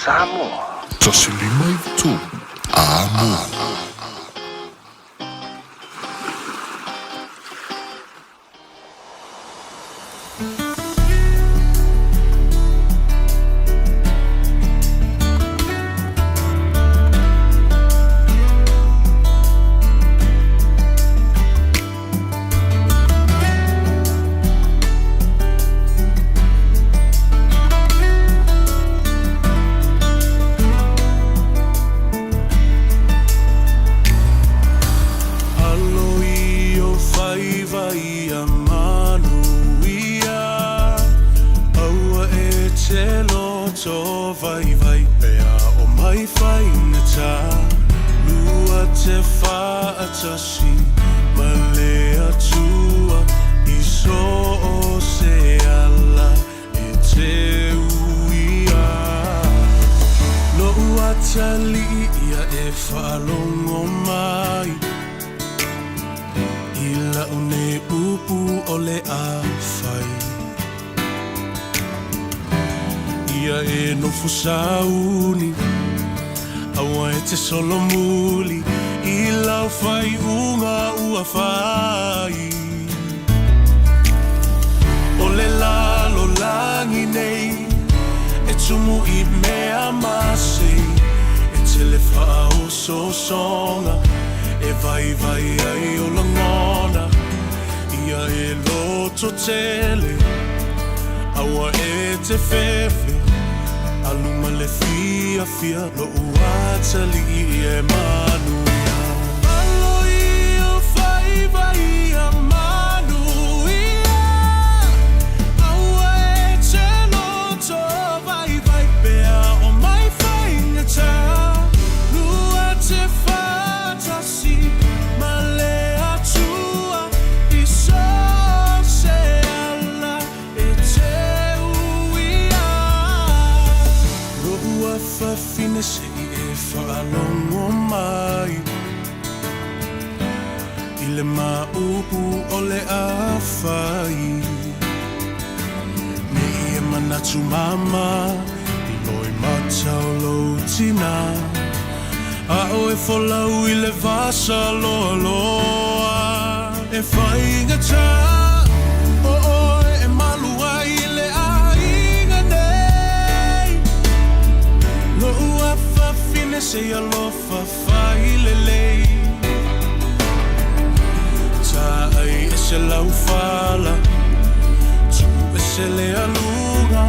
Samoa. 95.2 Amo. Sauni awa e te solo muli I lau fai unga ua fai O le lalo langi nei E tumu I mea masi E te le whao so songa E vai vai ai o langona Ia e loto tele Awa e te fefe Aluma le fia fia lo uata li e manuia Alo I o fai vai a manuia Aua e te loto vai vai pea o mai fai ngata Lua te fatasi ma le atua I so se ala e te Fa fine se e whaalongo mai I le maupu o le awhai Me e manatu mama I loi matau lo tina A o e folau I le vasa loa loa E whai ngata O oe e malua I le ainga nei Lo ua fa fine se alofa fai lelei Ta ai e se lau fala Tu e se le aluga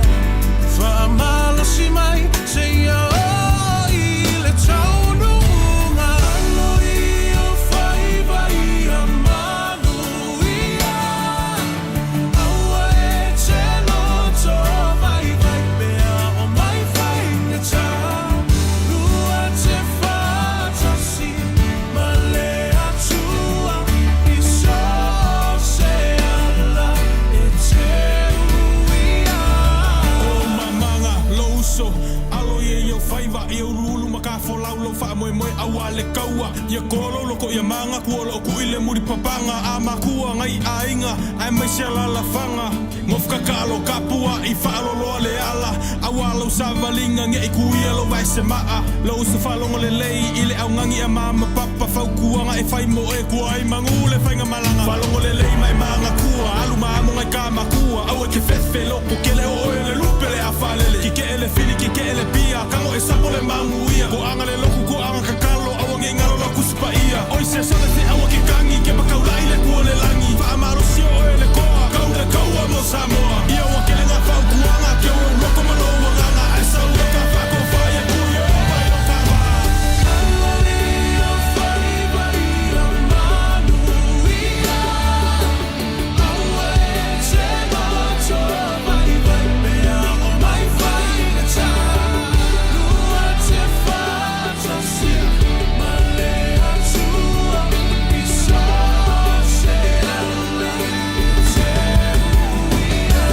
Fa amalo si mai se ia o I le taununga Alo I o fai vai a manuia Aua e te loto vai vai pea o mai fai ngata Moe moe awa le kaua Ia kolo loko ia manga Kua lo ku ile muri papanga Ama kua ngai ainga Ai mai se la fanga Ngofka kalo kapua I whaalo loa le ala Awa lau savalinga Nge I kuia lo vai se maa Lau se whalonga le lei Ile au ngangi a mama papa Fau kuanga e whai mo e kua ai mangule Whainga malanga Whalonga le lei mai manga kua Alu maamu ngai kama kua Au e ke fefe loko Kele o oe le lupe le awhalele Ki ke ele fili ki ke ele pia Kango e sapo le mangu ia Ko anga le loko ko anga kakalo Awa nge ngalo la kuspa ia Oi se sone te awa ke kangi Ke makau lai le kua le langi Wha amaro si o e le koa Kau le kaua mo Samoa Ia wa ke lenga whau kuanga Ke o loko mano wanganga E sau le ka whako whaia kuia o pai o kawa Alali o whai vai o manuia Awa e te loto vai vai pea o mai whai ngata Lua te fatasi ma le atua I so se ala I te uia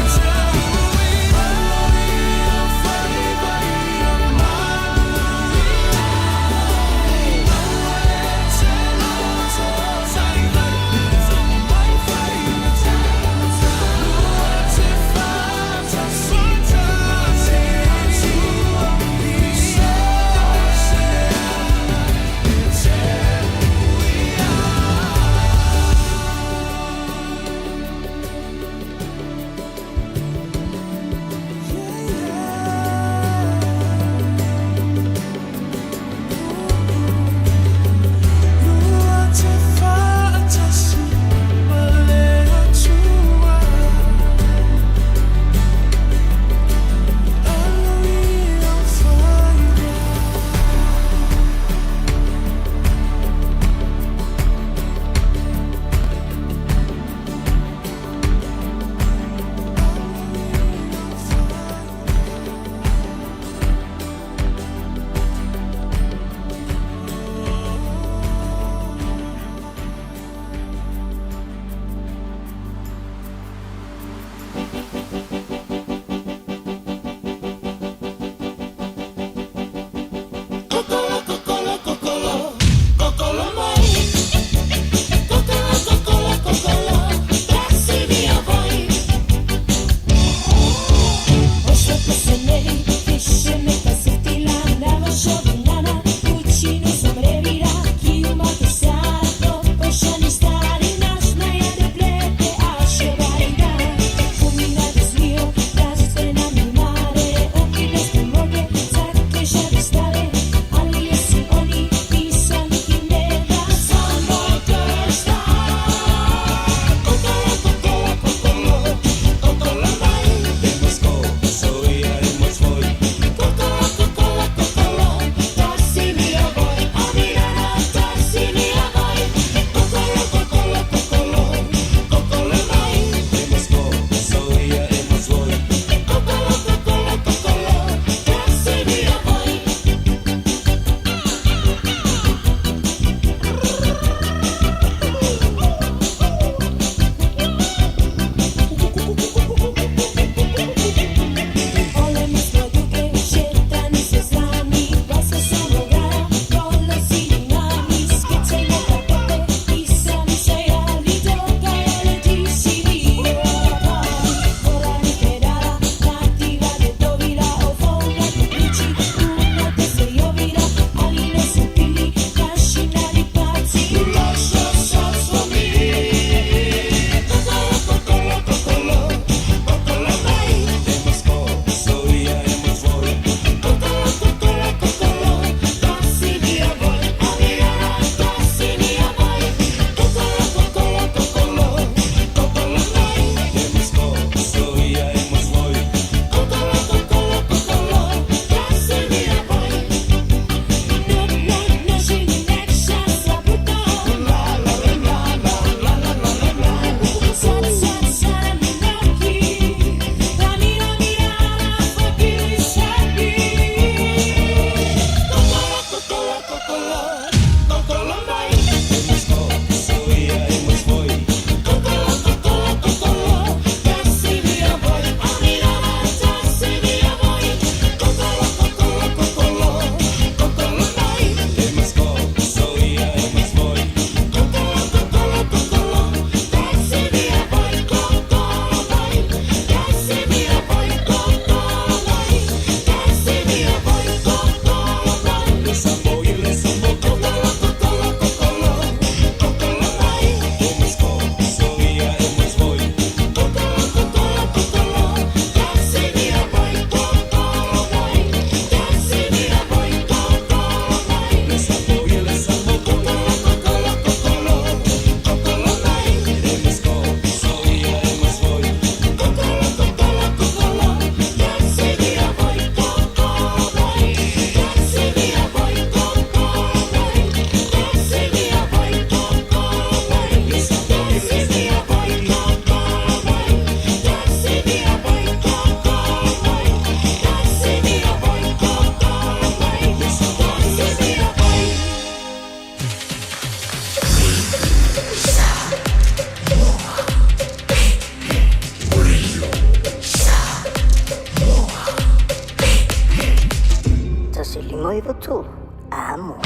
nuevo tú, amo.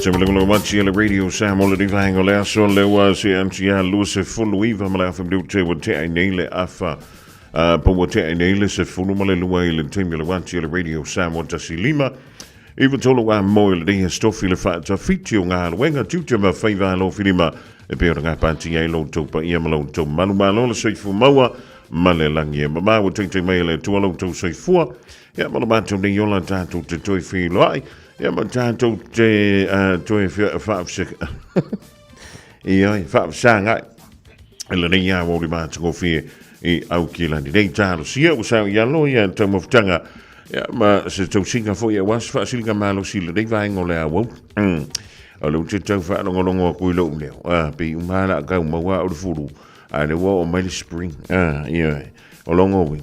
Semmoinen matsi radio saamolle divango läso lewa se antia luce fuluiva mala fam du te wote ainele afa po wote ainele se fulu mala luwa ile timile matsi radio samo tasilima even tolo wa moile de stofile fata fitio nga wenga tutu ma faiva lo filima e pe nga panti ai lo to pa iamalo to manu malo so fu mawa male langie mama wo tente mele to lo to so fu ya malo mato de yola tanto te toi filo ai ja, maar tanto te toe fa sanga ele nei ya wo ma tso fi e au kila di dei talo sia o sa ya lo ya tomo ftanga ja maar se to singa fo ya was fa singa malo sile dei va ngole awo o le te tau whaanongonongo a kui lau leo. Pe umana kau maua o le furu. Le wa o Miley Spring. O longo wing.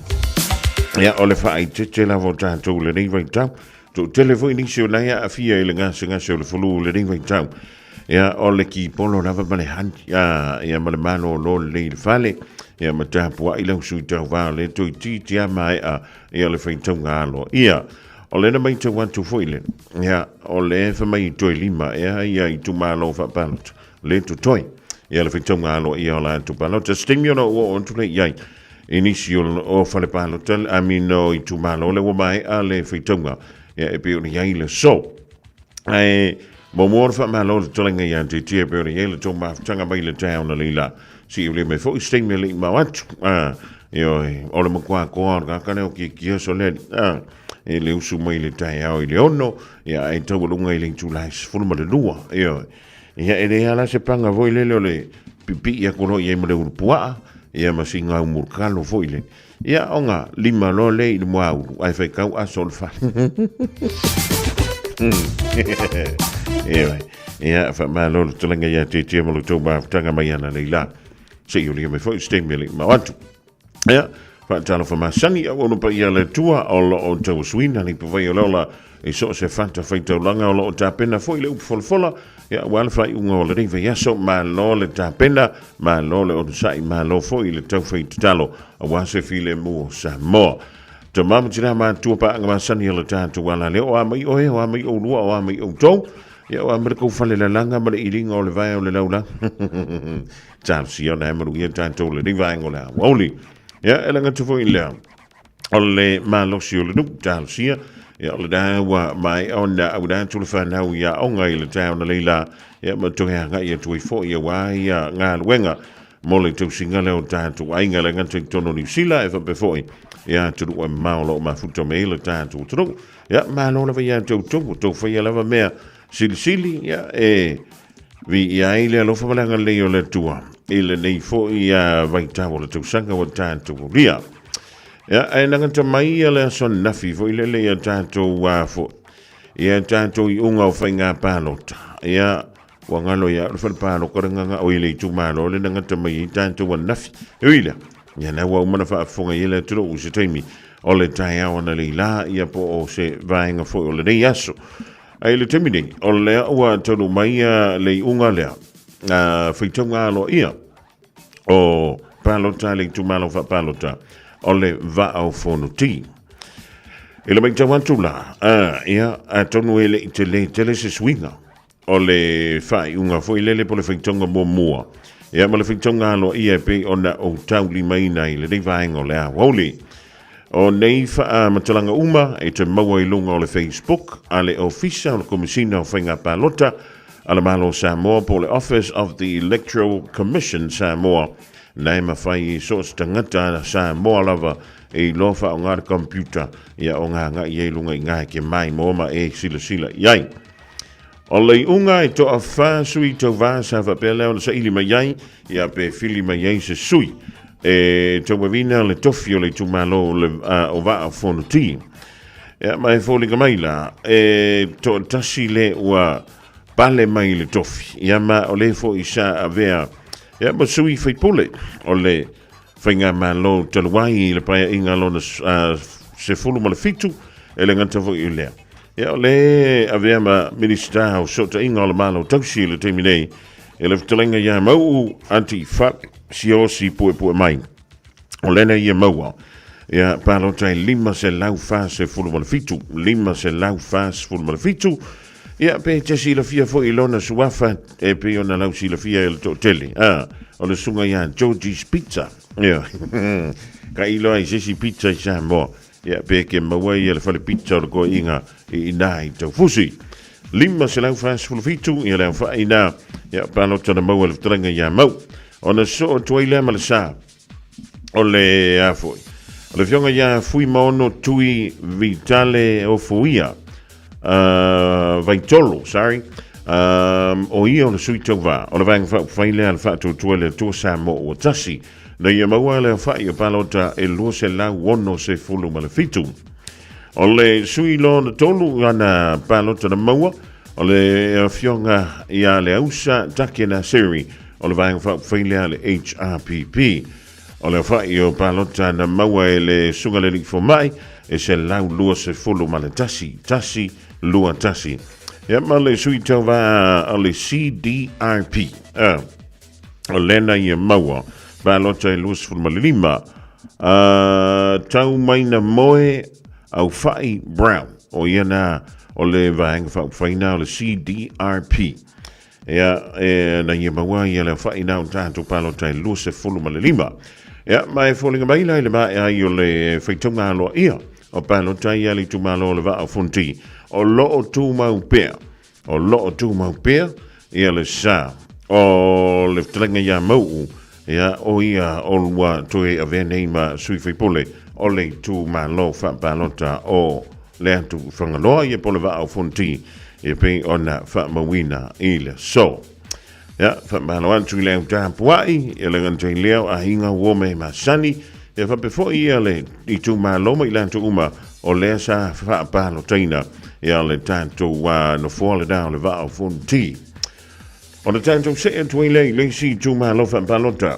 Ia o le whaai te lavo tātou le nei vai tau. To telefo inisio laia a fia i le ngase o le fulu le nei vai tau. Ia o le ki polo lava male hanti. Ia male mano lo le le fale. Ia ma tāpua i lau sui tau vā le toi ti mai ia le whai tau ngalo. Ia o le na mai tau wantu foile. Ia o le fa mai toi lima. Ia i tu malo fa palot. Le tu toi. Ia le whai tau ngalo ia o la tu palot. Stimio no o ontu le iai. Inisio o fale palot. Amino i tu malo le wamai a le whai tau ngalo. Ia e peo ni iai le so. Mo mor fa malo le tolenga ia te tia peo ni iai le tau maftanga mai le tau na leila. Si ule me fo sting me le mawat o le makwa ko ka kana o ki so le e le usu mai le tai au le ono ia e tau lunga i le tulai fu ma le lua ia e le ala se panga voi le le pipi ia ko ia me le urpua ia ma singa murkalo foi le ia onga lima lo le i mo au ai fa kau a sol fa ia fa malo le tolenga ia te mo le toba tanga mai ana le la se yo le me foi sting me ma watu ia fa talo fa masani o no pa ia le tua o tau swina ni pa vai o la e so se fanta fa tau langa o ta pena foi le folfola ia wal fa un o le riva ia so ma lo le ta pena ma lo le o sai ma lo foi le tau fa talo a wa se file mo sa mo to mam tira ma tu pa nga masani le ta tu wala le o mai o mai o lua o mai o tau ia o Amerika fale la langa ma le iringa o le vai o le laula. Tal si ona maru ia tanto le riva o la. Woli. Ia elanga tu foi le. O le malo si o le nu tal si ia le da wa mai ona au da tu le fa na ia o ngai le tau na leila. Ia ma tu nga ia tu fo ia wa ia nga wenga. Mo le tu singa le o tanto ai nga le ngatu tono ni sila e fa pe foi. Ia tu o malo ma futo me le tanto tu. Ia malo le ia tu fa ia lava mea. Sili ia vi ia ile lo fa malanga le o le tua ile nei fo ia vai tavo le tu sanga o tanto ria ia e nanga ta mai le son nafi fo ile le ia tanto wa fo ia tanto I unga o fainga palota ia wangalo ia fa palo ko nga o ile tu malo le nanga ta mai tanto wa nafi ile ia na wa mana fa fonga ile tu o se taimi o le tai ona le la ia po o se vainga fo o le nei aso ai le temini o le ua tonu mai le unga lea whaitonga alo ia o palota le tumalo fa palota o le va au fono ti e le maita wantula ia tonu ele I tele se swinga o le whai unga fo I lele po le whaitonga mua ia ma le whaitonga alo ia pe ona o tauli mai nei le rei vaenga o le a woli o nei matalanga uma e te maua I lunga o le Facebook a le ofisa o le komisina o whainga palota a le malo Samoa po le Office of the Electoral Commission Samoa nei mawhai I sos tangata Samoa lava e lofa o ngā computer ia o ngā I lunga I ngā ke mai moama e sila iai o le unga e to a wha sui tau vāsa whapea leo le sa ili mai iai ia pe fili mai iai se sui e tau wawina le tofi o le tumalo o va a fono ti. Ia mai fōlinga mai la, to tasi le ua pale mai le tofi. Ia ma o le fo isa a vea, ia ma sui fai pule o le whainga malo taluai le paia inga lona se fulu ma le fitu e le nganta fo I lea. Ia o le a vea ma minister o sota inga o le malo tausi le teimi nei e le fitalenga ia mau anti whak si o si pue mai. O lena ia maua. Ia palota lima se lau fase fulu malafitu. Lima se lau fase fulu malafitu. Ia pe te si la fia fo ilona suafa e pe ona lau si la fia il totele. O le sunga ia Georgie's Pizza. Ia. Ka ilo ai sesi pizza sa mo. Ia pe ke maua ia le fale pizza o le ko inga I nai tau fusi. Lima se lau fase fulu fitu. Ia lau fa ina. Ia palota na maua le ftranga ia mau. Ona so tuai le malasa o le afoi. O le fionga ia fui maono tui vitale o fuia. Vaitolo, sorry. O ia o le sui tau va. O le vang faile al fatu tuele tu Samo o tasi. Na ia maua le fai o palota e lua se la wono se fulu malefitu. O le sui lo na tolu ana palota na maua. o le fionga ia le ausa take na seri o le vaenga whakawhailea le HRPP. O le whai o palota na maua e le sunga le fo mai e se lau lua se fulu ma le tasi lua tasi. Ia ma le sui tau va o le CDRP. O lena ia maua palota e lua se fulu ma le lima. Tau mai na moe au whai Brown o ia na o le vaenga whakawhaina o le CDRP. Ia na ia maua ia le whai nao tātou palota e lua se fulu ma le lima. Ia, mai fōlinga mai lai le mai ai o le whaitunga aloa ia. O pālo tai ali tu malo le vaa fonti. O loo tu mau pēr. O loo tu mau pēr. Ia le sā. O le ftalenga ia mau. Ia o ia o lua toe a venei ma sui whaipole. O le tu malo wha pālota o le atu whangaloa ia po le vaa fonti. Ia pei ona wha mawina i le so. Ya, whamalo antu i leo tāpuai, i le ngantei leo a hinga wome ma sani, e whapefo i ale i tu maloma i lantu uma o lea sa whaapalo teina, i ale tātou no fōle dao le vao fonti. O le tātou se atu i le si tu malo whaapalota.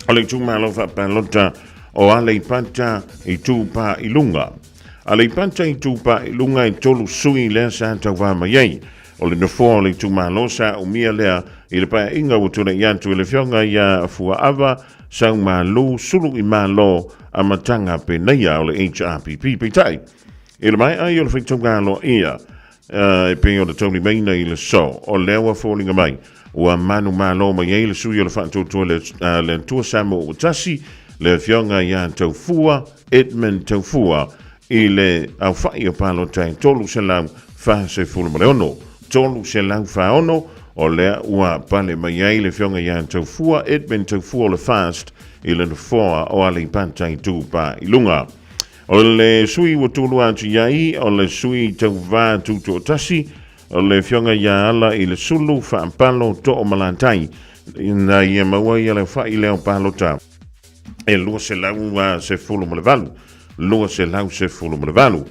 O le tu malo whaapalota o ale i panta i tu pa i lunga. Ale i panta i tu pa i lunga i tolu sui lea sa tau wama yei. O le nofo le tumalo sa o mia lea i le pae inga o tuna iantu i le fionga ia fua ava sa o malo sulu i malo a matanga pe neia o le HRPP pe tai. I le mai ai o le whaitunga alo ia e pe o le tauni meina i le so o lewa fōlinga mai o a manu malo mai e le sui o le whantoto le tua samo o tasi le fionga ia tau fua Edmund tau fua i le au whai o palo tai tolu se lau fa se fulu mare ono. Tolu se lau whaono o lea ua pale mai ai le fionga ia tau fua Edmund tau fua le fast i le foa o ale pantai tu pa i lunga. O le sui wa tulu atu iai o le sui tau vā tuto tasi o le fionga ia ala i le sulu whaampalo to o malantai na ia maua ia le whai leo palota e lua se lau se fulu male valu. Lua se lau se fulu male valu.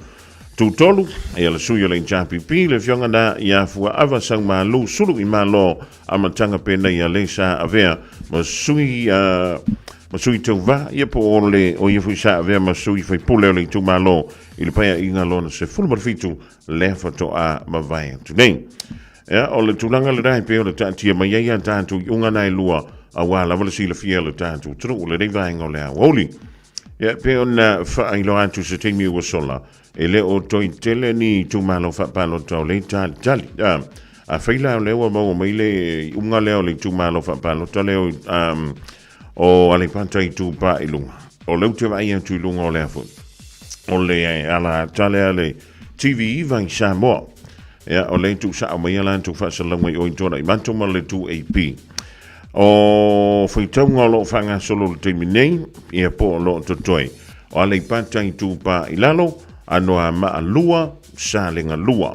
Tu tolu, e ala sui o le HRPP, le fionga na ia fua ava sang malu sulu i malo a matanga pena ia le sa avea, ma sui tau va, ia po o le o ia fui sa avea, ma sui fai pule o le tu malo, i le paia inga lona se fulu marfitu, le fato a ma vai tu nei. Ia, o le tulanga le rai pe o le tātia, ma ia tātu i unga nai lua, a wala wala si le fia le tātu, tru le rei vai ngau le a woli. Ia, pe o na wha ilo atu se teimi ua sola, e le o toi tele ni tu malo fa palo tau le tali a feila le o mo mai le unga le o le tu malo fa palo tau le o ale panta i tu pa i lunga o le te vai tu lunga o le afu o le ala tale ale TV vai sa mo ya o le tu sa mai ala tu fa sa lango o intona i manto mo le tu AP o foi tau ngolo fanga solo te minei e po lo to toi o ale panta i tu pa i lalo anoa maa lua, sa lenga lua.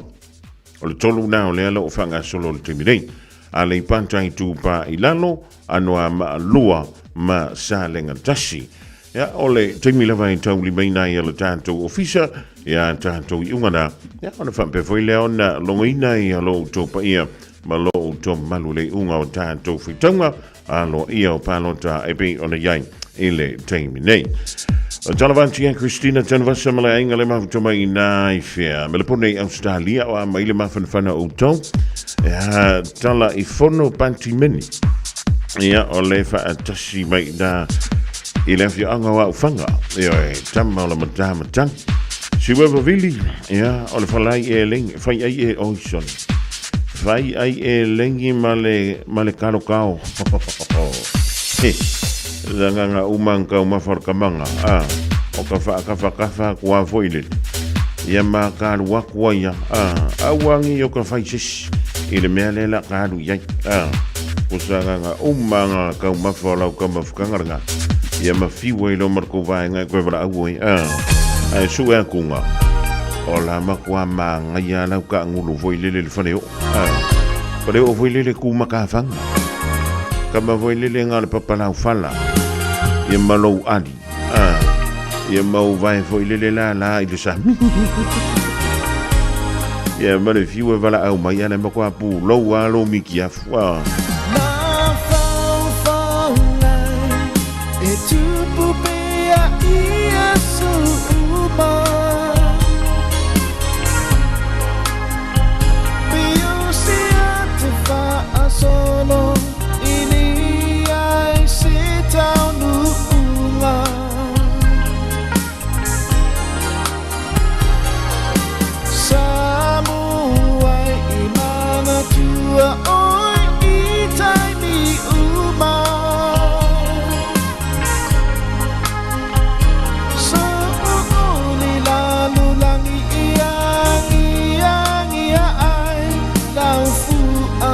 O le tolu nao le ala o whanga solo le temirei. A le pantai tūpa i lalo, anoa maa lua, ma sa lenga tasi. Ia, o le teimi lawa i tau li meina i ala tātou ofisa, ia tātou i ungana. Ia, o na whampe foi leo na longoina i alo tōpa ia, ma lo tō malu le unga o tātou whitaunga, alo ia o pālota e pe o na iai i le teimi nei. O talavanti a Christina tanvasa mala inga le mafutama i nai fea. Me le pone Australia o a maile mawhanwhana o tau. Ia tala i fono panti meni. Ia o le wha atasi mai na i le fia anga wa ufanga. Ia e tama o la matama tang. Si wewa vili. Ia o le whalai e lengi. Whai ai e oison. Whai ai e lengi male karo kao. Nga umanga umafarkamanga o ka whakawhakawha kua foile ia mā kāru wakua ia awangi o ka whaisis i le mea lela kāru iai kusanga nga umanga ka umafalau ka mawhakangaranga ia mawhiwa i lo marko vaenga koe wala auoi ai sue akunga o la makua mā ngai alau ka ngulu foile le whaneo whaneo foile le kuma ka whanga kama foile le ngā le papalau whala ia malou ali ia mau vai foi le la i le sa Ia mare fiu e wala au mai ane makua pu lau a lo miki a fua. Solo ini ai sitau nuula samuai imana tua oi itai ni uma seuni lalu langi iang ai lau fua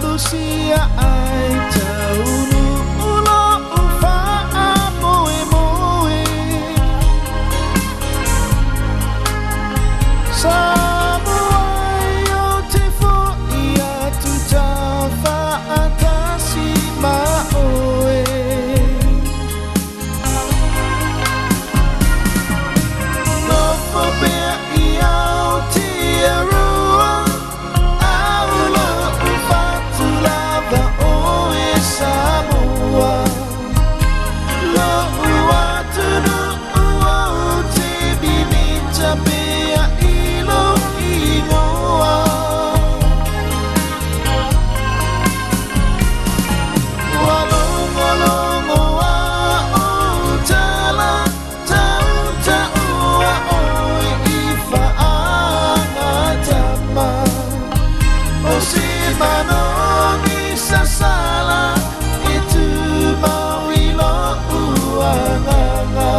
Lucia ai taunu ulo ufa moe moe samuai o te fo ia tu tafa atasi maoe no fo pe ia o te arua Samoa, lo uatu no uate bibita pea ilo inoa. Walongo longo a o tala tau taua oi ifa angatama o si manongi sasala. Mawilo uanganga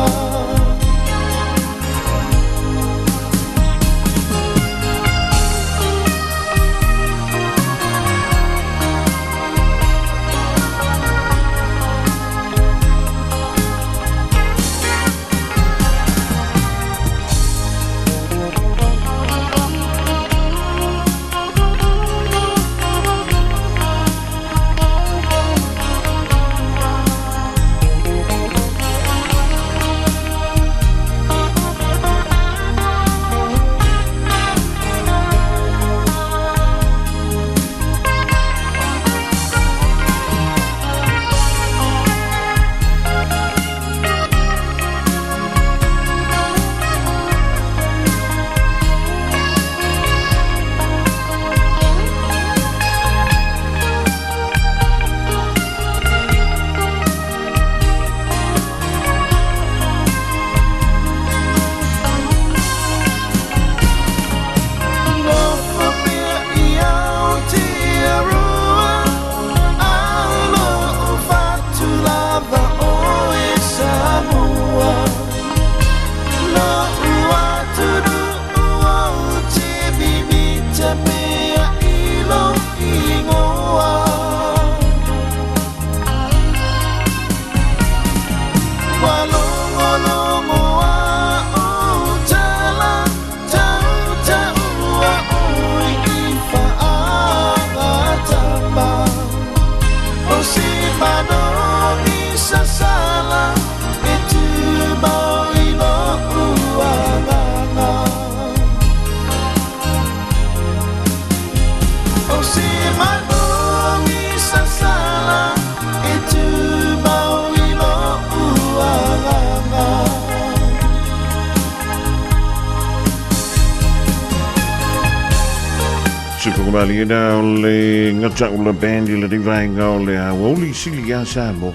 kembali na ole ngata ula bandi le divainga ole oli sili ya samo.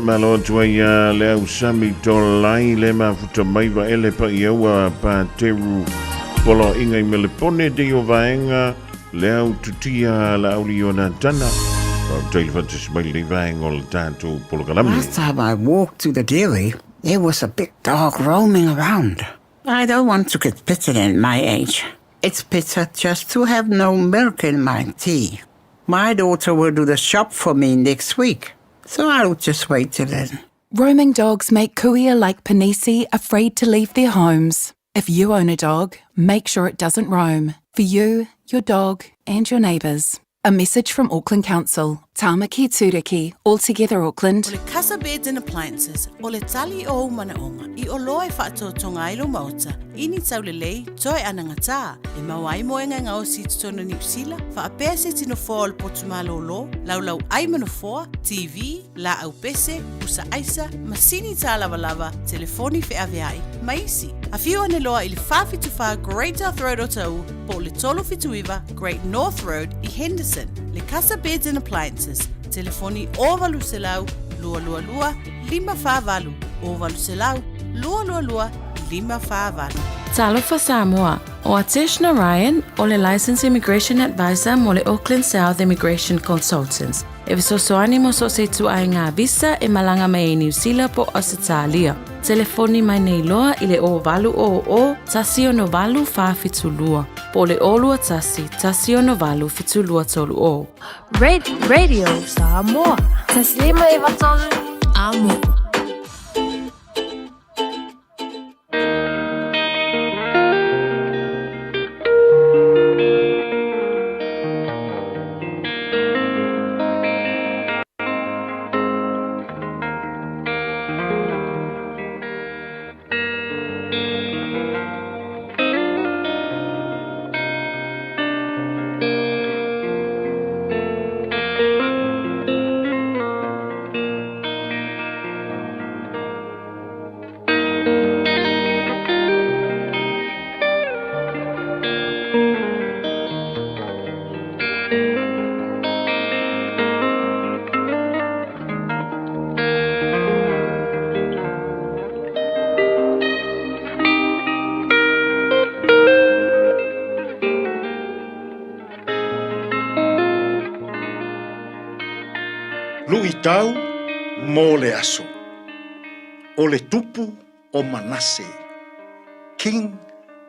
Malo tuaya le usami tolai le mafuta maiva ele pa iaua pa teru polo inga i melepone de ovaenga le au tutia la auliona tana. Last time I walked to the dairy, there was a big dog roaming around. I don't want to get bitten at my age. It's better just to have no milk in my tea. My daughter will do the shop for me next week, so I'll just wait till then. Roaming dogs make kuia like Panisi afraid to leave their homes. If you own a dog, make sure it doesn't roam. For you, your dog, and your neighbours. A message from Auckland Council. Tāmaki Tūriki, All Together Auckland. O le Casa Beds and Appliances, o le tali o manaonga, i o loe whaatotonga ilo mauta, ini taulelei, toi anangata, e mawai moenga ngā o si tutono New Zealand, wha apea se tino fōa le potumalo lo, laulau ai manafoa, TV, la au pese, usa aisa, masini tā lava, telefoni whi aveai, maisi. A whiu ane loa i le whawhituwha Great North Road o tau, po le tolo whituiwa Great North Road i Henderson, le Casa Beds and Appliances, telefoni ovalu selau, lua, 555, ovalu selau, lua, 555. Talofa Samoa, o Ateshna Ryan, o le Licensed Immigration Advisor mo le Auckland South Immigration Consultants. E visosoani mo so se tu ai ngā visa e malanga mai New Zealand po Australia. Telefoni mai nei loa i le o tasi o no valu whawhitulua. Po le olua tasi o no valu whitulua tolu o. Radio Samoa. Tasi lima e watolu amo. Tau mo le aso. O le tupu o Manase. King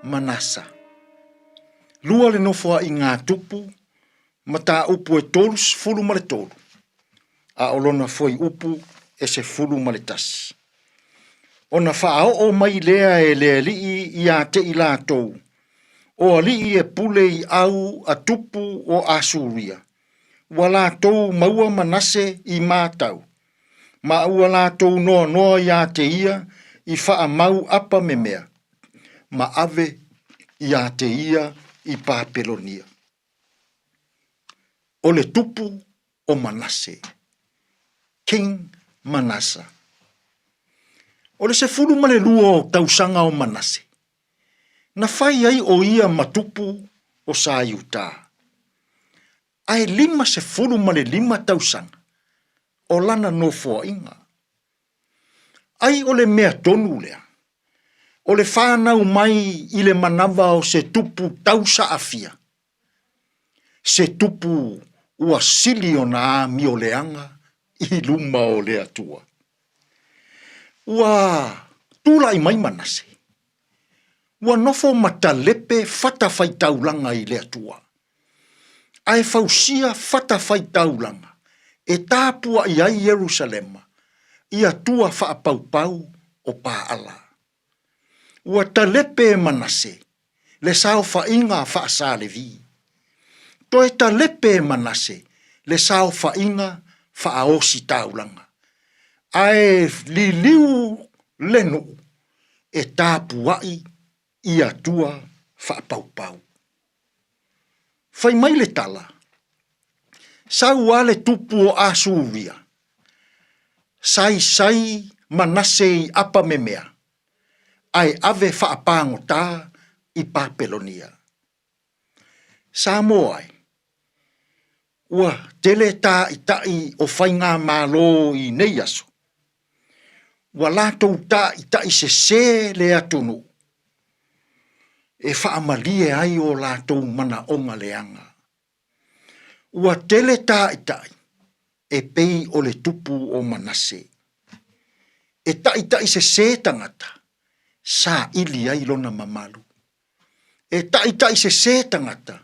Manasa. Lua le nofoa i ngā tupu, mata upu e tolus fulu ma le tolu. A olona foi upu e se fulu ma le tasi. Ona whaao o mai lea e lea lii i a te i lātou. O a lii e pule i au a tupu o Asuria. Wala tau maua Manase i mātau. Ma ua la tau noa i a te ia i wha mau apa me mea. Ma ave i a te ia i Papelonia. O le tupu o Manase. King Manasa. O le se fulu ma le lua o tausanga o Manase. Na whai ai o ia matupu o Saiuta. Ai 5 tausanga, o lana no fua inga. Ai o le mea tonu lea, o le whanau mai i le manawa o se tupu tausa afia. Se tupu ua sili o na mi o leanga i luma o lea tua. Ua tula i mai Manase. Ua nofo matalepe fata fai taulanga i lea tua. Ai fausia fata fai taulanga, e tāpua i ai Jerusalema, ia tua wha paupau o Paala. Ua talepe Manase, le sao wha inga wha salevi. Toi talepe Manase, le sao wha inga wha aosi taulanga. Ai liliu lenu, e tāpua i ia tua wha paupau. Fai mai le tala. Sau ale tupu o Asuria. Sai Manase i apa me mea. Ai ave whaapango tā i Papelonia. Samoa ai, ua tele tā i tai o whainga mālo i nei aso. Ua lātou tā i tai se le atunu. E whaamalie ai o lātou mana onga leanga. Ua tele tā i tai e pei o le tupu o Manase. E tai se tangata sa ili ai lona mamalu. E tai se tangata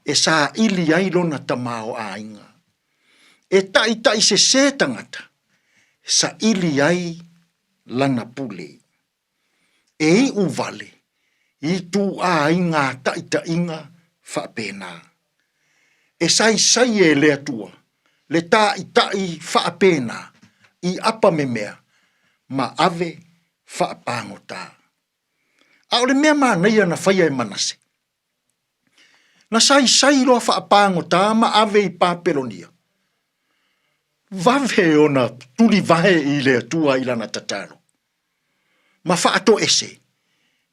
e sa ili ai lona tamao ainga. E tai se tangata sa ili ai lana pule. E i uvale i tu a inga ta inga whapena. E sai e lea tua, le tai whapena i apa me mea, ma ave whapangota. A ole mea maa neia na whaia e Manase. Na sai loa whapangota ma ave i Papelonia. Vave ona tuli vahe i lea tua i lana tataro. Ma whaato ese.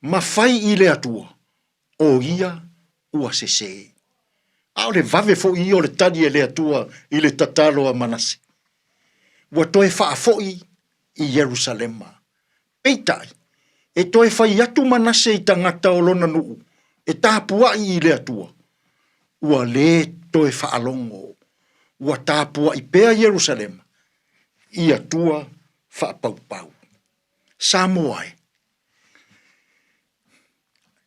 Ma whai i lea tua. O ia ua se. Ao le vave fo i o le tadi e lea tua i le tataro a Manase. Ua toe whaafoi i Jerusalema. Peitai, e toe whai atu Manase i tangata o lona nuu. E tāpua i lea tua. Ua le toe whaalongo. Ua tāpua i pea Jerusalema. Ia tua whaapau. Samoa e.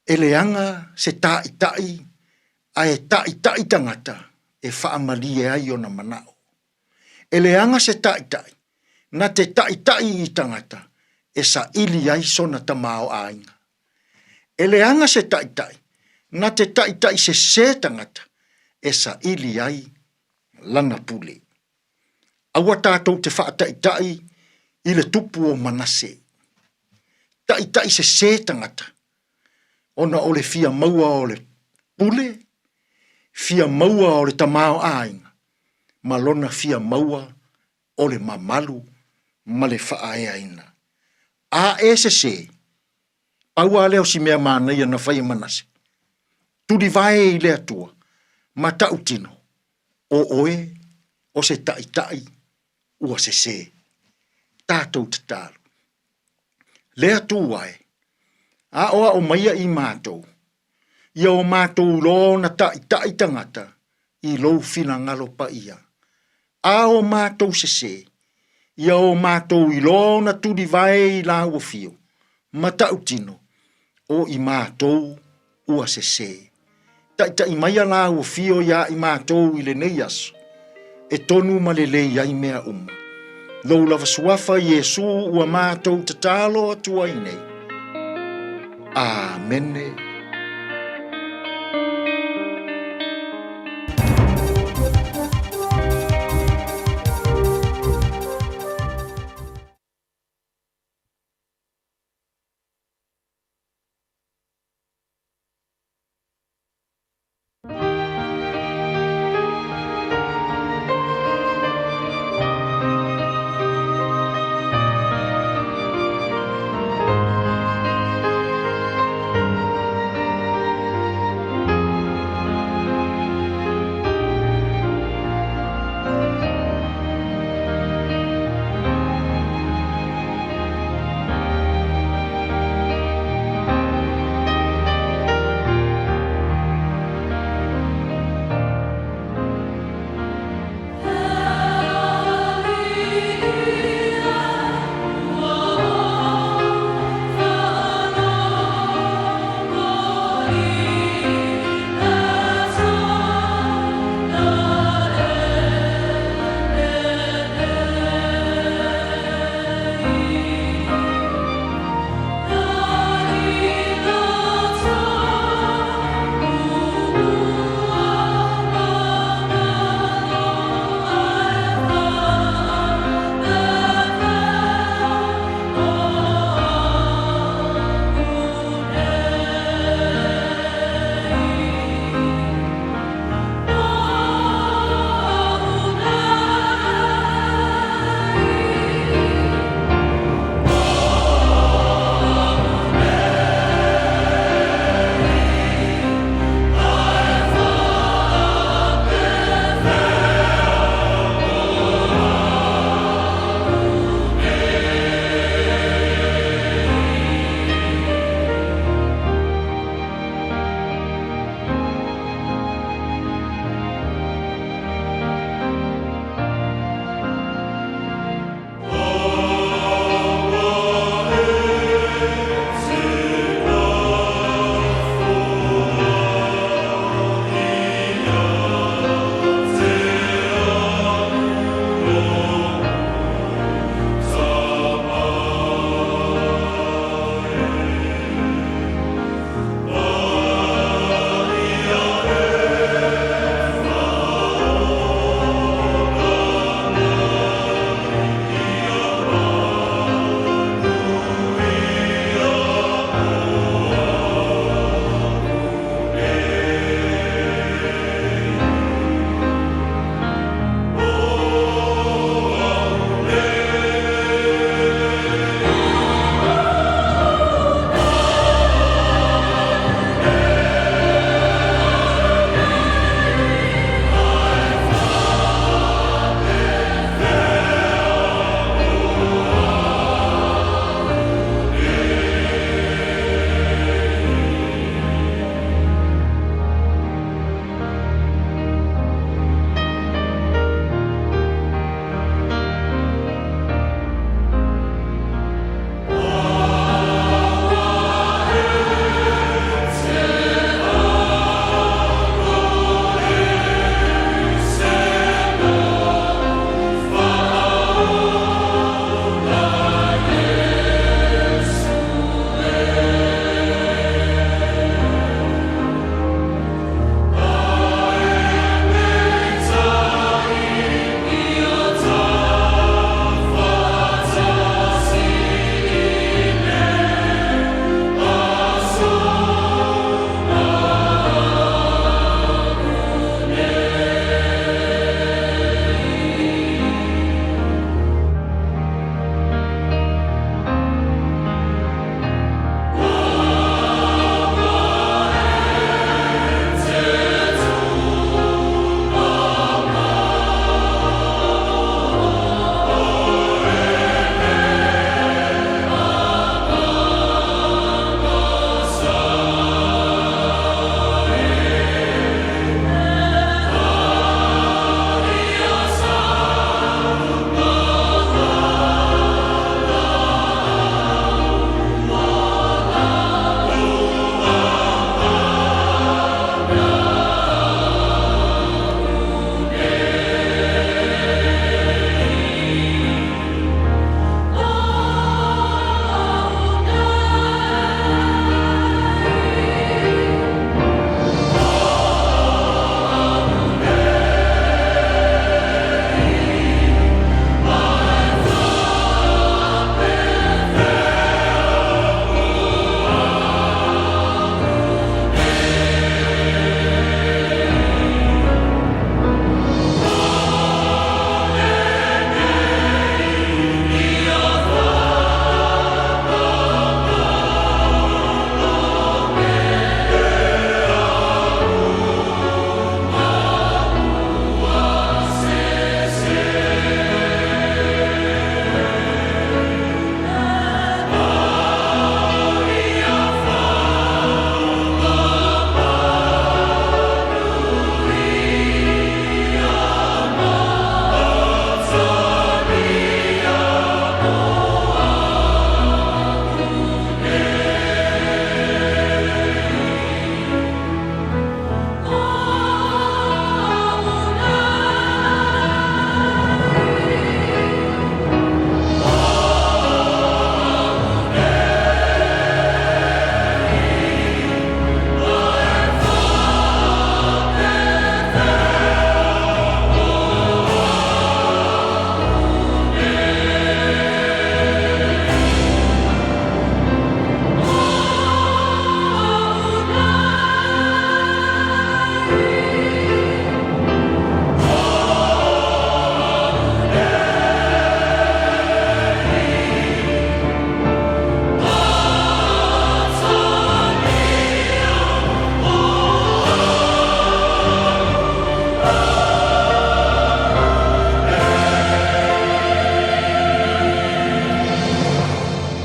E leanga se tai a e tai tangata e whaamalie ai o na manao. E leanga se tai na te tai i tangata e sa ili ai sona tamao ainga. E leanga se tai na te tai se tangata e sa ili ai lana pule. Awa tātou te whaatai i le tupu o Manase. Tai se tangata. Ona o le fia maua o le pule, fia maua o le tamao ainga, malona fia maua o le mamalu ma le whaaeaina. A se, aua leo si mea mana ia na whai Manase. Turi vae i lea tua, ma tau tino, o oe, o se tai, ua se. Tātou te tālu. Lea tu wae, a oa o maia i mātou. Ia o mātou lo na tai tangata i lou fina ngalo pa ia. A o mātou se. Ia o mātou i lo na turi vai i la ua fio. Matau tino o i mātou ua se. Tai maia la ua fio ia i mātou i le nei aso. E tonu ma le lei ai mea uma. Lau lava suafa Yesu ua mātou te talo atua i nei. Amene.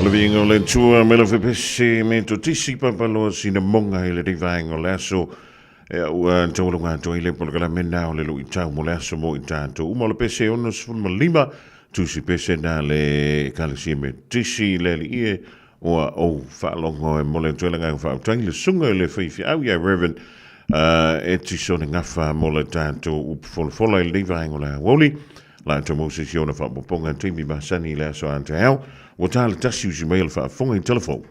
le vingo le tua me le fepese me to tisi papalo sina monga ile di vaingo le aso ua tolunga to ile polgala mena o le lui tau mo le aso mo i tanto uma le pese ono sfun lima tusi pese na le kalisi me tisi le ie o whaalongo e mole tuelenga whautang le sunga le whiwhi au ia Reverend e tisone ngafa mole tanto upfolfola i le vaingo le woli la to Moses Yona whapoponga timi masani le aso ante hau o tala tasi usi mail whaafonga i telefon.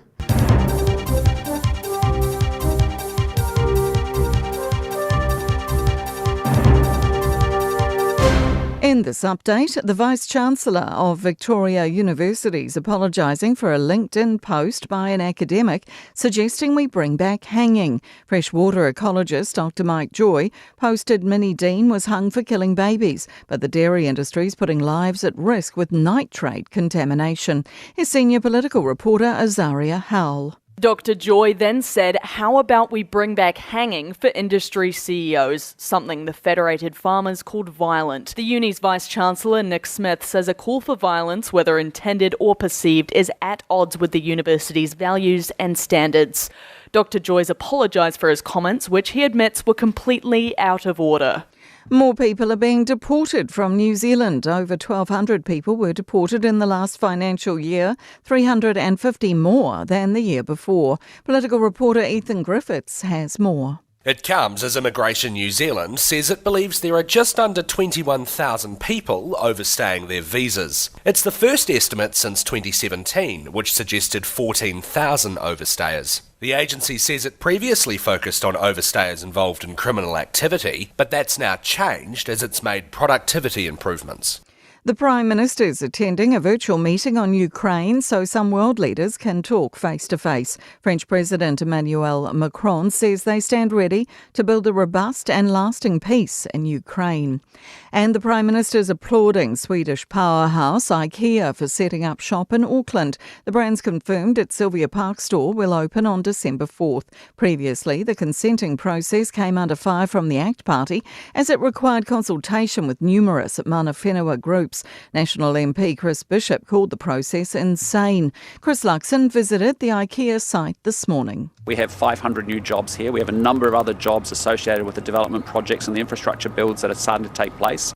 In this update, the Vice-Chancellor of Victoria University is apologising for a LinkedIn post by an academic suggesting we bring back hanging. Freshwater ecologist Dr Mike Joy posted Minnie Dean was hung for killing babies, but the dairy industry is putting lives at risk with nitrate contamination. His senior political reporter Azaria Howell. Dr. Joy then said, how about we bring back hanging for industry CEOs, something the Federated Farmers called violent. The uni's Vice-Chancellor Nick Smith says a call for violence, whether intended or perceived, is at odds with the university's values and standards. Dr. Joy's apologised for his comments, which he admits were completely out of order. More people are being deported from New Zealand. Over 1,200 people were deported in the last financial year, 350 more than the year before. Political reporter Ethan Griffiths has more. It comes as Immigration New Zealand says it believes there are just under 21,000 people overstaying their visas. It's the first estimate since 2017, which suggested 14,000 overstayers. The agency says it previously focused on overstayers involved in criminal activity, but that's now changed as it's made productivity improvements. The Prime Minister is attending a virtual meeting on Ukraine so some world leaders can talk face-to-face. French President Emmanuel Macron says they stand ready to build a robust and lasting peace in Ukraine. And the Prime Minister is applauding Swedish powerhouse IKEA for setting up shop in Auckland. The brand's confirmed its Sylvia Park store will open on December 4th. Previously, the consenting process came under fire from the ACT Party as it required consultation with numerous mana whenua groups. National MP Chris Bishop called the process insane. Chris Luxon visited the IKEA site this morning. We have 500 new jobs here. We have a number of other jobs associated with the development projects and the infrastructure builds that are starting to take place.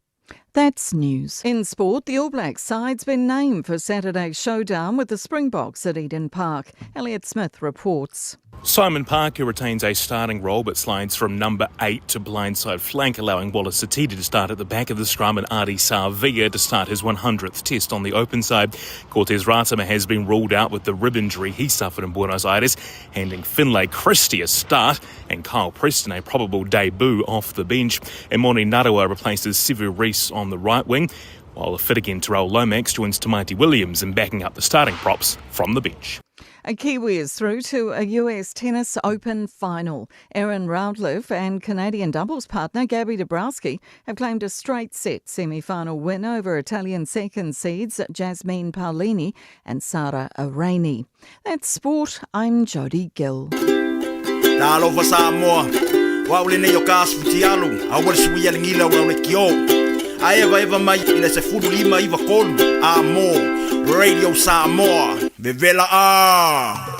That's news. In sport, the All Blacks side's been named for Saturday's showdown with the Springboks at Eden Park. Elliot Smith reports. Simon Parker retains a starting role but slides from number 8 to blindside flank, allowing Wallace Satiti to start at the back of the scrum and Adi Savia to start his 100th test on the open side. Cortez Ratama has been ruled out with the rib injury he suffered in Buenos Aires, handing Finlay Christie a start and Kyle Preston a probable debut off the bench. Emoni Narawa replaces Sivu Reese on the right wing, while the fit again Terrell Lomax joins Tamaiti Williams in backing up the starting props from the bench. A Kiwi is through to a US Tennis Open final. Aaron Routliffe and Canadian doubles partner Gabby Dabrowski have claimed a straight-set semi-final win over Italian second seeds Jasmine Paolini and Sara Errani. That's sport. I'm Jodie Gill. Talofa Samoa, waulene yo kasfutialu, awal suia lingila wale kio. Aeva mai ina se fudu lima iva kolu, Amo, Radio Samoa, Vivela A.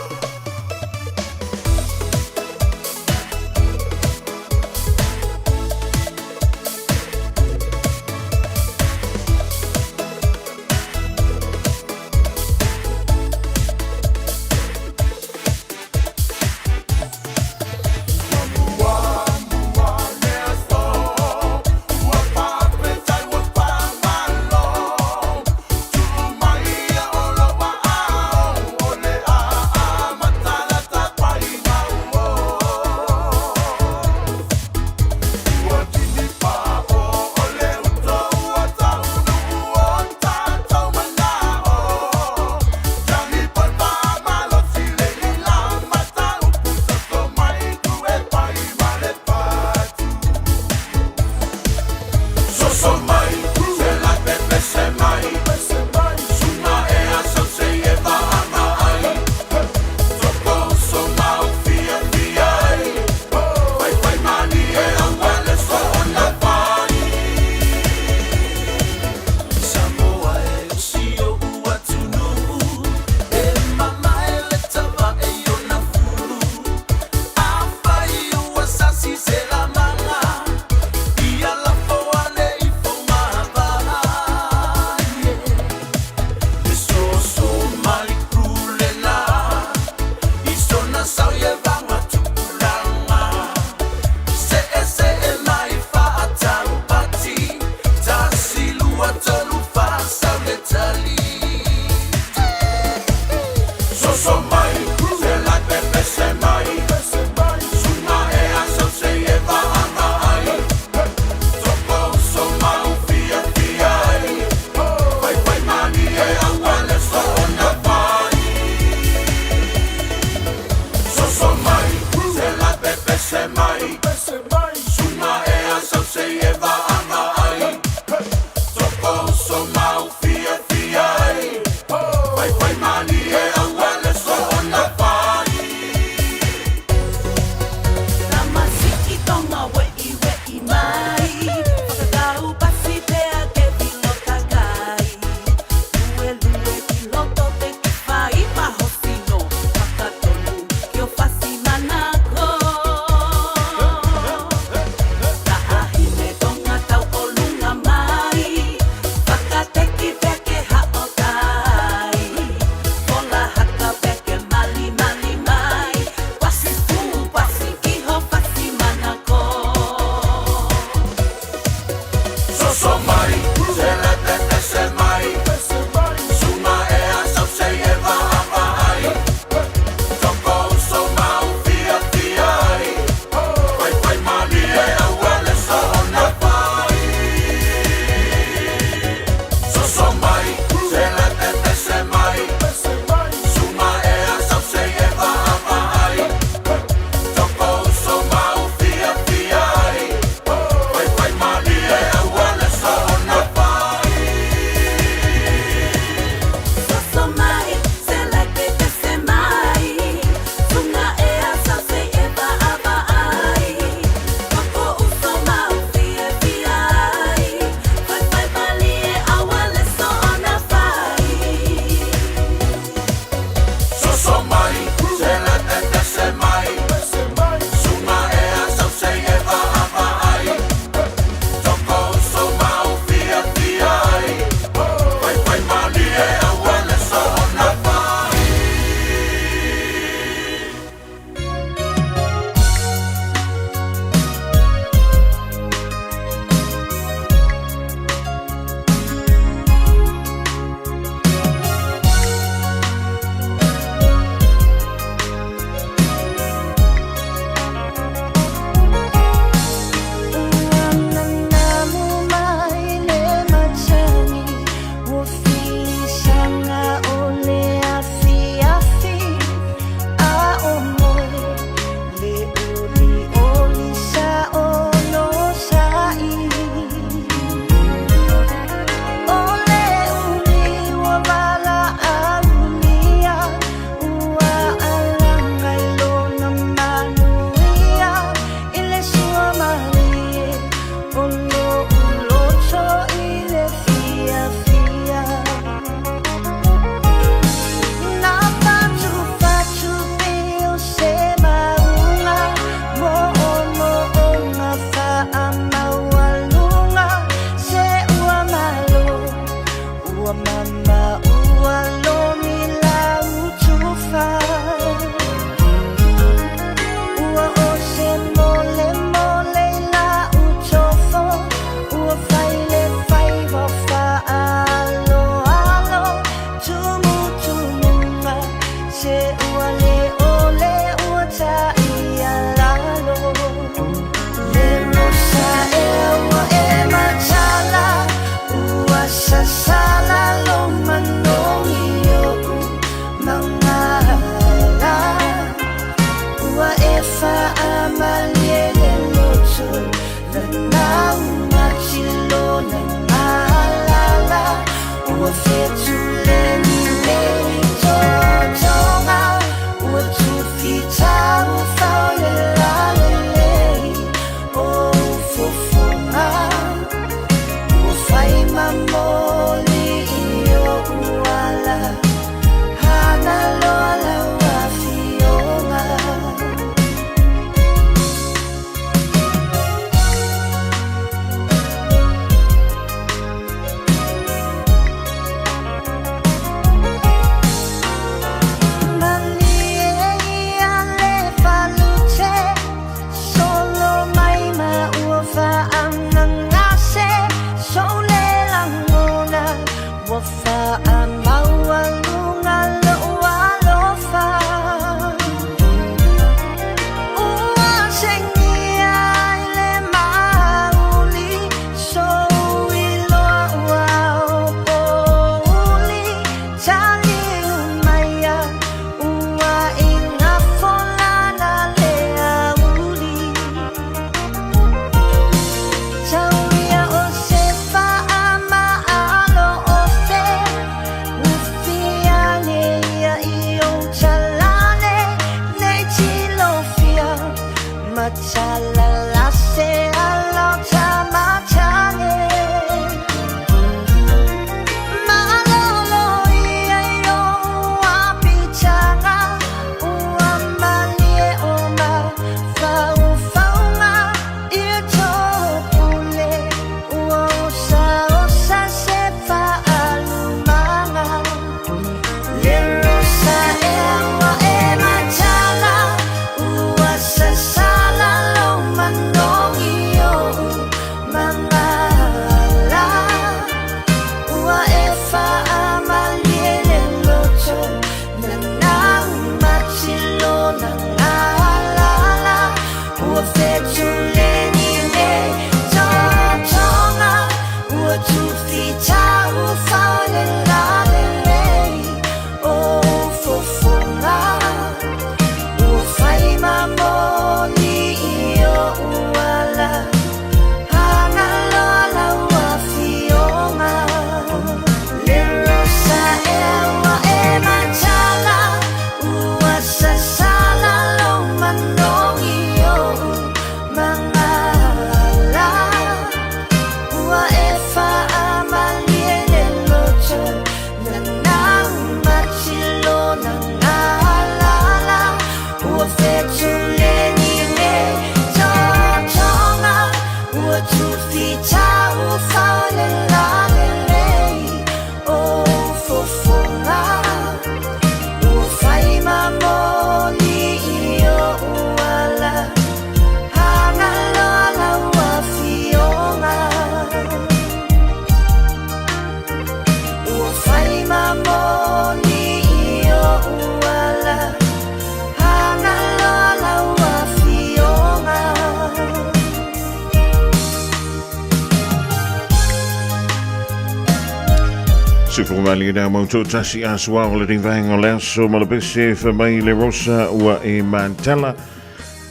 Sifumali na mauto tasi aswa o le rinvaeng o lea so malapese whamai le rosa ua e mantala.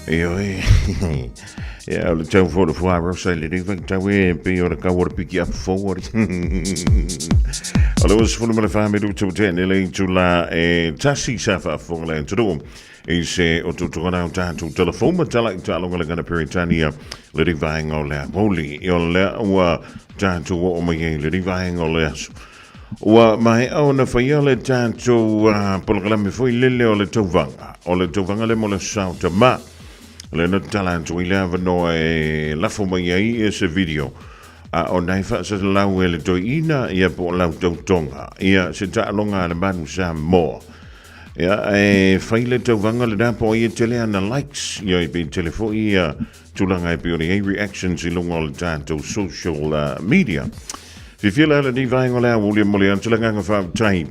Oi, ia o le tau fōra fua rosa le rinvaeng tau e pe o le kawara piki up forward. O le was funu male whameru tau tēne le tu la e tasi sa wha fonga le turum. I se o tutugana o tātou telefoma tala i tālonga le gana Peritania le rinvaeng o lea moli. I o lea ua tātou o mai le rinvaeng o lea so. Wa mai au na whaia le tātou polokalame fwoi lele o le tauvanga le mo le sauta ma le na talantu i lea vanoa e lafo mai ai e se video o nai wha sa lau e le toi ina ia po lau tautonga ia se tālonga le manu sa moa ia e whai le tauvanga le napo i e tele ana likes ia i pe telefo ia tulanga e pe o le reactions i lunga o le tātou social media. Fifila le di vaingo lea William Mulian tulanga fa tai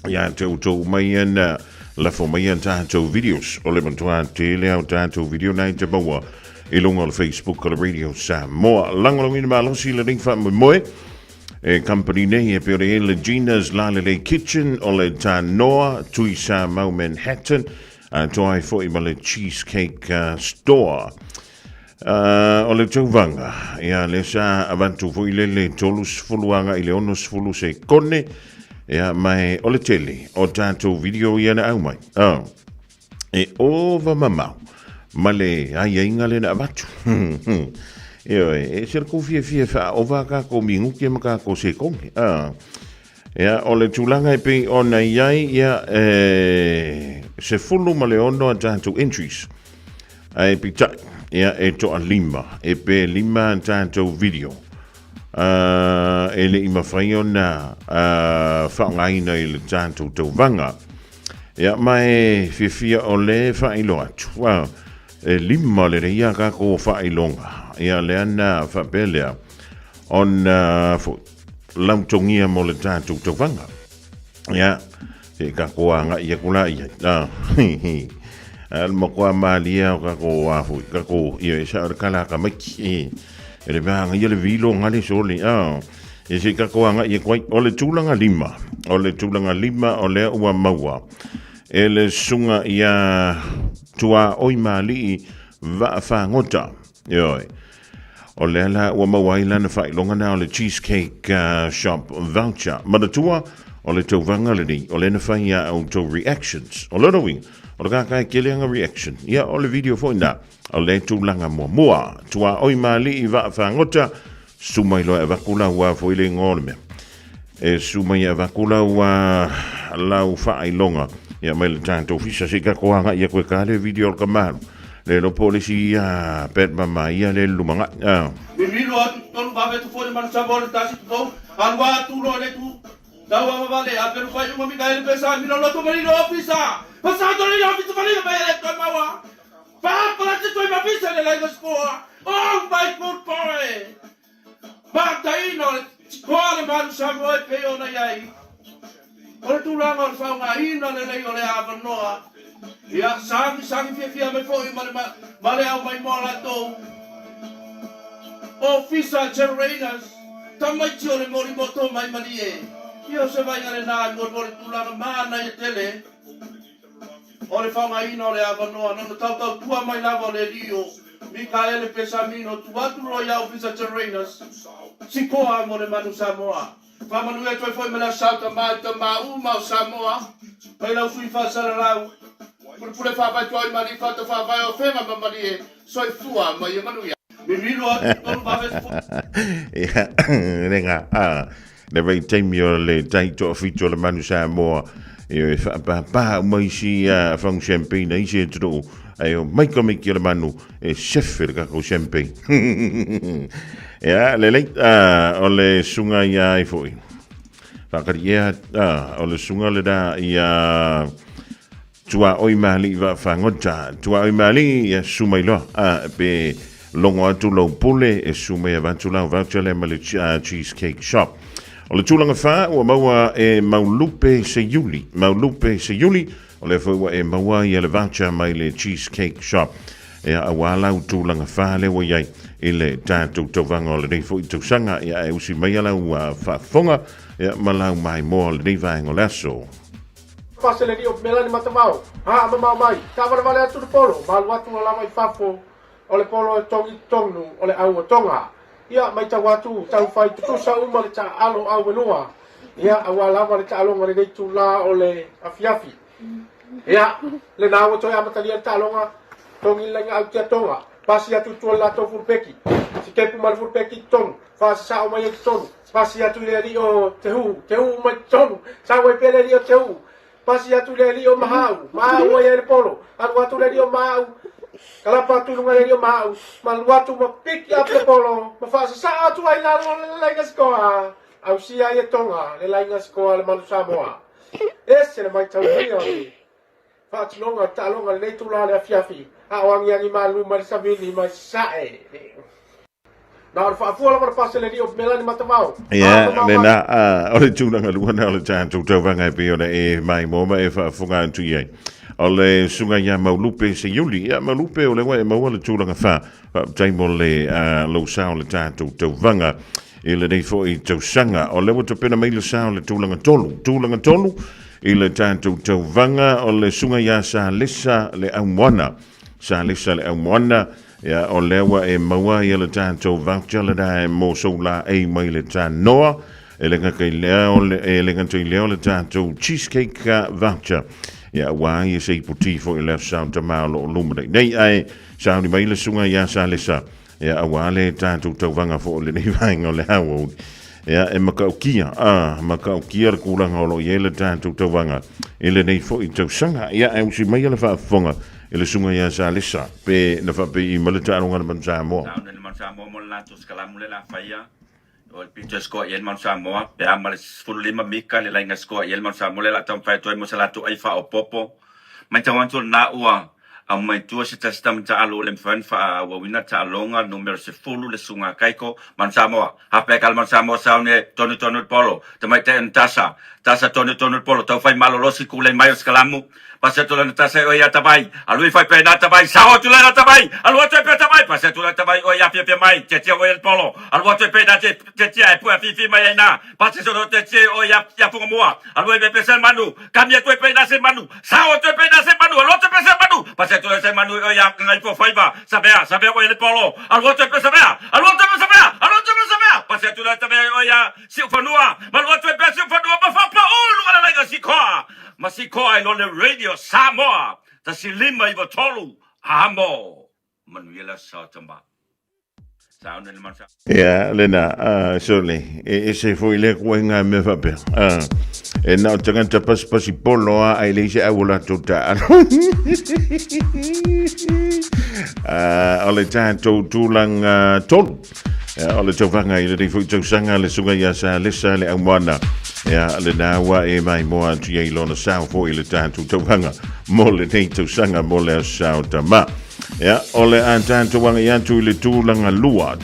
ya to mai na la fo mai tātou videos o le mantua te lea tātou video nai te bawa i lunga o le Facebook o le radio Samoa langolo ina malosi le ring fa moe e company nei e pe le Gina's Lalele Kitchen o le Tanoa tui sa mau Manhattan to ai fo i ma le Cheesecake Store O le tauvanga, ia le sa avantu fo ile le tolu sfuluanga ile ono sfulu se kone, ia mai o le tele, o tātou video ia na au mai. E ova mamau, ma le ai inga le na avatu. E ser ko fie fa ova ka ko mingu ke maka ko se konge. Ia o le tulanga e pe ona iai ia se fulu ma le ono a tātou entries. Ai pitai. Ia e toa lima, e pe lima tātou video. E le ima whaio na whaongaina i le tātou tauvanga. Ia mai whiwhia o le whailo atu. E lima le reia kako whailonga. Ia le ana whapelea on lautongia mo le tātou tauvanga. Ia, e kako anga ia kula ia. Al makwa malia kako afu kako ia sa kala ka maki ele banga ia le vilo ngale soli e se kako anga ia kwai ole tulanga lima ole ua maua ele sunga ia tua oi mali va fa ngota yo ole la ua maua ila na fa longa na ole cheesecake shop voucher manatua ole tovanga le ni ole na fa ia auto reactions ole no o le kai kelenga reaction ia o le video foi na o le tūlanga mua tua oi mali i va whangota sumai loa e wakula ua foi le ngore mea e sumai e wakula ua lau whailonga ia mai le tātou fisa se ka koanga ia koe ka le video o kamaru le no polisi ia pet mama ia le lumanga mi miro atu tonu babe tu foi man sabor tasi tu alwa tu lo le tu dawa vale a pero fai uma mica ele pensa miro lo tu marino ofisa passato le office vale bene con mawa fa para te tu ma visa le la scuola oh my good boy Martaino scuola man samo e pe ona iai ora tu la no fa una ina le le avanoa ia sangi fia me foi male au mai mola to officer generators tamai tio le mori moto mai malie io se vai alle na gorgore tu la mana e tele ore fa mai no le avano non tau tua mai lavo le rio Michael Pesamino tu atu royal officer terrenos si ko amore manu Samoa fa manu e toi foi me la salta mai ma uma Samoa poi la sui fa sala pure fa vai toi mari fa vai o fema mamari soi fua mai manu ya mi miro non va ia renga le vai taimio le taito ofito le manu Samoa e pa mai si fang champagne ai se tro ai mai come che le manu e chef ka ko champagne le o le sunga ia i foi fa ka ia o le sunga le da ia tua oi mali va fangota tua oi mali ia sumailo pe longo atu lo pole e sumai avantula voucher mali cheesecake shop o le tūlanga wha, ua maua e Maulupe se Yuli. O le whaua e maua i le voucher mai le cheesecake shop. E a walau tūlanga wha le wa iai i le tātou tauvanga o le nei fo i tausanga. E a usi mai alau whafonga. E a malau mai moa le nei vaengo laso. Pase le rio melani matavau. Ha mamau mai. Tawara vale atu le polo. Malu atu o lama i fafo. O le polo e tongi tonu. O le au o tonga. Ia mai tau atu, tau whai tutu sa uma le ta alo au wenua. Ia awa lava le ta alonga le neitu la o le afiafi. Ia le nawa toi amatalia le ta alonga tongi langa au tia tonga. Pasi atu tua la tau furpeki. Si kepu mal furpeki tonu. Fasi sa umai e tonu. Pasi atu le rio tehu umai tonu. Sa wai pele rio tehu. Pasi atu le rio mahau. Mahau e le polo. Atu atu le rio mahau. Kalapa tu lunga le mau, maluatu ma piki ape polo, ma fa sa atu ai la la skoa. Au si ai tonga, le la skoa le manu Samoa. Ese le mai tau rio. Fa tu longa ta longa le tu la le afiafi. A wangi ani malu ma sabili ma sae. Na fa fu la pa le rio melani matavau. Ia, le na o le tūlanga luana o le tātou tauvanga e pe o e mai moma e fa funga antu iai. O le sunga ia Maulupe se Yuli, ia Maulupe o le wai maua le tūlanga wha, taimo le lau sao le tātou tauvanga, i le nei fo i tausanga, o le wata pena mai le sao le tūlanga tolu, i le tātou tauvanga, o le sunga ia sa lesa le au moana, ia o lewa e maua ia le tātou voucher le da e mo so la e mai le tā noa e le ngaka i leo le tātou cheesecake voucher ia wā ia se iputi fo i le sao tamā lo luma nei ai sao ni mai le sunga ia sa le sa ia wā le tātou tauvanga fo le nei vainga o le hawa ia e makaukia le kulanga o lo ia le tātou tauvanga e le nei fo i tausanga ia e usi mai le whaafonga e le sunga ia sa le sa pe na whape i malita aronga na man Samoa Sauna man Samoa mo la tus kalamule la faya o pito sko yel man Samoa pe amal fulima mika le lainga sko yel man Samoa la tam fa to mo sala to ai fa o popo mai tawan to na ua au mai tu se testam ta alo le fan fa wa wina ta longa numero se fulu le sunga kaiko man Samoa hape kal man Samoa saune tonu polo te mai te tasa tonu polo to fai malo losi ku le mai skalamu pasa tu la tasa o ya tabai alui fai pe na tabai sao tu la tabai alu tu pe tabai pasa tu la tabai o ya pe mai te o el polo alu tu pe da te e pu fi mai na pasa tu te o ya fu moa alu pe se manu cambia tu pe da se manu sao tu pe da se manu alu tu pe se manu pasa tu se manu o ya ngai po fai ba sabea o el polo alu tu pe sabea pasa tu la tabai o ya si fanua alu tu pe si fanua ba fa pa o lu ala la si koa Masikoa on the radio Samoa ta silima I tolu amo manuela satamba sound in mansa lena sole e se foi le kuenga me fa pe e na tanga pas polo ai le se awula tota ole tanto tulang tolu ole tofanga I le foi tosanga le sunga ya sa le amwana ia le na wa e mai mo atu ye lona sao fo I le tātou tauhanga mo le nei tausanga mo le sao tama ia o le tātou wanga I atu I le tūlanga lua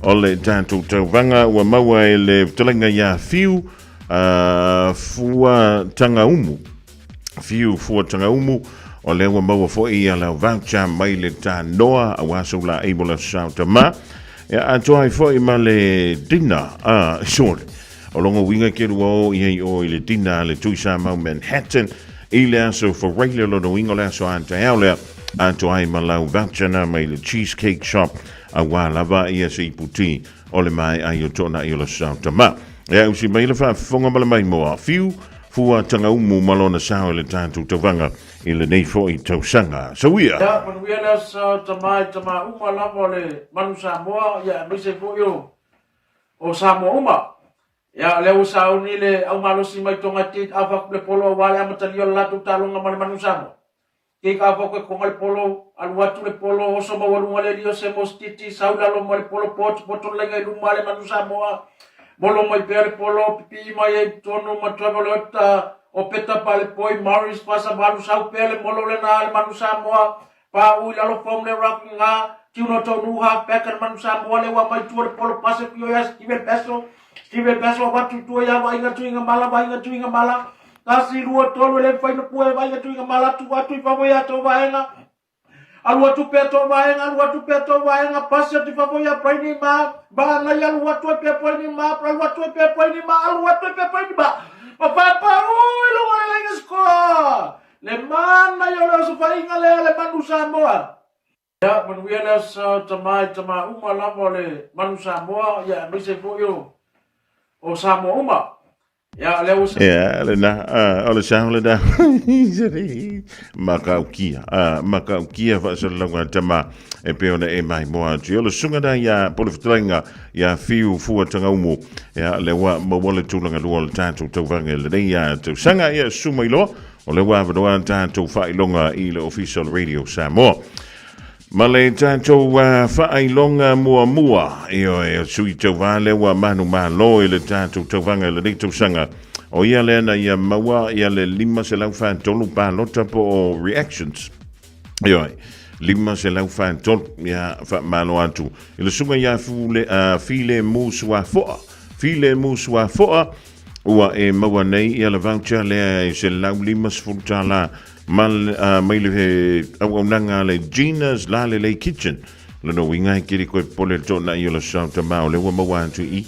o le tātou tauhanga ua maua e le talenga ia fiu fua tanga umu o le ua maua fo I la voucher mai le tā noa a waso la e mo le sao tama ia atu ai fo I ma le dina sore o longo winga ke ruo I o I le tina le tuisa mau Manhattan I le aso for regular lo winga le aso anta aulea anto ai malau voucher na mai le cheesecake shop a wa lava I se puti o le mai ai o tona I o le sao tama ia usi mai le whaafonga mala mai moa fiu fua tanga umu malona sao le tātou tawanga I le nei fo I tausanga so ia manuia le sao tama uma lama le manu Samoa ia mise fo yo o Samoa uma ya le usau ni le au malosi mai tonga tit ava le polo wale amatalio la tu talonga manu Samoa ke ka ava ko le polo al watu le polo so ma walu le rio se mostiti saula lo mo le polo pot lenga lu male manu Samoa molo mai per polo pipi mai tono ma travelota o peta pale poi Morris pasa manu sau pele molo le na manu Samoa pa u la lo fom le rockinga tiuno tonu ha pekan manu Samoa le wa mai tu le polo pasa pio ya Steve Peso watu tu ya wa inga tuinga mala kasi lua tolu le fai no pue wa inga tuinga mala tu watu ipapo ya to vaenga alua tu peto vaenga pasa tu papo ya praini ma ba na ya lua tu pe praini ma alua tu pe praini ba papa lo wala inga sko le mana ya lo so fa inga le manu Samoa ya manuia le sa tama uma lamo le manu Samoa ya mise fo yo o Samoa uma ya le usa le na o le sao le da makaukia fa so longa tama e pe ona e mai mo atu le sunga da ya polifutanga ya fiu fu tanga umu ya le wa mo le tulanga lu le tatu tawanga le ya tu sanga ya sumailo o le wa va tatu fa ilonga I le official radio Samoa ma le tātou whaailonga mua e sui tau wale wa manu malo I le tātou tauwanga le nei tausanga o ia le ana ia maua ia le 5 se lau whaantolu pālota po o reactions ioi 5 se lau whaantolu ia whaamalo atu I le sunga ia file musua foa ua e maua nei ia le voucher lea e se lau 5 sefulutala mai le au nanga le Gina's Lale Kitchen lano winga kiri ko pole tona I o le sauta mau le wa mawa tu I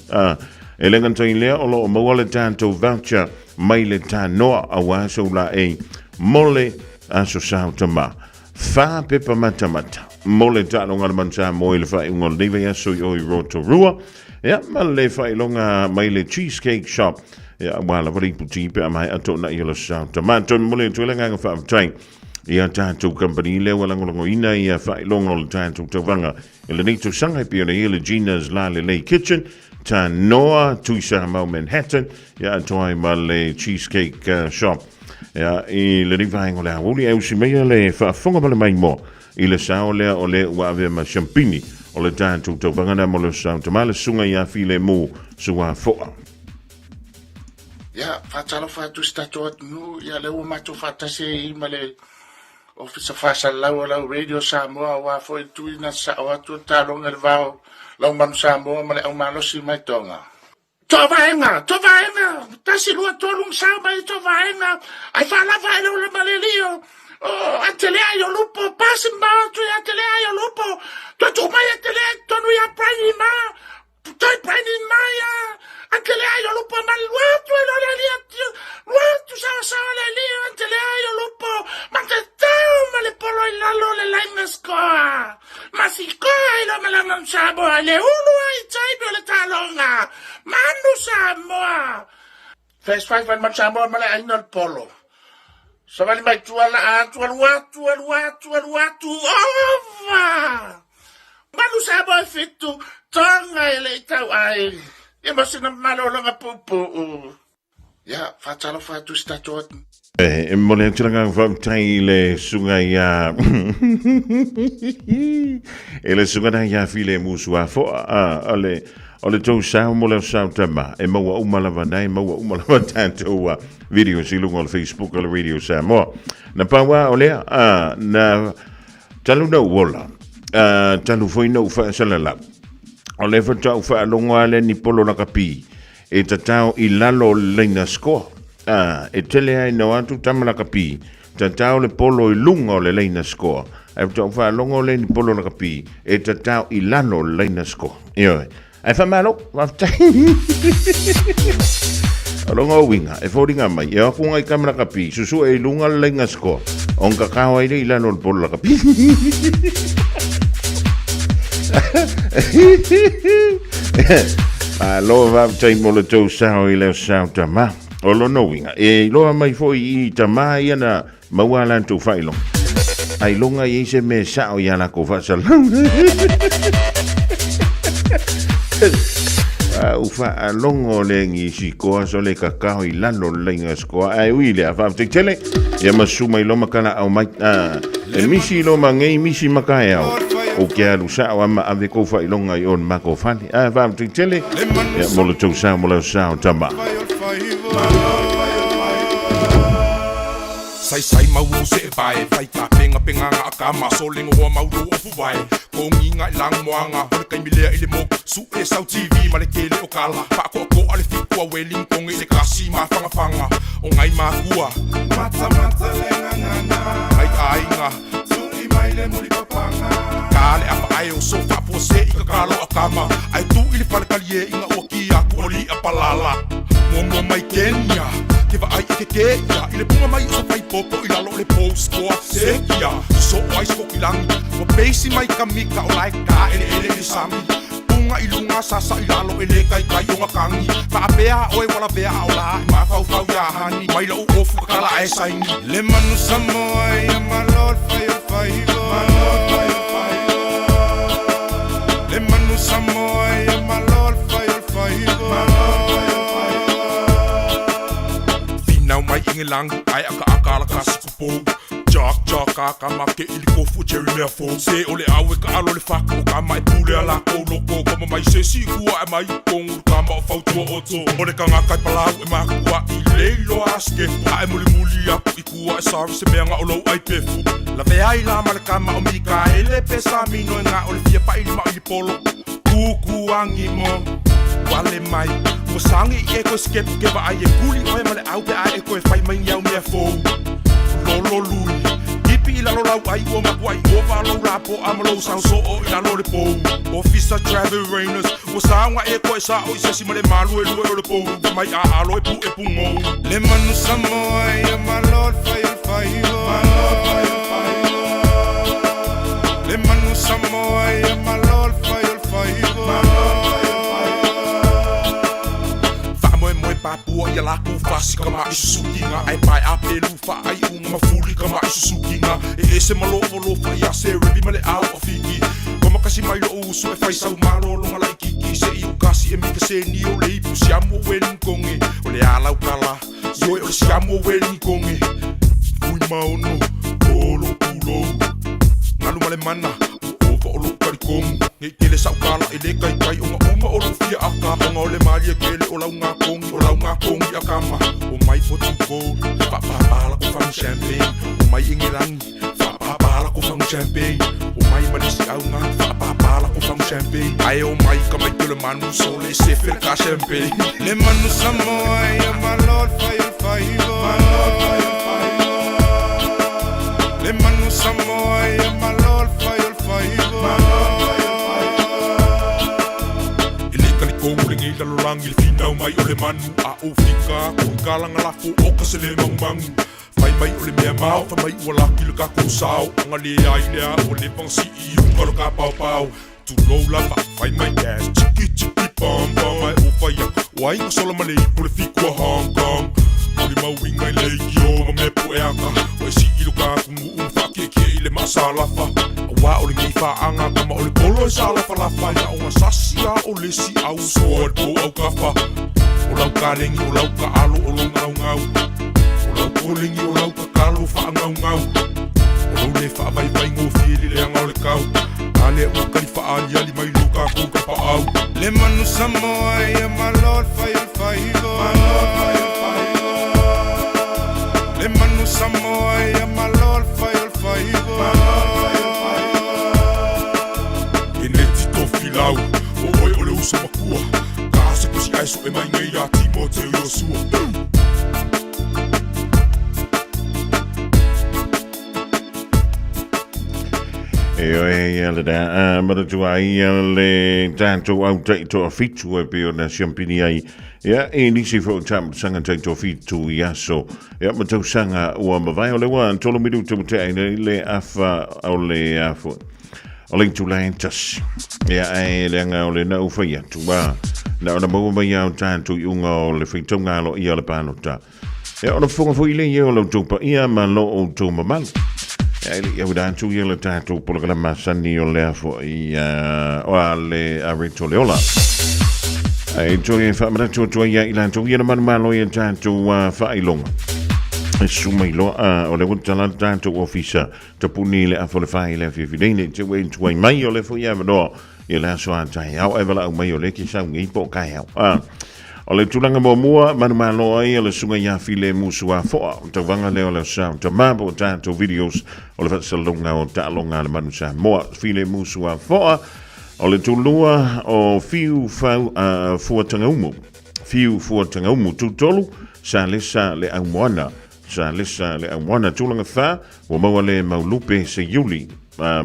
e lengan tai lea o lo mawa le tanto voucher mai le tanoa a wa so la e mole aso sauta ma fa pepa mata mole talonga le mansa mo le fa ngol leva ya so yo Rotorua ya male fa longa mai le cheesecake shop ya wala vali puti pe mai atona yo le sa tomato mole tulenga fa train ia tātou company le wala ngolongo ina ia fa longa le tātou tawanga le nito sanga pe le Gina's la le kitchen ta noa tuisa mau Manhattan ya toi male cheesecake shop ya i le riva ngole uli e usi mea le fa fonga male mai mo i le sao le o le ua ave ma champini o le tātou tawanga na mo le sao tamale sunga ia file mo sua foa ya fatalo fatu statot nu ya le uma tu fatase I male office fasa la radio Samoa wa foi tu na sa wa tu talong el vao la man Samoa male au malo si mai tonga to vaenga tasi lu tolung sa mai to vaenga ai fa la vai le male lio ateleaio lupo pasi ma tu ateleaio lupo tu mai atele to nu ya prani ma tu prani ma ya ateleaio lupo ma luatu e lo le luatu sa le lio ateleaio lupo ma te tau ma le polo I lalo le laina scoa ma si coi lo me la non sabo le ulu ai tai le talonga manu Samoa First five man Samoa ma le ai no polo Savali mai tuala watu ova. Manu sabo fitu tonga ele tau ai. E masina malo longa pupu. Ya fatalo fatu statot. Mole tanga from taile sunga ya. Ele sunga ya file musua fo ole tau sao mole sao tama e maua umalava nai maua umalava tanto video silunga on Facebook on Radio Samoa na pawa ole na talu no wola talu foi no fa salala ole fa tau fa longa le ni polo na kapi e tatao I lalo leina score e tele ai no atu tamala kapi tatao le polo I lunga le leina score e tau fa longa le ni polo na kapi e tatao I lalo leina score yo ai fa malo wa alonga winga e foringa mai e aku ngai kamera kapi susu e lunga lenga sko on ka kawa ile ila no polo kapi alo va tai molo to sao ile sao tama olo no winga e lo mai foi I tama ia na mawala to failo ai lunga I se me sao ia la ko fa sal ufa longo lengi si koa so le kakao I lano lenga skoa ai wile a fa tele ya masuma I lo makana au mai e misi lo mangei misi makai au o ke alu sa wa ma ave ko fa longa I on mako fani a fa tele ya molo to sa tamba Sai mau se bai fai ka penga nga ka ma soling o mau do fu vai ko nginga lang moanga por kai mile ile mo su e sau TV ma le kele o kala pa ko ale fi ko weling kong ile kasi ma fanga o ngai ma kua mata lenga nga ai nga su I mai le muri papanga kale apa ai o so fa po se I ka lo akama ai tu ile fal kalie inga o ki aku oli apalala mo mai Kenya Kiva ai ke ya ile punga mai so fai popo I lalo le post ko sekia so ai sko kilang mo base mai kamika o like ka ele sami punga I lunga sasa I lalo ele kai o makangi fa bea oi wala bea ola ma fa ya hani mai lo ofu kala ai sai le manu Samoa ya my lord fire my lord fire le manu Samoa ya my lord fire my lord Now my ingilang ay aka la kasupo Jack ka make iliko fu cherry lefo se ole awe ka alo le fako ka mai pule ala ko loko como mai se si kuwa mai kong ka ma fa tu oto ole ka ngaka pala e ma kuwa I leilo aske ai muli aku I kuwa service me nga olo ai pefu la ve ai la mal ka ma o mi ka ele pesa mi no nga ole fie pa I ma I polo ku angimo wale mai mo sangi e ko skep ke ba ai kuli o male au pe ai ko fai mai yau me fo lo lui ipi la lo la ai o ma wai o va lo rapo amlo san so o la lo le po officer travel rainers mo sanga e ko sa o se si male malu e lo le po mai a lo e pu mo le manu Samoa ya my lord fire my lord fire Samoa ia malol fai ol faiva Whamoe Papua ia laku fasi kama isusukinga Ai pai a pelu fa ai unga mafuli kama isusukinga E ese malo fa ia se ribi male au o fiki Koma kasi mai lo usu e fai sau malo longa lai kiki Se iu kasi e mika se ni o leipu siamu o weni konge O le alau kala Yo e o siamu o weni konge Fui mauno Olo ulo Ngalu male mana Ova olo karikongu Nge kele sau kala e le kai Unga olo fia aka Onga ole malia kele o lau ngā kongi a kama O mai potu kou Whapapala ko whangu champagne O mai ingirangi Whapapala ko whangu champagne O mai manisi au ngā Whapapala ko whangu champagne Ai o mai ka mai tule manu So le sefere ka champagne Le manu Samoa ia malol fai ol faiva Le manu Samoa ia malol fai ol faiva Ringi lalo langi le finau mai o le manu A o fika ko kalanga lafo o ka se le mangmangu Fai mai o le mea mau Fai mai ua laki le kako sao Anga le ai lea o le pangsi I unga lo ka pau pau Tu lou lava fai mai gas Chiki pam pam mai o fai a Wai nga sola male I po le fikua Hong Kong O le mau inga I le ki o ma me po e aka O e si I lo ka kungu Fake ke I le masalafa Wa o le ngi faanga kama o le polo e salafa lafa Ia o sasia o le si au soa po au kafa O lau kalengi o lau ka alo o lo ngau ngau O lau kolengi o lau ka kalo fa ngau ngau O lau le fa vai vai ngo fili le anga o le kau Ale o kali fa ali ali mai luka ko ka pa au Le manu Samoa ia malol fai ol faiva Le manu Samoa ia malol fai ol faiva Filau, o oi o le usa makua Kasa kusi aiso e mai ngai a Timoteo Yosua ia le da maratua ia le tātou au taito a fitu e peo na siampini ai ia e nisi fo tam sanga taito a fitu ia so ia matau sanga ua mawai o le wan tolo miru te mutea le afa o le afo o le tulae tas ia e le anga o le na ufai atu ba na ona maua mai au tātou I unga o le whaitonga lo ia le pānota ia ona whonga fo ile ia o lau taupa ia ma lo o tau mamalu ia wida atu ia le tātou polakala masani o le afo ia o le arito le ola ai tōi e whamaratu atua ia I lātou ia na manumalo ia tātou whailonga sumai loa o le wutala tātou ofisa tapuni le afo le whai le whiwhireine te wei tuai mai o le fo ia wanoa ia le aso atai au e wala au mai o le ki sau ngi po kai au o le tulanga mua manumalo ai o le sunga ia file musua foa o tawanga leo le sau ta mabo tātou videos o le whatsalonga o ta'alonga le manu Samoa file musua foa o le tulua o fiu fau fuatanga umu tutolu sa lesa le au moana sa lesa le amwana tulanga fa wa maua le maulupe se yuli ma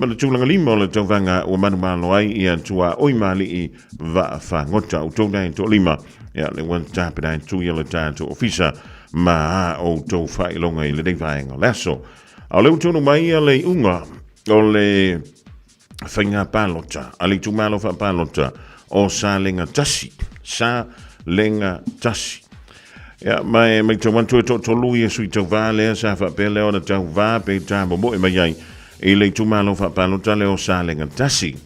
le tulanga lima o le tauvanga o manumalo ai ia tua oimali I va fa ngota o tau nai to lima ia le wan tapina tu ia le tātou ofisa ma o tau whailonga I le deivaenga leso au leu tonu mai ia le unga o le whainga palota a le tumalo wha palota o sa lenga tasi ia mai tau mantu e tolu ia sui tau vā lea sa whapele o na tau vā pe tā momo e mai ai e le tumalo whapalota leo sa lenga tasi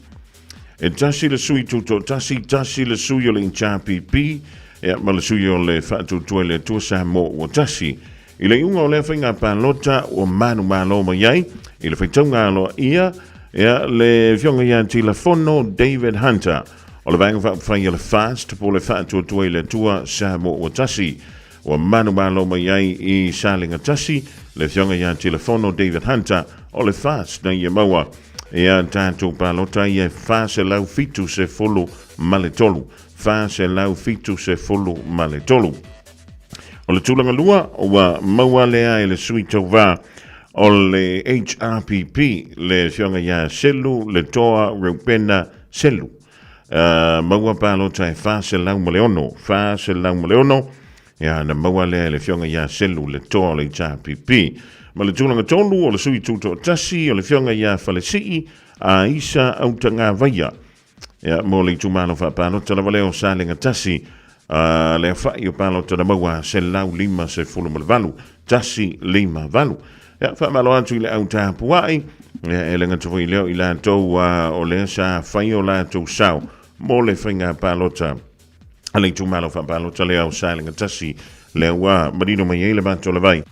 e tasi le sui tuto tasi le sui o le incha pipi ia ma le sui o le whaatutue le tua sa mo o tasi I le unga o le whainga palota o manu malo mai ai I le whaitaunga alo ia le fionga ia telefono David Hunter o le vanga whai le fast po le whaatutue le tua sa mo o tasi o manu malo mai ai I salinga tasi le fionga ia telefono David Hunter o le fast na ia maua ia tātou palota ia fase lau fitu se folu maletolu o le tulanga lua o maua lea I le sui tau vā o le HRPP le fionga ia selu le toa reupena selu maua palota e fase lau maleono ia na maua lea le fionga ia selu le toa le HRPP ma le tūlanga tonu o le sui tūto tasi o le whionga ia whalesii a isa au tanga vaia. Ia mo le tūmano whapano tala wale o salinga tasi le whai o palo tala maua se lau lima se fulu malvalu tasi lima valu. Ia whamalo atu i le au tāpuai e le ngatu i leo i la tau o le sa whai o la tau sao mo le whainga palota a le tūmano whapalota le au salinga tasi le ua marino mai e le bato le vai.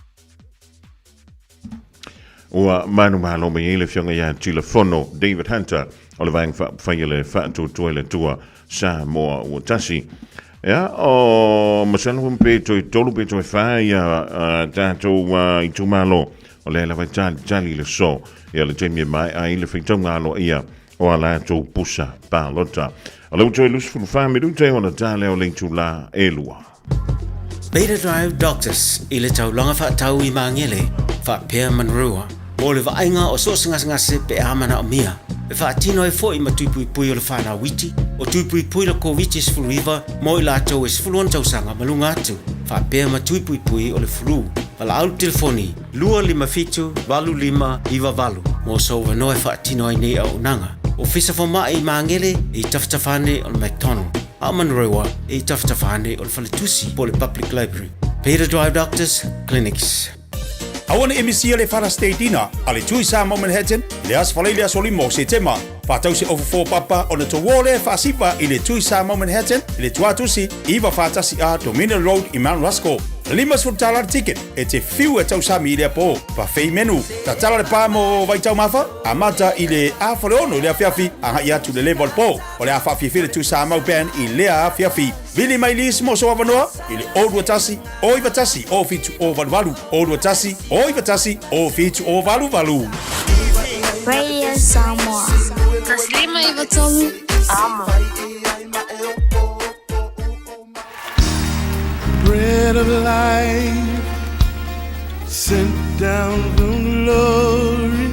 Ua manu mahalo mai e le whionga ia telefono David Hunter o le vaing whai le whaatu tuele tua sa moa ua tasi. Ia, o masalo mpe toi tolu pe toi whai tātou i tūmalo o le la vai tali le so ia le teimia mai a i le whaitaunga alo ia o la tō pusa palota. O lau toi lusfulu whamiru te ona tāle o le tūla e lua. Beta Drive Doctors i le taulanga whaatau i maangele whaapea manrua mo le vaenga o so ngase pe amana o mia e whaatino e fo i matupui pui o le whana witi o tupui pui la COVID is flu river mo i la tau is flu tausanga malunga atu whaapea matupui pui o le flu wala au telefoni lua lima fitu valu lima iwa valu mo so wanoe whaatino ai nei au nanga o fisa fo mai i maangele i taftafane o le McDonald Amanrewa e taftafane o le Falitusi po le Public Library. Beta Drive Doctors Clinics. Awana emisia le Fara State Ina, ale tui sa mo Manhattan, le as falele asolimo se tema. Fatau se over 4 papa o le towole fasiva i le tui sa mo Manhattan, le tuatusi iwa fatasi a Dominion Road i Mount Rushmore. Limas for talar ticket e te fiu e tau sami i le po. Pa fei menu, ta tala le pa mo vai tau mafa, a mata i le a whaleono le a fiafi a hai atu le level po. O le a whaafi file tu sa mau pen i le a fiafi. Vili mai lis mo so avanoa i le Old Watasi, o i watasi o fitu o valu. Old Watasi, o i watasi o fitu o valu. Radio Samoa. Taslima i watolu. Amo. Bread of life sent down from glory.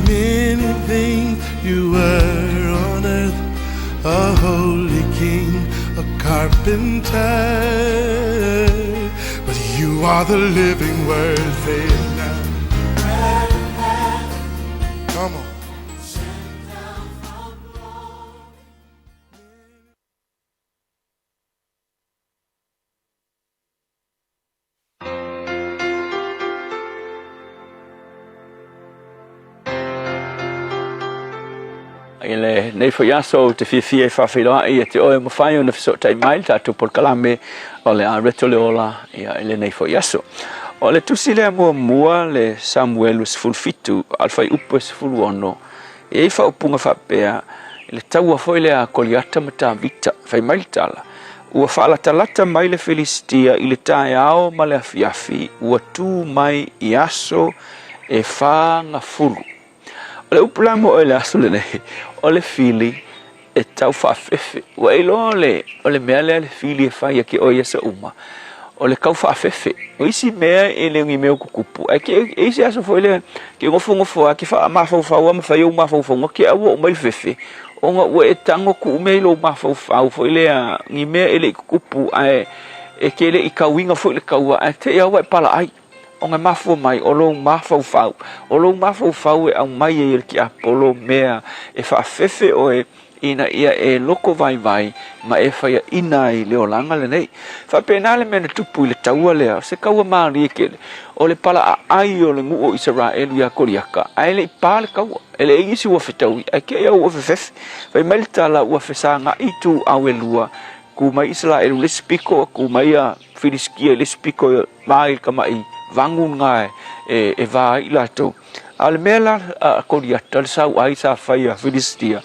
Many things you were on earth, a holy king, a carpenter, but you are the living word. Say it now. Come on. Ele nei fo yaso te fia fa fila e te o mo fai ona so tai mai ta to por kalame o le a retole ola ia ele nei fo yaso o le tusile mo le Samuelus fulfitu alfa upos fuluono e fa upunga fa pea le tau foi le a koliata mata vita fai mai tala ua fala talata mai le Filistia i le tae ao ma le afiafi ua tu mai yaso e fa nga fulu o le upula mo e le aso le nei o le fili e tau whaafefe ua ilo o le mea le fili e whai ki oia sa uma o le kau whaafefe o isi mea e le ngi meo kukupu e isi aso foi le ki ngofo a ki wha mawhau ama whai o mawhau ki awa o mai fefe o nga ua e tango ku umei lo mawhau foi le a ngi mea e le kukupu e ke le i kauinga foi le kaua a te awa e pala ai o nga mafua mai o lo mafau e au mai e ki apolo mea e whaafefe o e ina ia e loko vai ma e whaia ina i leo langa le nei whapena le mena tupu i le taua lea se kaua maari e kele o le pala a ai o le ngu o Israelu ia koriaka ai le i pā le kaua e le ingisi ua whetaui ai ke au ua whefefe vai mai le tala ua whesa nga itu au e lua ku mai Israelu le spiko ku mai a Filiskia le spiko mai kamai vangun ngai e vai lato al mela koriata le sau ai sa faia Filistia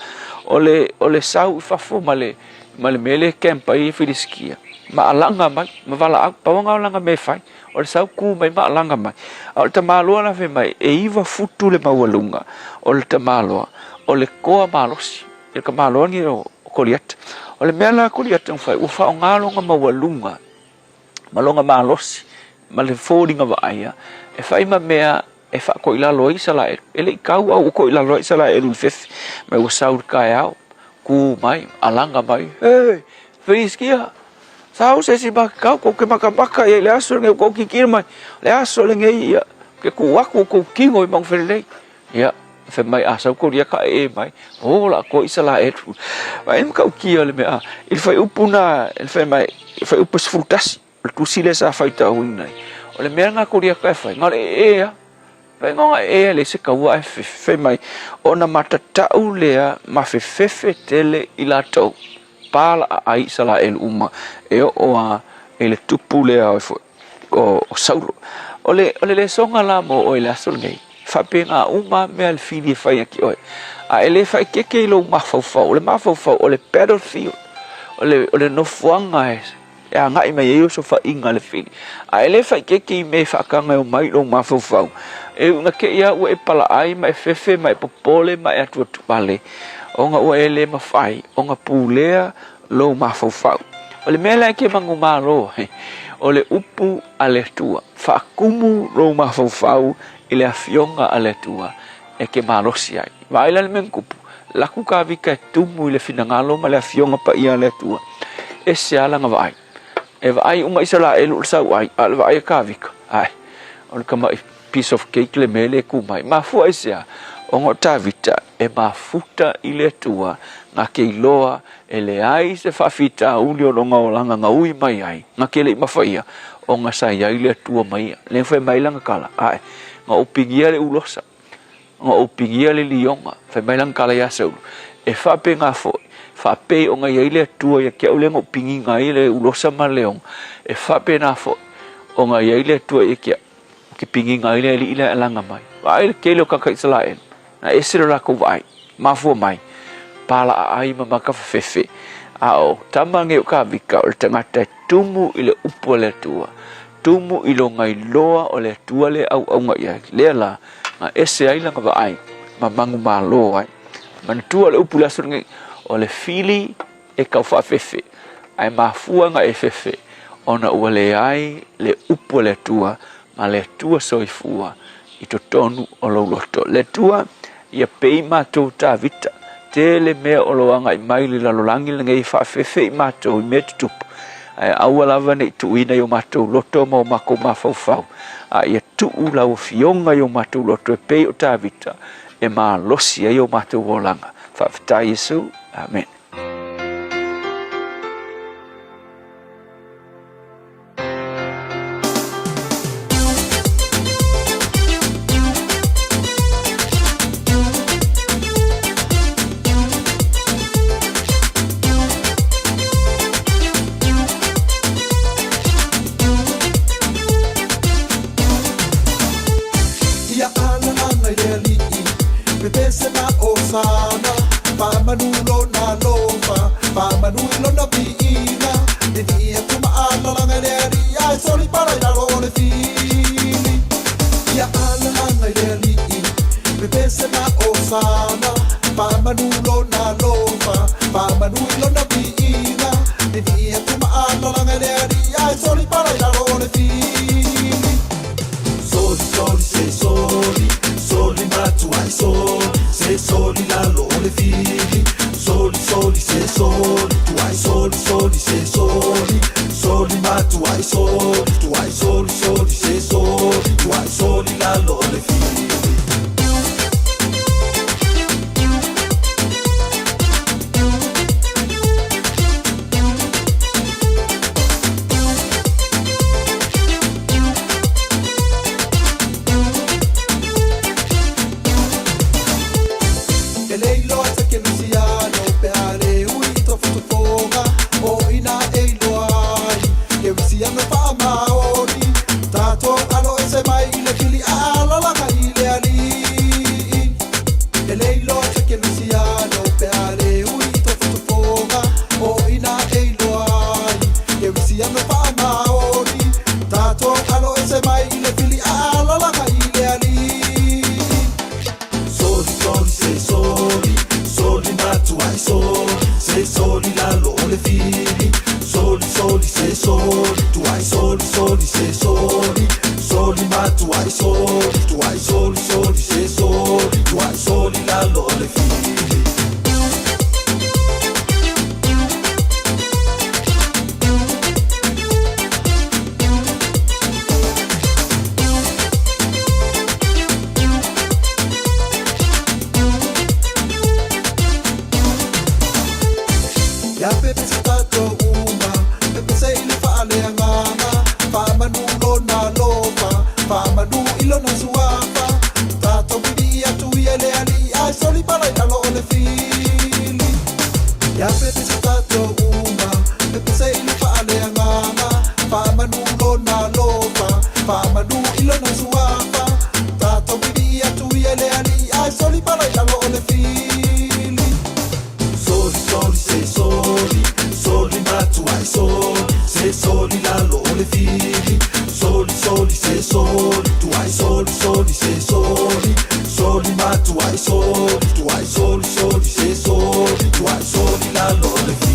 ole sau fafo male mele kempa i Filiskia ma alanga mai ma vala pawanga langa me fai ole sau ku mai ma alanga mai ole tamalo na fe mai e iva futu le mawalunga ole tamalo ole koa malosi e ka malo ni o koriata ole mela koriata fai u fa ngalo nga mawalunga malonga malosi ma le fōringa waia e whai ma mea e wha ko ila loi sa lae e le kau au ko ila loi sa lae e lulfefi mai ua saur kai au ku mai alanga mai Filiskia Sao se si ba kau ko ke maka e le aso nge ko kikir mai. Le aso le nge ia ke ku aku ko kingo i mang fele. Ya, fe mai asa ko dia ka e mai. O la ko isala e tu. Vai em kau kia le me a. Il fai upuna, il fai mai, fai upus frutas. Tu sile sa fai ta winai. O le mea nga ko dia ka fai ngale e a. Fai ngonga e le se kau ai fe mai. Ona matatau lea ma fe tele ila tau. Pala ai sala el uma e o a ele tupu le o sauro ole le songa la mo o le asol nei fa penga uma me al fili fa ki o a ele fa ke lo ma fa ole ma fa ole battlefield ole no fuanga e anga i mai yo so fa inga le fili a ele fa ke me fa kanga o mai lo ma fa e una ke ia o e pala ai mai fefe mai popole mai atu pale onga o ele ma fai onga pulea lo ma fau o le mele ke manguma lo o le upu ale tua fa kumu lo ma fau ile afionga ale tua e ke malosi ai vai la men kupu la ku ka vika tumu ile finangalo ma le afionga pa ia le tua e se ala nga vai e vai uma isala elu sa vai al vai ka vika ai o le kama piece of cake le mele ku mai ma fu ai se ongo tavita e mafuta ile tua nga ke iloa ele ai se fafita uli o longa o langa nga ui mai ai nga ke le mafaia o nga sa ia ile tua mai le fe mai langa kala ai nga upingia le ulosa nga upingia le lionga fe mai langa kala ya seu e fa pe nga fo fa pe o nga ile tua ya ke ole ngo pingi nga ile ulosa ma leong e fa pe na fo o nga ile tua e ke pingi nga ile ile langa mai ai ke lo ka Israel na esira la ko vai ma fu mai pala ai mama ka fefe ao tamange ka vika o tangata tumu ile upole tua tumu ilo ngai loa o le tua le au ngai le la na ese ai la ka vai mamangu ma lo ai man tua le upula sur ngai o le fili e ka fa fefe ai ma fu ngai fefe ona ole ai le upole tua ma le tua soifua i to tonu o lo loto le tua ia pei matou tavita tele mea o loanga i mai li lalolangi le ngai whawhewhe i matou i mea tutupu ai aua lava nei tuina i o matou loto mo mako mawhauwhau a ia tuu lau fionga i o matou loto e pei o tavita e maa losia i o matou o langa whawhita Yesu, amen. Ya pepe se tato uma, pepe se ile faale anganga, famanu lona lofa, famanu ilona suafa, tato bibia tu yele ali, ai soli para ilo ole fili. Ya pepe se tato uma, pepe se ile faale anganga, famanu lona lofa, famanu ilona suafa, tato bibia tu yele ali, ai soli para ilo ole fili. Soli, soli, say soli, soli matu ai soli, say soli lalo ole fili. Soli, soli, say soli, tu ai soli, soli, say soli, soli matu ai soli, tu ai soli, soli, say soli, tu ai soli lalo ole fili.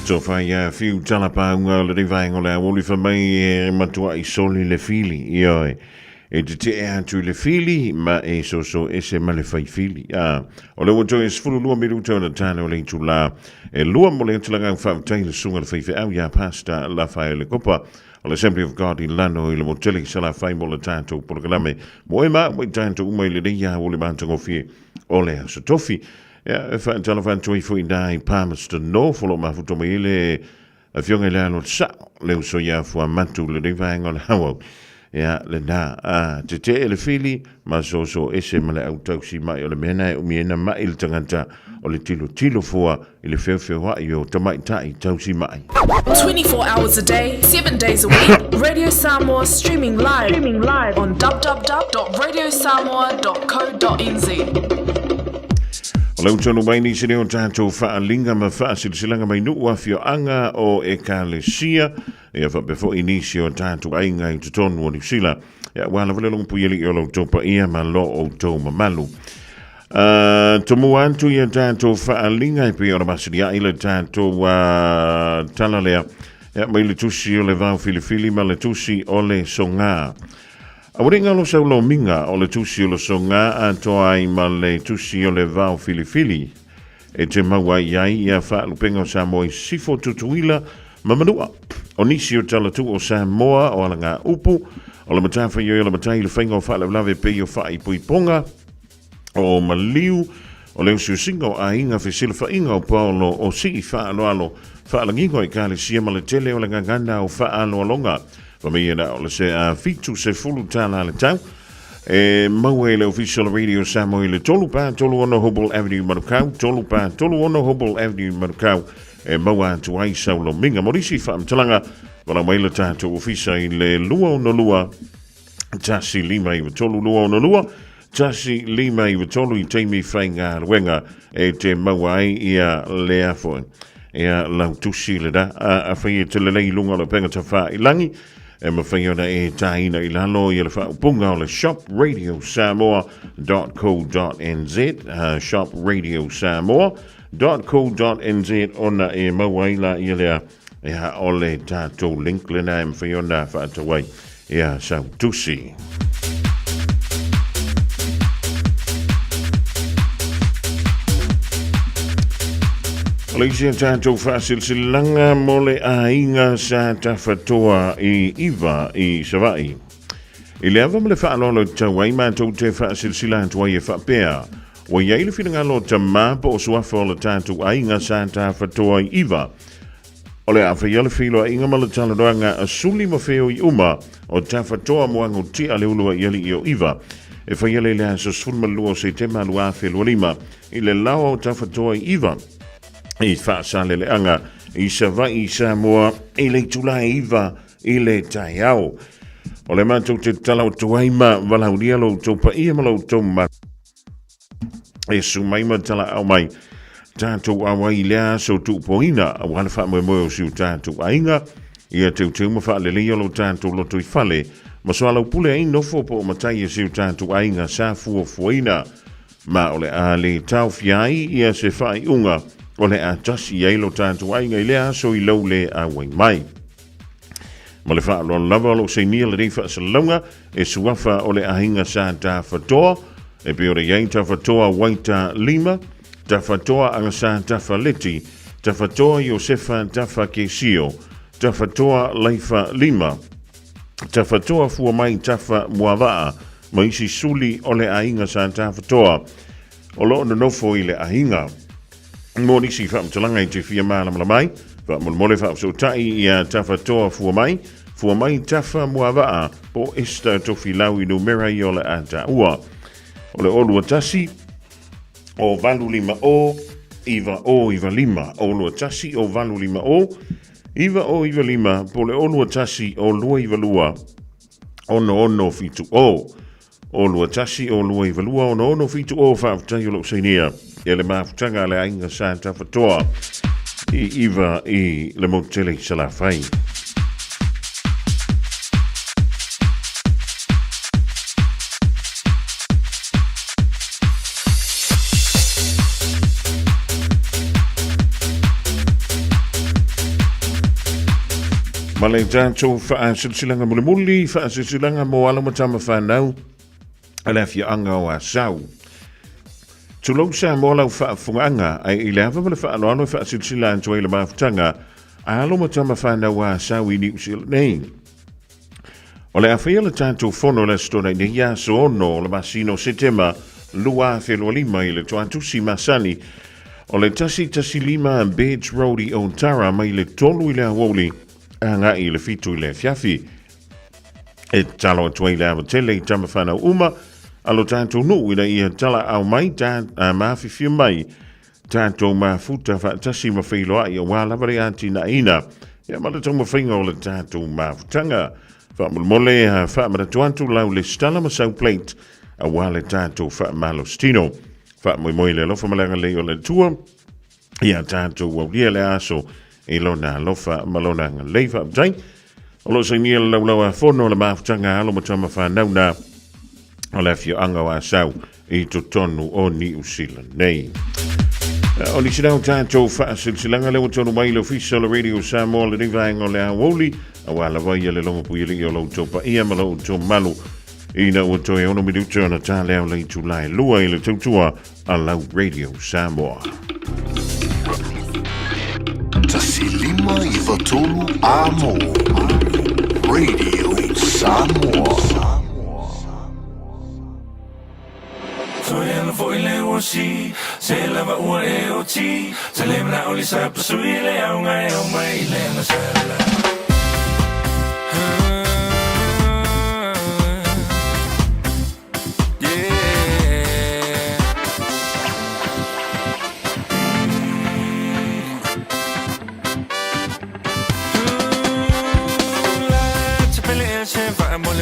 So fai fiu talapaunga le rivaingo le awoli fa mai matua I soli le fili ioi. E te atu le fili ma e so ese ma le fai fili. O le wato e sfulu lua minuto na tana o le tula e lua mo le tulaga fa tai le sunga le fai fe au ya pasta la fai le copa. O le Assembly of God in Lano I le moteli sa la fai mo le tato programme. Mo e ma mo tanto uma le dia o le mantango fi o le so tofi. Ja, fa telefoon toe fu dai Palmerston no follow ma fu tomele a fionga le no sa le so ya fu matu le divang on hawo ja le na te le fili ma so ese male autopsi mai o le mena o miena mai il tangata o le tilo fu il feo wa yo tamai tai tausi mai 24 hours a day 7 days a week Radio Samoa streaming live on www.radiosamoa.co.nz. O leu tonu mai ni sene o tātou whaalinga ma whaasilanga mai nuu awhio anga o Ekalesia. Ia whapefo inisi o tātou ainga I tutonu o Niusila. Ia wala wale longu puyeli o lau topa ia ma lo o tau mamalu. Tomu antu ia tātou whaalinga I pia o Ramasia I le tātou talalea. Ia mai le tusi o le vau filifili ma le tusi o le songa. Awaringa lo sa lo minga o le tusi o le songa a toa I ma le tusi o le vau filifili. E te maua iai ia wha lupenga o Samoa I sifo tutuila ma manua. O nisi o talatu o Samoa o alanga upu. O le matafa i o le matai le whainga o wha le lave pe o wha I puiponga. O maliu o le usiu singa o a inga whisila wha inga o Paulo o si wha alo wha alangingo I Kalesia ma le tele o le ngangana o wha alo alonga. Família, olha se fitu se fulu tala le tau. E maua le official radio Samoa le tolupa tolu ono Hobble Avenue Manukau, tolupa tolu ono Hobble Avenue Manukau. E maua tu ai saulo minga morisi fa mtalanga wala mai le tatu official le lua ono lua. Tasi lima I tolu lua ono lua. Tasi lima I tolu I teimi whainga wenga e te maua ai ia le afo. Ia lau tusi le da a whaia te le lei lunga le penga ta wha I langi. E mawhaiona e taina I lalo I le whaupunga o le shopradiosamoa.co.nz shopradiosamoa.co.nz ona e mawaila I lea e ha ole tātou link lena e mawhaiona whaatawai e a sau tusi. Leisia tātou whaasilsilanga mole a inga sa tawhatoa I iwa I Savai. I le awa mele whaalolo tau ai mātou te whaasilsila tua I whapea. Wa iai le whina ngalo ta māpa o suafa o le tātou a inga sa tawhatoa I iwa. O le awha iale whilo a inga mala talaroanga a suli mawheo I uma o tawhatoa moango ti a le ulua iali I o iwa. E whaiale le aso sulma lua se te malua whelua lima I le lawa o tawhatoa I iwa. I whaasale le anga I Savai Samoa I le tula iwa I le tai au. O le mātou te tala o tuaima walauria lo tau pa ia malau tau ma. E sumaima tala au mai. Tātou awai lea so tu poina a wana wha moe moe o siu tātou ainga. Ia teu teu ma wha le lea lo tātou loto I whale. Ma so alau pule ai nofo po o matai e siu tātou ainga sa fua fuaina. Ma ole a le tau fiai ia se whai unga. O le a tasi I lo tātou ainga I lea so I lau le a wai mai. Ma le wha aloa lava lo se nia le reifa sa launga e suafa o le ahinga sa ta whatoa. E pe o le iai ta whatoa waita lima, ta whatoa anga sa ta whaleti, ta whatoa Iosefa ta whakesio, ta whatoa leifa lima, ta whatoa fua mai ta wha muawaa, ma isi suli o le ahinga sa ta whatoa. O lo na nofo I le ahinga. Mo nisi whaamtalanga I te fia mālamala mai, whaamole whaamsotai I a tawhatoa fua mai tawha muawaa po esta tofi lau I numera I ole a ta ua. O le olua tasi o valu lima o, iwa lima. O olua tasi o valu lima o, iwa lima, po le olua tasi o lua iwa lua, ono fitu o. Olua tasi o lua iwa lua, ono fitu o whaamtai o lo seinia. E le mafutanga le ainga sa tawhatoa I iwa I le motele salafai. Ma le tātou whaasilsilanga muli, whaasilsilanga mo alamatama whanau, alafia anga o a sau. Tulou sa mo lau whaafunganga ai I le awa mele whaaloano I whaasilsila antua I le mafutanga a alo matama whanau a sau I New Zealand nei. O le awhia le tātou whono le stona I ia so ono o le masino setema lua whelua lima I le tuatusi masani o le tasi lima Beds Road I Ontara mai le tolu I le awoli a nga I le fitu I le fiafi. E talo atua I le amatele I tama whanau uma alo tātou nuu ina ia tala au mai mawhiwhia mai tātou mafuta whaatasi mawhiloa I a wālawari ati na ina ia maratau mawhinga o le tātou mawutanga whaamulmole ha whaamaratuantu lau le stala masau plate a wale tātou whaamalostino whaamoimoe le lofa malanga le o le tua ia tātou waulia le aso I lona lofa malona le whaamtai o lo sainia lau lau a whono le mawutanga alo matama whanau na o le fio anga wa sau I to tonu o New Zealand nei. O ni sinau tātou whaasilsilanga leo tonu mai le official radio Samoa le nivaenga o le awoli a wala vai le longa puili I o lau topa ia ma lau to malu ina ua toi ono minuto ana tā leo le tulai lua I le tautua a lau radio Samoa. Tasilima I vatolu amo radio Samoa. Soyana foi le osi, se lava ua e oti, se lemna oli sa pasui le au ngai au mai le na sala.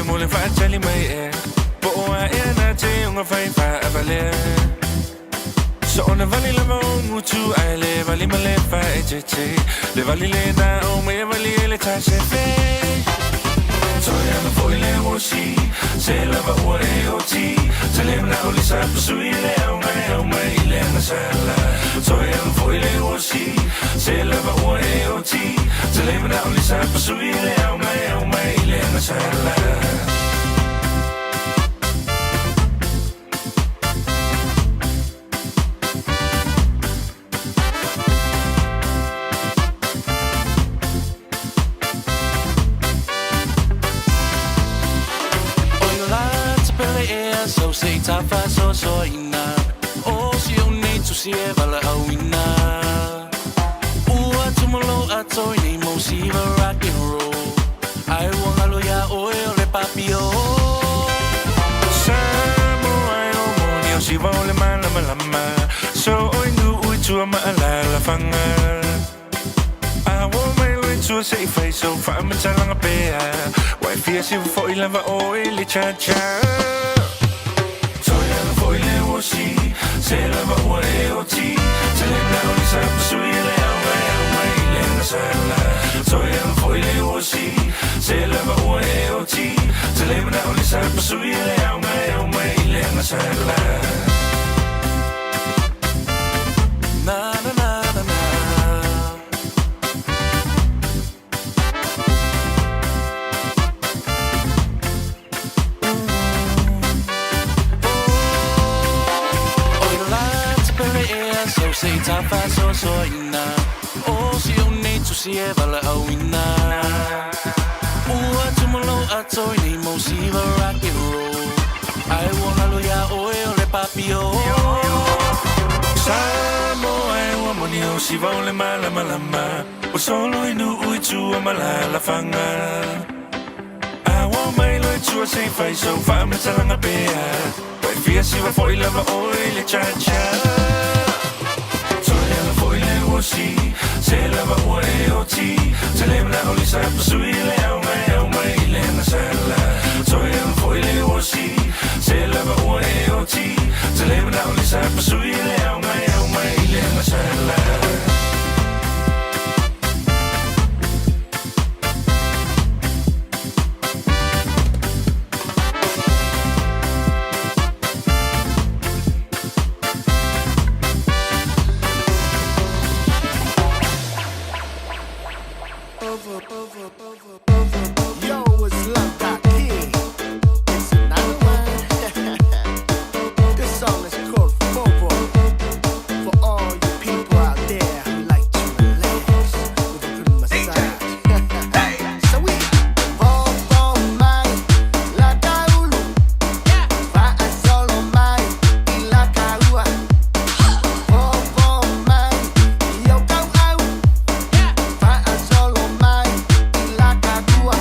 Mole fa chali mai e po a e na te unga fai fa avale so ona vali la mo mutu ai le vali male fa e che le vali le na o me vali le ta se fe so ya no foi le osi se la va o e oti se le na o le sa sui le o mai le na sala so ya no foi le osi se la va o e oti se le na o le sa sui le o mai le na sala. so say ta fa so so ina. O si o nei tu si e vala au ina. Ua tumalo atoi nei mo si va rock and roll. Ai wanga lo ya oe o le papio. Samo ai o moni o si va o le malama lama. So oi nu ui tua ma ala la fanga. I won't make to say face so far I'm telling a bear. Why fear you for 11 oil cha cha. So you for 11 o si, say love what o ti. Tell him now he's up so you away in the sala. So you for 11 o si, say love what o ti. Tell him now he's up so you away in the sala. Na na na na na. So say ta fa so so ina. O si o nei tu si e vala au ina. Ua tumalo atoi nei mo si va rock and roll. Ai wanga lo ya oe o le papio. Samo ai wa moni o si va o le malama lama. O solo inu ui tu o malala fanga. I want my Lord to say fai so fa me talanga pea. Wai fia si va foi lava oe le cha cha. Si se lava ore o ti se lembra o lisa sui le au mai le na sala so eu foi le o si se lava ore o ti se lembra o lisa sui le au mai le na sala. Yo, it's Love Got King. It's another one. This song is called Bobo. For all you people out there who like to relax with a good massage. So we Bobo mai la kaulu. Fa solo mai la kaua. Bobo mai yo kau au. Fa solo mai la kaua.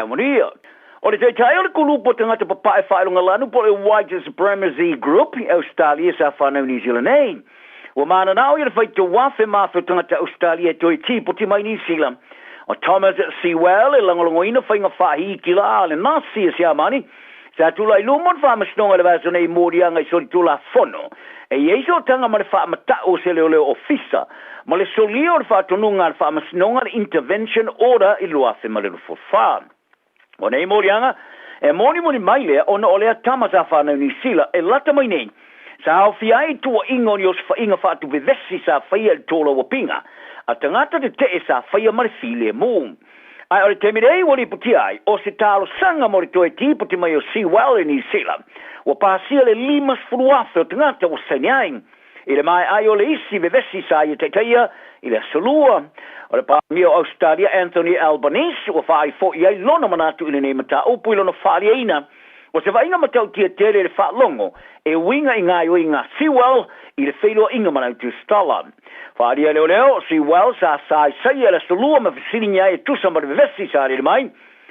Maria. O le tai o le kulupo tangata papae whaelunga lanu po le White Supremacy Group i Australia sa whanau New Zealand ei. Wa mana nao i le whaita wafe mawhi tangata Australia toi ti po ti mai New Zealand. O Thomas Sewell e langolongoina whainga whahi ki la le nasi e sia mani. sa tula I lumon fa masnonga le vaso nei morianga I soli tula fono e yeso tanga ma le fa mata o se le ofisa ma le solio le fa tonunga le fa masnonga intervention order I lua fe ma le fofa o nei morianga e moni mai le ona o le tama sa fa na New Zealand e lata mai nei sa o fi ai tu ingo ni os fa inga fa tu vesi sa fa il tolo o pinga a tangata de te sa fa ma file mo ai o te mirei wali puti ai o se talo sanga mo to ti puti mai o si well in New Zealand o pasia le limas fruafe o tangata o sanyain ile mai ai o le isi vesi sa i te teia ile solua o le pa mio Australia Anthony Albanese o fa I fo ia lona manatu ile nei mata o puilo no fa ina o se vai inga matau tia tere le fa longo e winga inga yo inga siwell I le feilo inga manatu stala fa dia leo siwell sa sai le solua ma fisiringa e tu sama vesi sa ile mai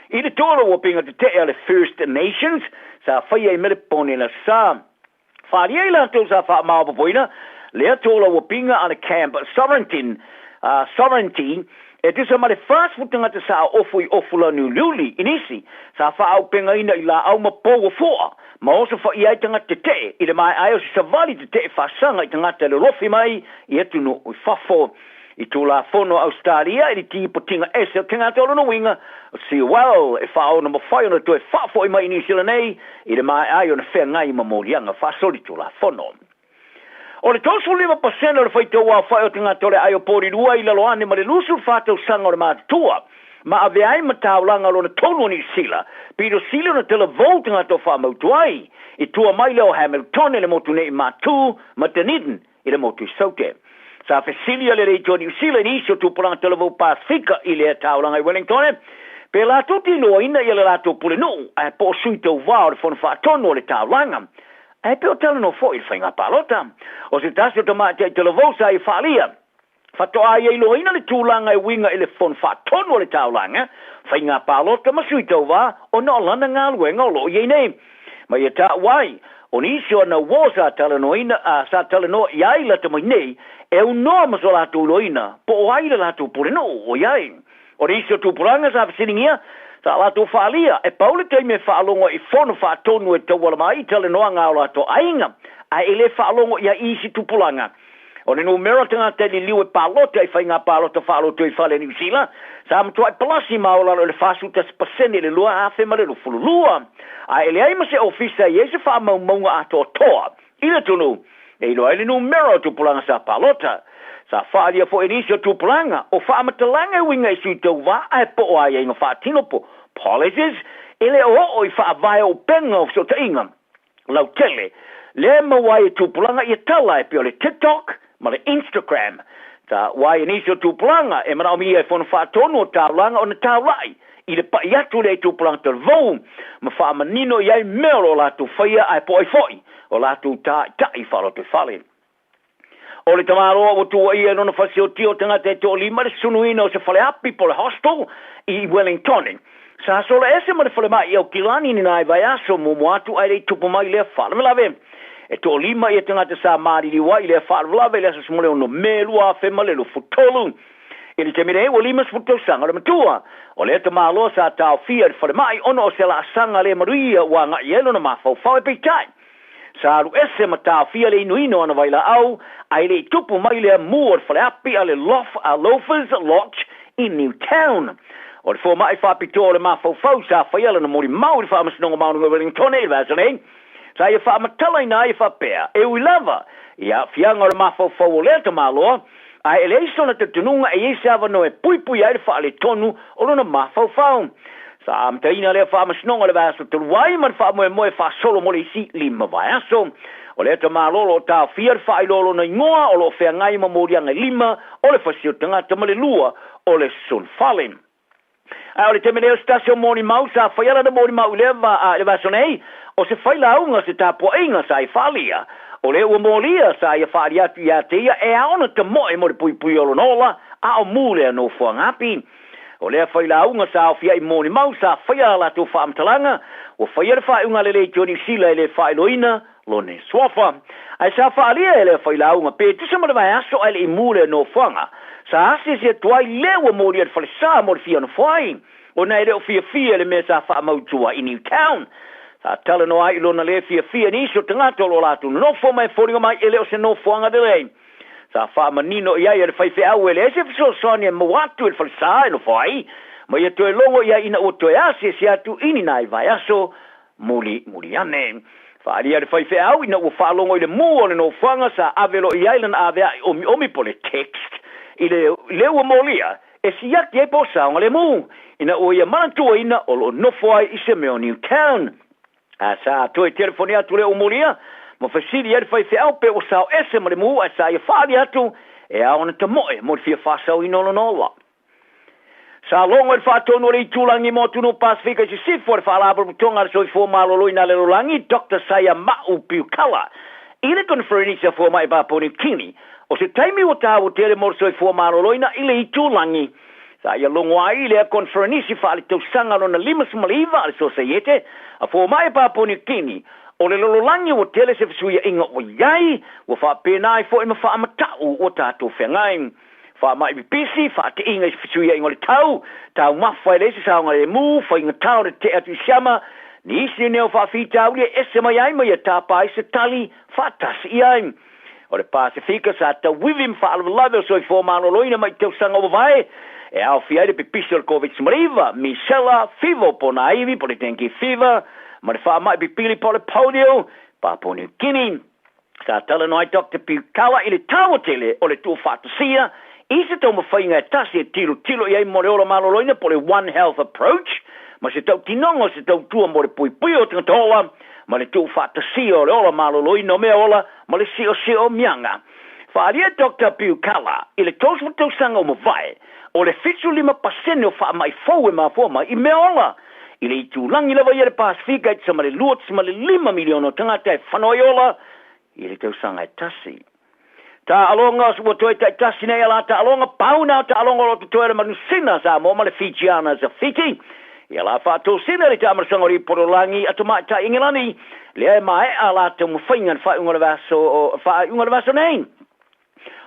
I le toro o pinga te le First Nations sa fa ia me pone la sa fa dia la tu sa fa ma poina le toro o pinga on a camp sovereignty e tu sama le first futunga te sa ofula nu luli inisi sa fa au pinga ina I la au ma po fo ma o se fa ia tanga te I le mai ai o se vali te fa sanga I tanga te le rofi mai I tu no I fafo I tu la fono Australia I ti putinga ese tanga te no winga si well e fa o no fa no to e fafo I mai New Zealand nei I le mai ai o na fe ngai ma molianga fa soli tu la fono o le tosu 5% o le whaito wa whai o tinga tole ai o pori rua I lalo ane ma le lusu whātau sanga o le mātua. Ma ave ai matau langa lo na tonu ni sila. Piro sila na tela vau tinga to wha mautu ai. I tua mai leo Hamilton le motu nei mātu ma Dunedin I le motu saute. Sa fesilia le reito ni sila ni isi o tupuranga tela vau Pasifika I le tau langa I Wellington. Pe la tuti loa ina I le lato pule no. A po suito vau le fona whaatono o le tau langa. E pe o tala no fo I whainga palota. O se tasi o tamate I televosa I whalia. Fato ai e loina le tūlanga I winga I le fon whaatono le taulanga. Whainga palota masui tau wā. O na olana ngā luenga o lo I nei. Ma I ta wai. O nisi o na wosa tala noina. Sa tala no iai la tamai nei. E unoa maso la tu loina. Po o ai la tu pure no o iai. O nisi o tūpuranga sa whasiringia. Sa la tu whalia. E paule te me whaalongo I fono whaatonu e tau wala mai. Tala noa ngā la to ainga. A ele whaalongo ia isi tupulanga. O le numero tanga te li liwe palota I whainga palota whaaloto I whale New Zealand. Sa amtua I palasi maola le whasuta spasene le lua hafe ma le lufulu lua. A ele ai ma se ofisa I ese wha maunga ato toa. Ina tunu. E ilo ele numero tupulanga sa palota. Sa whaalia fo enisio tupulanga. O wha amatalanga winga I suitau wa a po o ai inga whaatinopo. Policies. Ele o I wha vai o penga o so ta inga. Lau tele. Le mawai tupulanga I tala e pio le TikTok. Ma le Instagram. Ta wai inisio tupulanga. E mana o mi e fona whaatono o taulanga o na taulai. I le pa iatu le tupulanga te vau. Ma wha manino iai mero o la tu whaia ai po ai foi. O la tu ta I whalo te whale. O le tamaroa o tua ia nona whasio tio tanga te to lima le sunuina o se whale api po le hostel I Wellington. Sa sola ese ma le whale mai au kilani ni nai vai aso mo moatu ai le tupu mai le whale me lave. E to lima ia tangata sa maari liwa I le whaalwalawe le asa smole ono melua whema le lo futolu. I le temire o lima sputo sanga le matua. O le te malo sa tau fia le whale mai ono o se la sanga le maruia wa nga ielo na mafau fau e peitai. Sa alu ese ma tau fia le inuino ana waila au ai le tupu mai le mua le whale api a le Loafers Lodge in Newtown. O le fo mai whapito o le mafau fau sa whaiala na mori mau le whamasnonga maunga Wellington e vasane. Sa ia wha matalai na ia wha pēr. E ui lava. Ia whianga o le mawhau o lea te maloa. A ele isona te tununga e ese awa no e pui ai le wha le tonu o lona mawhau. Sa amtaina lea wha masnonga le vaso te wai man wha moe wha solo mo le isi lima vai aso. O lea te malolo o tau fia le wha ilolo na ingoa o lo whea ngai mamorianga lima o le whasio tangata ma le lua o le sun falin. O le temeleo stasio moni mau sa whaiala na moni mau le vaso nei. O se whailaunga se tāpua inga sa I whalia. O le ua molia sa I whalia atu ia te ia e aona te moe mo le pui olo nola a o mule no fuangapi. O le whailaunga sa o fia I moni mau sa whaiala tu whaamtalanga o whaiara whaunga le Johnny Sila le whailoina lo ne swafa. Ai sa whalia e le whailaunga pe tu sama le vai aso ai le mule no fuanga. Sa ase se tuai le ua molia le whalisa mo le fia no whai. O nei reo fia le mea sa wha mautua I Newtown. Sa tala no ai lona le fia ni so tanga to lo latu no fo mai fo mai ele o se no fo anga de le sa fa manino ia ia fai fe au ele se so sonia mo watu el falsa no fai ma ia to longo ia ina o to ia se atu ini nai vai aso muli ane fa ia fai fe au ina o fa longo ile mu no fanga sa avelo ia ile na ave omi pole text ile le o molia e si ia ke po sa ngale mu ina o ia mantu ina o no fai ise me on Newtown sa to e telefonia tu le umolia mo fasili ia fai fe au pe o sa ese mo le mu sa ia fa ia tu e a ona te moe mo fia fa sa ino no sa longo fa to no ri tulangi mo tu no Pasifika si for fa la bo tonga so fo malo lo ina le langi Dr. Saya Mau Piukala ile conference fo mai ba poni kini o se taimi o ta o tele mo so fo malo lo ina ile tulangi sa ia longo ai le conference fa le to sanga no na limas maliva al societe a fo mai pa poni kini o le lololangi o tele se fisuia inga o iai o fa penai fo ima fa amatau o tato whengai fa mai bipisi fa te inga se fisuia inga le tau mawhai le se saonga le mu fa inga tau le te atu siama ni isi neo fa fitau le ese mai ai mai a tapai se tali fa tasi iai o le Pasifika sa ta wivim fa alwalawe so i fo manoloina mai tau sanga o vai e au fiai le pipisi o le COVID-19 misela fivo pona aivi po le tenki fever ma le wha mai pipili po le polio pa po New Guinea sa tala noi Dr. Piukala i le tawa tele o le tua whatasia i se tau mawhainga e tasi e tilo i ei mo le ora maloloina po le One Health Approach ma se tau tinongo se tau tua mo le pui o tangatoa ma le tua whatasia o le ora maloloina o mea ola ma le sio mianga whaaria Dr. Piukala i le tosu tau sanga o mawai o le 5% o wha mai fau e mawhoma i mea ola i le tulangi lewa i le Pasifika i sama le luot sama le 5 miliono tangata e whanoi ola i le tausanga e tasi. Ta alonga sua toi tai tasi nei ala ta alonga pauna ta alonga lo toi le manusina sa mo ma le Fijiana za Fiji. I ala whato sina le ta amarasanga ri porolangi atu mai ta ingilani le e mai ala ta mwhaingan wha unga le vaso nei.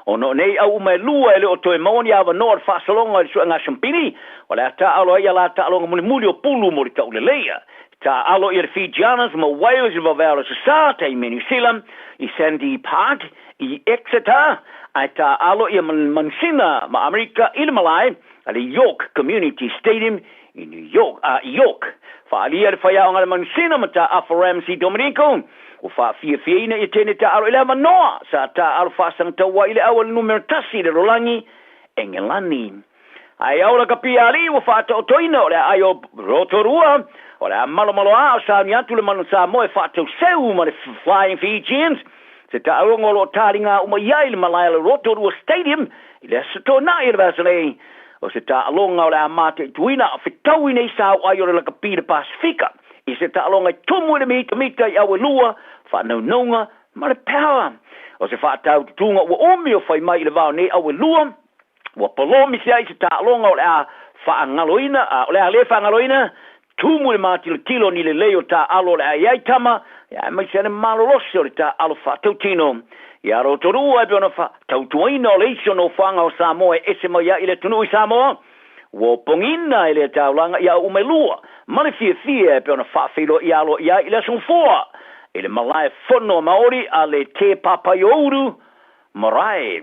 O no nei au mai lua ele o toe maoni awa noa whasalonga i sua ngā shampini o le ta alo ia la ta alonga muli o pulu mori ta uleleia ta alo i le Fijianas ma Wales i Vavara Sasata i New Zealand i Sandy Park i Exeter ai ta alo i Mansina ma Amerika i le Malai a le York Community Stadium i York whaalia le whaia o ngā Mansina ma ta Alpha Ramsey Dominico o fa fia i tene ta aro ile manoa sa ta aro fasang ta wa ile awal numero tasi le rolangi engelani ai aula kapiali o fa ta otoina o le ayo rotorua o le malo a sa niatu le manu sa mo e fa ta seu ma le Flying Fijians se ta aro ngolo talinga o mai le malaya le rotorua stadium ile se to na ile vasale o se ta alonga o le amate tuina fitau nei sa ayo le kapira Pasifika i se ta alonga tumu le mita i awe lua whanaunga ma le power. O se whaatau tunga ua omi o whai mai le vau nei awe lua ua palomi se ai se ta alonga o le a whaangaloina o le a le whaangaloina tumu le mati le tilo ni le leo ta alo le a iai tama ia mai se ne malorosi o le ta alo whaatau tino i aro torua e biona whaatautuaina o le iso no whanga o Samoa e se mai i le tunu i Samoa ua pongina i le taulanga ia umelua mane fia e biona whaafilo i alo ia i le sonfoa i le malai fono maori a le te papaiouru marai.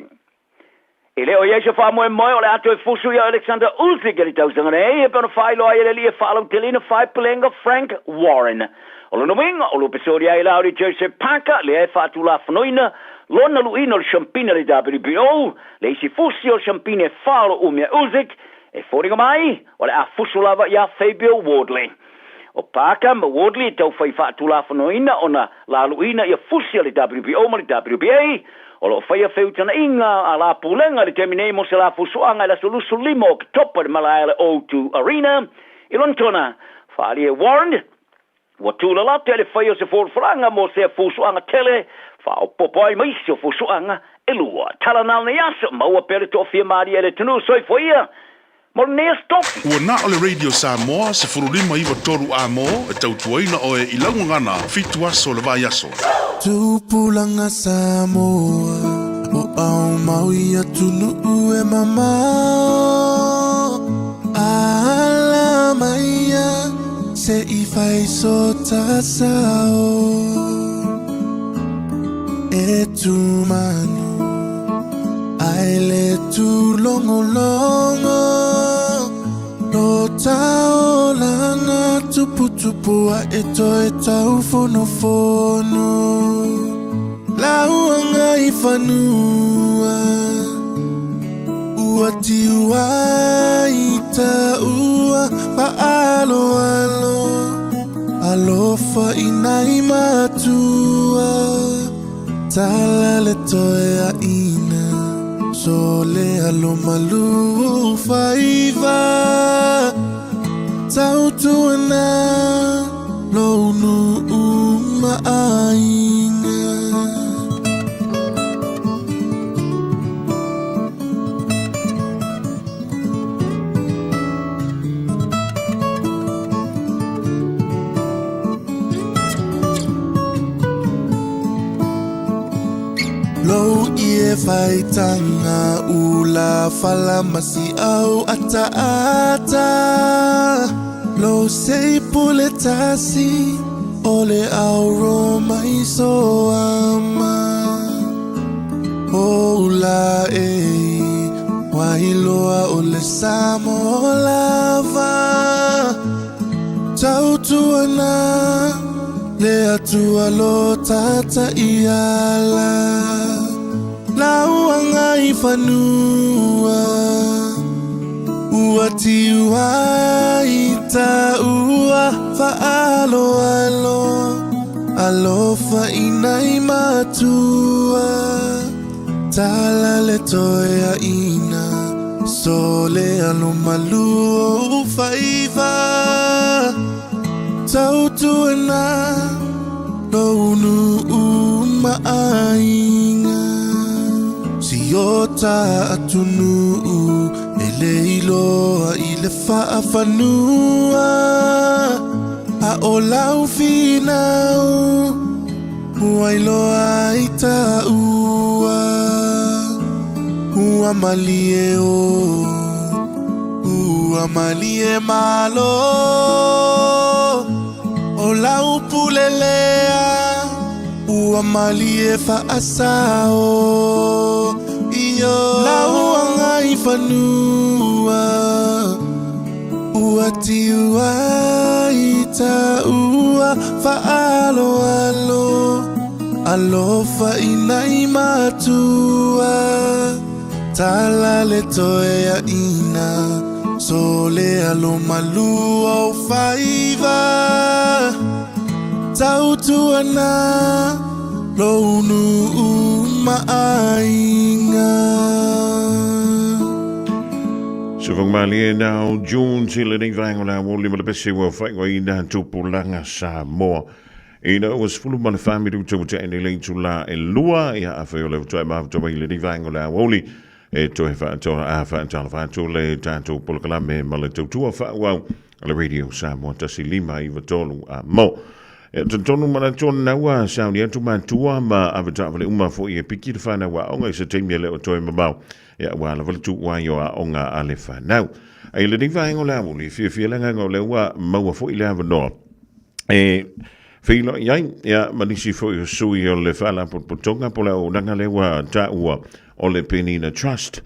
I le o yeso wha moe o le ato e fusu i Alexander Usyk e li tausanga nei e pēna whailo ai le lia whaalau te lina whai pelenga Frank Warren. O lo winga o lo pesori ai lauri Joseph Parker le e whaatu la whanoina lona luina o le champina le WBO le isi fusi o le champina e whaalo umia Usyk e whoringa mai o le a fusu lava i a Fabio Wardley. O Parker ma Wardley tau whai whaatu la whanoina o na la luina i a fusi o le WBO ma le WBA o lo whaia whiutana inga a la pulenga le terminei mo se la fusuanga la solusu limo ki topa le malaya le O2 Arena i lontona whaali e Warren wa tūla la te le whaia se forfranga mo se fusuanga tele wha o popai maisi o fusuanga e lua tala nal na yasa maua pere to fia maari e le tunu soi whaia mo le nea stop ua na o le Radio Samoa se furulima iwa toru a mo e tautuaina o e ilangu ngana fitu aso le vai aso Tupulanga Samoa o au maui atu nuu e mama ala maia se I fai so tasao e tu manu ai le tu longo longo no tao langa tupu tupu a eto e tau fono fono lauanga I fanua ua tiua ita ua pa alo alo alofa inai matua tala le toea ina sole alo malu faiva tautuana lonu maainga Lo ie fai tanga ula fala masi au ata ata Lo sei puletasi ole au roma iso ama Ola wailoa ole samo lava Tautuana le atua lo tata iala Lauanga I fanua Ua tiua ita ua fa alo alo Alofa inai matua Tala le toea ina Sole alo malu o faiva Tautuana Lonu maainga Siota atunu Eleilo ile faafanua A olau finau Uailoa ita ua Ua malie Ua malie malo Olau pulelea Ua malie faasao Iyo lauanga I fanua Ua tiua ita ua fa alo alo Alofa inai matua Tala le toea ina Sole alo malu au faiva Tautuana Lonu maainga So van Malie now June til den vangela woli med besse wo fai wa ina tupu langa Samoa. Ina was full of my family to en ling to la elua ya afelo to ma to ile den vangela woli e to fa to afa to le tanto polkala me male to fa wa le radio Samoa tasilima iva tolu mo. Tonu mana tonu na wa sound ya tu mantua ma avatavale uma fo ye piki fa na wa onga se temi le to ma ya wa la tu wa yo onga ale fa now ai le ding va ngola mo li fi la ngole wa ma wa fo ile ava no filo ya manisi fo yo sui yo le fa la tonga po la o nanga le wa ta wa o le penina trust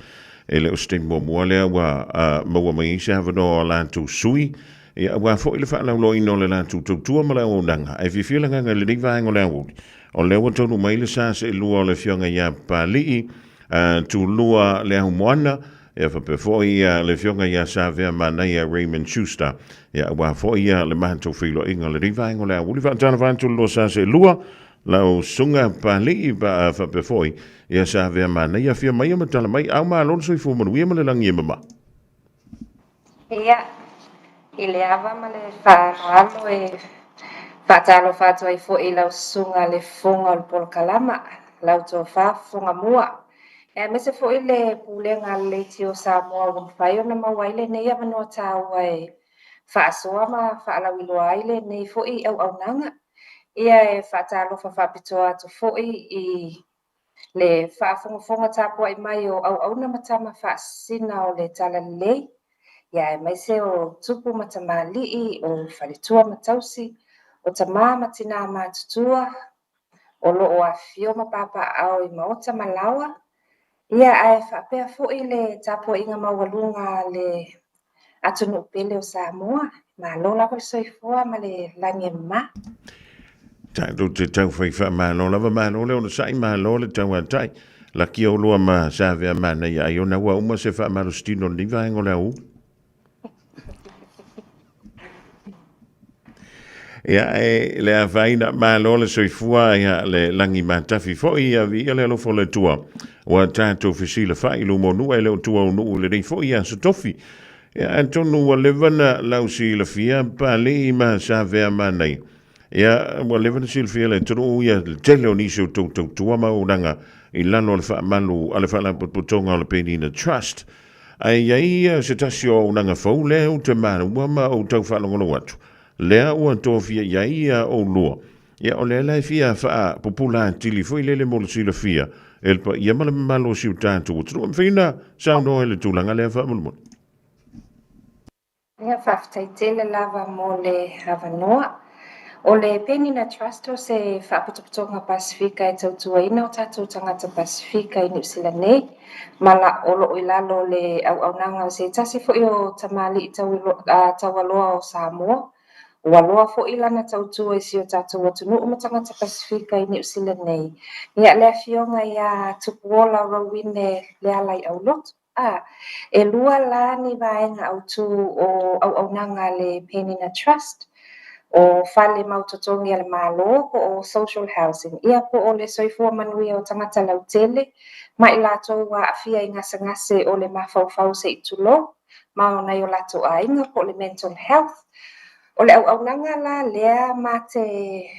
ele o sting mo le wa ma wa mai se ava no la tu sui ya wa fo ile fa la lo ino le la tu ma la o nanga ai fi la nganga le ding va ngola o le wa tonu mai le sa se lu o le fionga ya pali tu lua le humoana e fa pe foi le fionga ya savea mana ya Raymond Schuster ya wa foi le manto filo inga le riva inga le fa tana fa tu lo sa se lua la o sunga pali ba fa pe foi ya savea mana ya fia mai ma tala mai au ma lon soi fu mo wi ma le langi mama ia ile ava ma le fa ralo e fa talo fa to ai foi la sunga le fonga o polkalama la to fa fonga mua me se foi le pulenga le tio Samoa un faio na mawaile nei ava no taua e fa soa ma fa la wilo aile nei foi au nanga ia e fa talo fa pitoa to foi I le fa fonga tapo ai mai o au na matama fa sina o le tala le ia e mai se o tupu ma tamali'i o faletua ma tausi o tamā ma tinā matutua o lo'o afio ma papa'ao i maota ma laua ia ae fa'apea fo'i le tapua'iga maualuga le atunuu pele o Samoa malo lava le soifua ma le lagi e mamā. Tātou te tau whaiwha mālo lava mālo leo na sai mālo le tau atai. La kia o loa ma sa vea mana ia i ona ua uma se wha maro stino ni vaengo le au. Ia e le a vaina mālo le soifua ia le langi matafi fo ia vi ia le alofo le tua. Wa tātou fisila wha ilu monua e leo tua unu le rei fo ia sa tofi. Ia antonu wa levana lau si la fia pa le ma sa vea manai. Ia wa levana si la fia le tunu ia le tele o niso tau tua mauranga i lano le wha malu ale wha la putonga o le penina trust. Ai ia se tasio o nanga fau le o te mara wama o tau wha longono watu. Lea ua tofia ia o lua. Ia o lea lai fia wha popula tili fo i lele mo le si la fia. Elpa ia mala malo si u tātu. Tunu mwhina sauno ele tūlanga lea wha mulumon. Ia whaftaitele lava mo le Havanoa. O le Penina Trust o se whaaputoputonga Pasifika e tautuaina o tātou tangata Pasifika i New Zealand nei. Mala olo o ilalo le au se tasi fo i o tamali i taualoa o Samoa. Waloa fo i lana tautua i si o tātou atunu o tangata Pasifika i New Zealand nei. Ia lea fionga ia tupuola rowine le alai au lotu. E lua la ni vaenga au tu o au le Penina Trust. O fale mautotongi ale malo po o social housing. Ia po o le soifua manuia o tangata lautele. Ma i lato wa afia i ngase o le mafau se i tulo. Ma o nai o lato a inga po le mental health. O le au nanga la lea ma te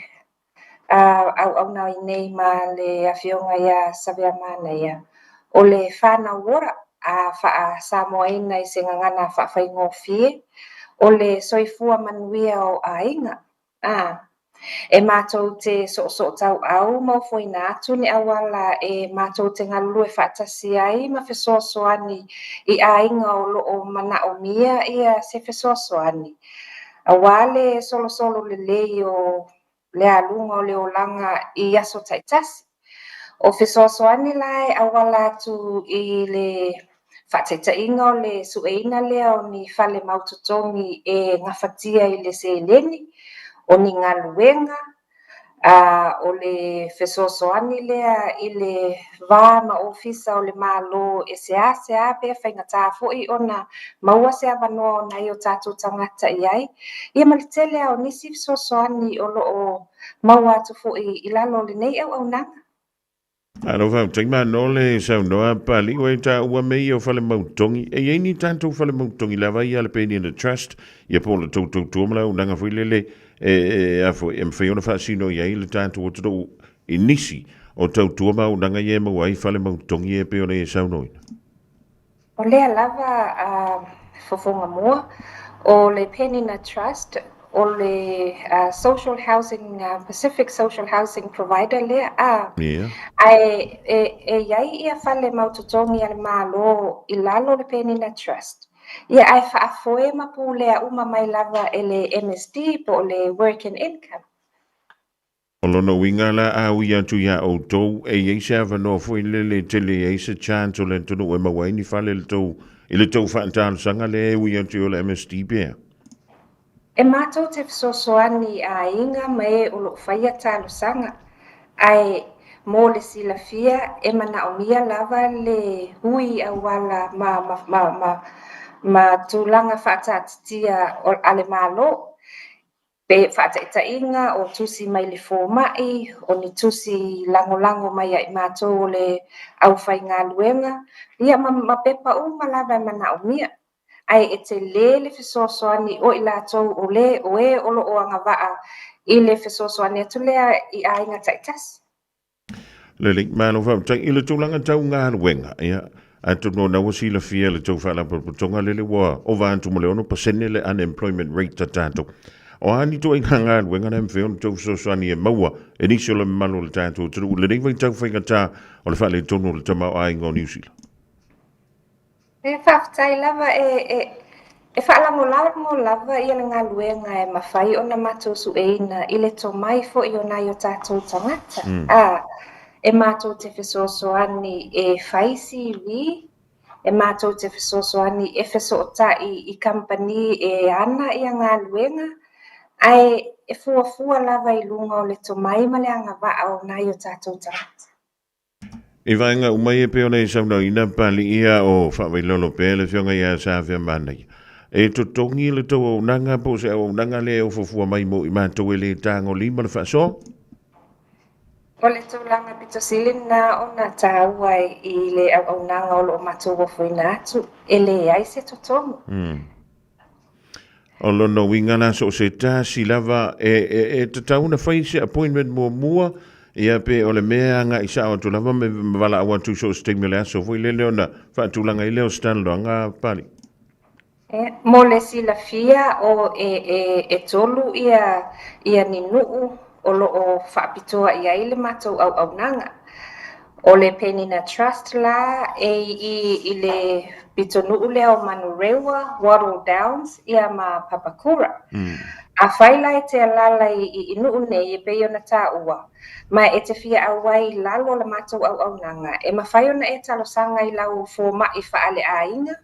au nai nei ma le afionga ia savea mana ia. O le whana wora a wha Samoaina i se ngangana wha whaingofie. O le soifua manuia o ainga. E mātou te so tau au mau foina atu ni awala e mātou te ngalu e whaatasi ai ma fesoasoani i ainga o loo mana o mia ia se fesoasoani. Awale solo le lei o le alunga o le olanga i aso taitasi. O fesoasoani lai awala atu i le whaatetainga o le sueina lea o ni whale mautotongi e ngawhatia i le seeleni, o ni ngaluenga, o le fesoasoani lea i le vāma ofisa o le malo e sea pia whaingata fōi o na maua sea wanoa o nai o tātou tangata iai. Ia malitele au nisi fesoasoani o loo maua atu fōi i lalo le nei au nanga. Alo vau, tai mano le sau noa pali o e ta ua mei o whale mautongi. E ei ni tātou whale mautongi lawa i ale Penina Trust. Ia po le tautou tuamala o nanga whailele e afo e mwhaiona whaasino i ei le tātou o tado i nisi o tau tuama o nanga i e mau ai whale mautongi e peona e sau noina. O lea lava fofonga mua o le Penina Trust o le social housing, Pacific social housing provider lea ai iai ia whale mautotongi ale malo i lalo le Penina Trust. Ia ai whaafoe mapu lea uma mai lava e le MSD po le work and income. O lona winga la au i atu ia o tou e ei se awano fo i le tele e se chance o le tonu e mawaini whale le tou i le tou whaantalo sanga le e ui atu o le MSD bea. E mātou te fesoasoani a inga mai o lo whaia talo sanga. Ai mō le silafia e mana o mia lava le hui a wala ma tūlanga whaatatitia o ale malo. Pe whaataitainga o tusi mai le fōmai, o ni tusi lango mai ai mātou o le au whai ngā luenga. Ia ma pepa lava mana o mia. Ai e te le fesoasoani o i lātou o le o e olo o anga waa i le fesoasoani atu lea i ainga taitasi. Le link mano whau tai i le tūlanga tau ngā ruenga. Ia, atu no na wasi la fia le tau whala paputonga le wa o vāntu mo le ono pasene le unemployment rate ta tātou. O ani to inga ngā ruenga na mwheo tau fesoasoani e maua e nisi o le malo le tātou. Turu le rei vai tau whaingata o le whale tono le tamau ainga o New Zealand. E whaftai lava E whaalango lava ia ngā luenga e mawhai o na mātou su eina i le tō mai fo i o nā i o tātou tangata. E mātou te whesoasoani e whaisi ri, e mātou te whesoasoani e whesoatai i company e ana i a ngā luenga, ai e fuafua lava i lunga o le tō mai ma le anga waa o nā i o tātou tangata. E vaenga umai e peo nei sauna ina pali ia o whaawailolo pēle whionga ia sāwhia mānei. E to tongi le tau au nanga po se au nanga le au fufua mai mo i mātou e le tāngo lima le whaaso? O le tūlanga pito silina o nā tāua i le au nanga o lo mātou o fuina atu, e le ai se totongo. O lono wingana so se tāsi lava e te tauna whai se appointment mua ia pe o le mea nga i sao tu lava me wala awa tu so stigma le aso fui le leona whaatulanga i leo stanlo ngā pali. Mo le sila fia o e tolu ia ni nuu o lo o whaapitoa ia i le mātou au nanga. O le Penina Trust la i le pito nuu leo Manurewa, Wattle Downs, ia ma Papakura. A whaila e te alala i nuu nei e peo na tā ua. Mai e te fia awai lalo le mātou au nanga. E mawhai ona e talo sanga i lau fō mai whaale a inga.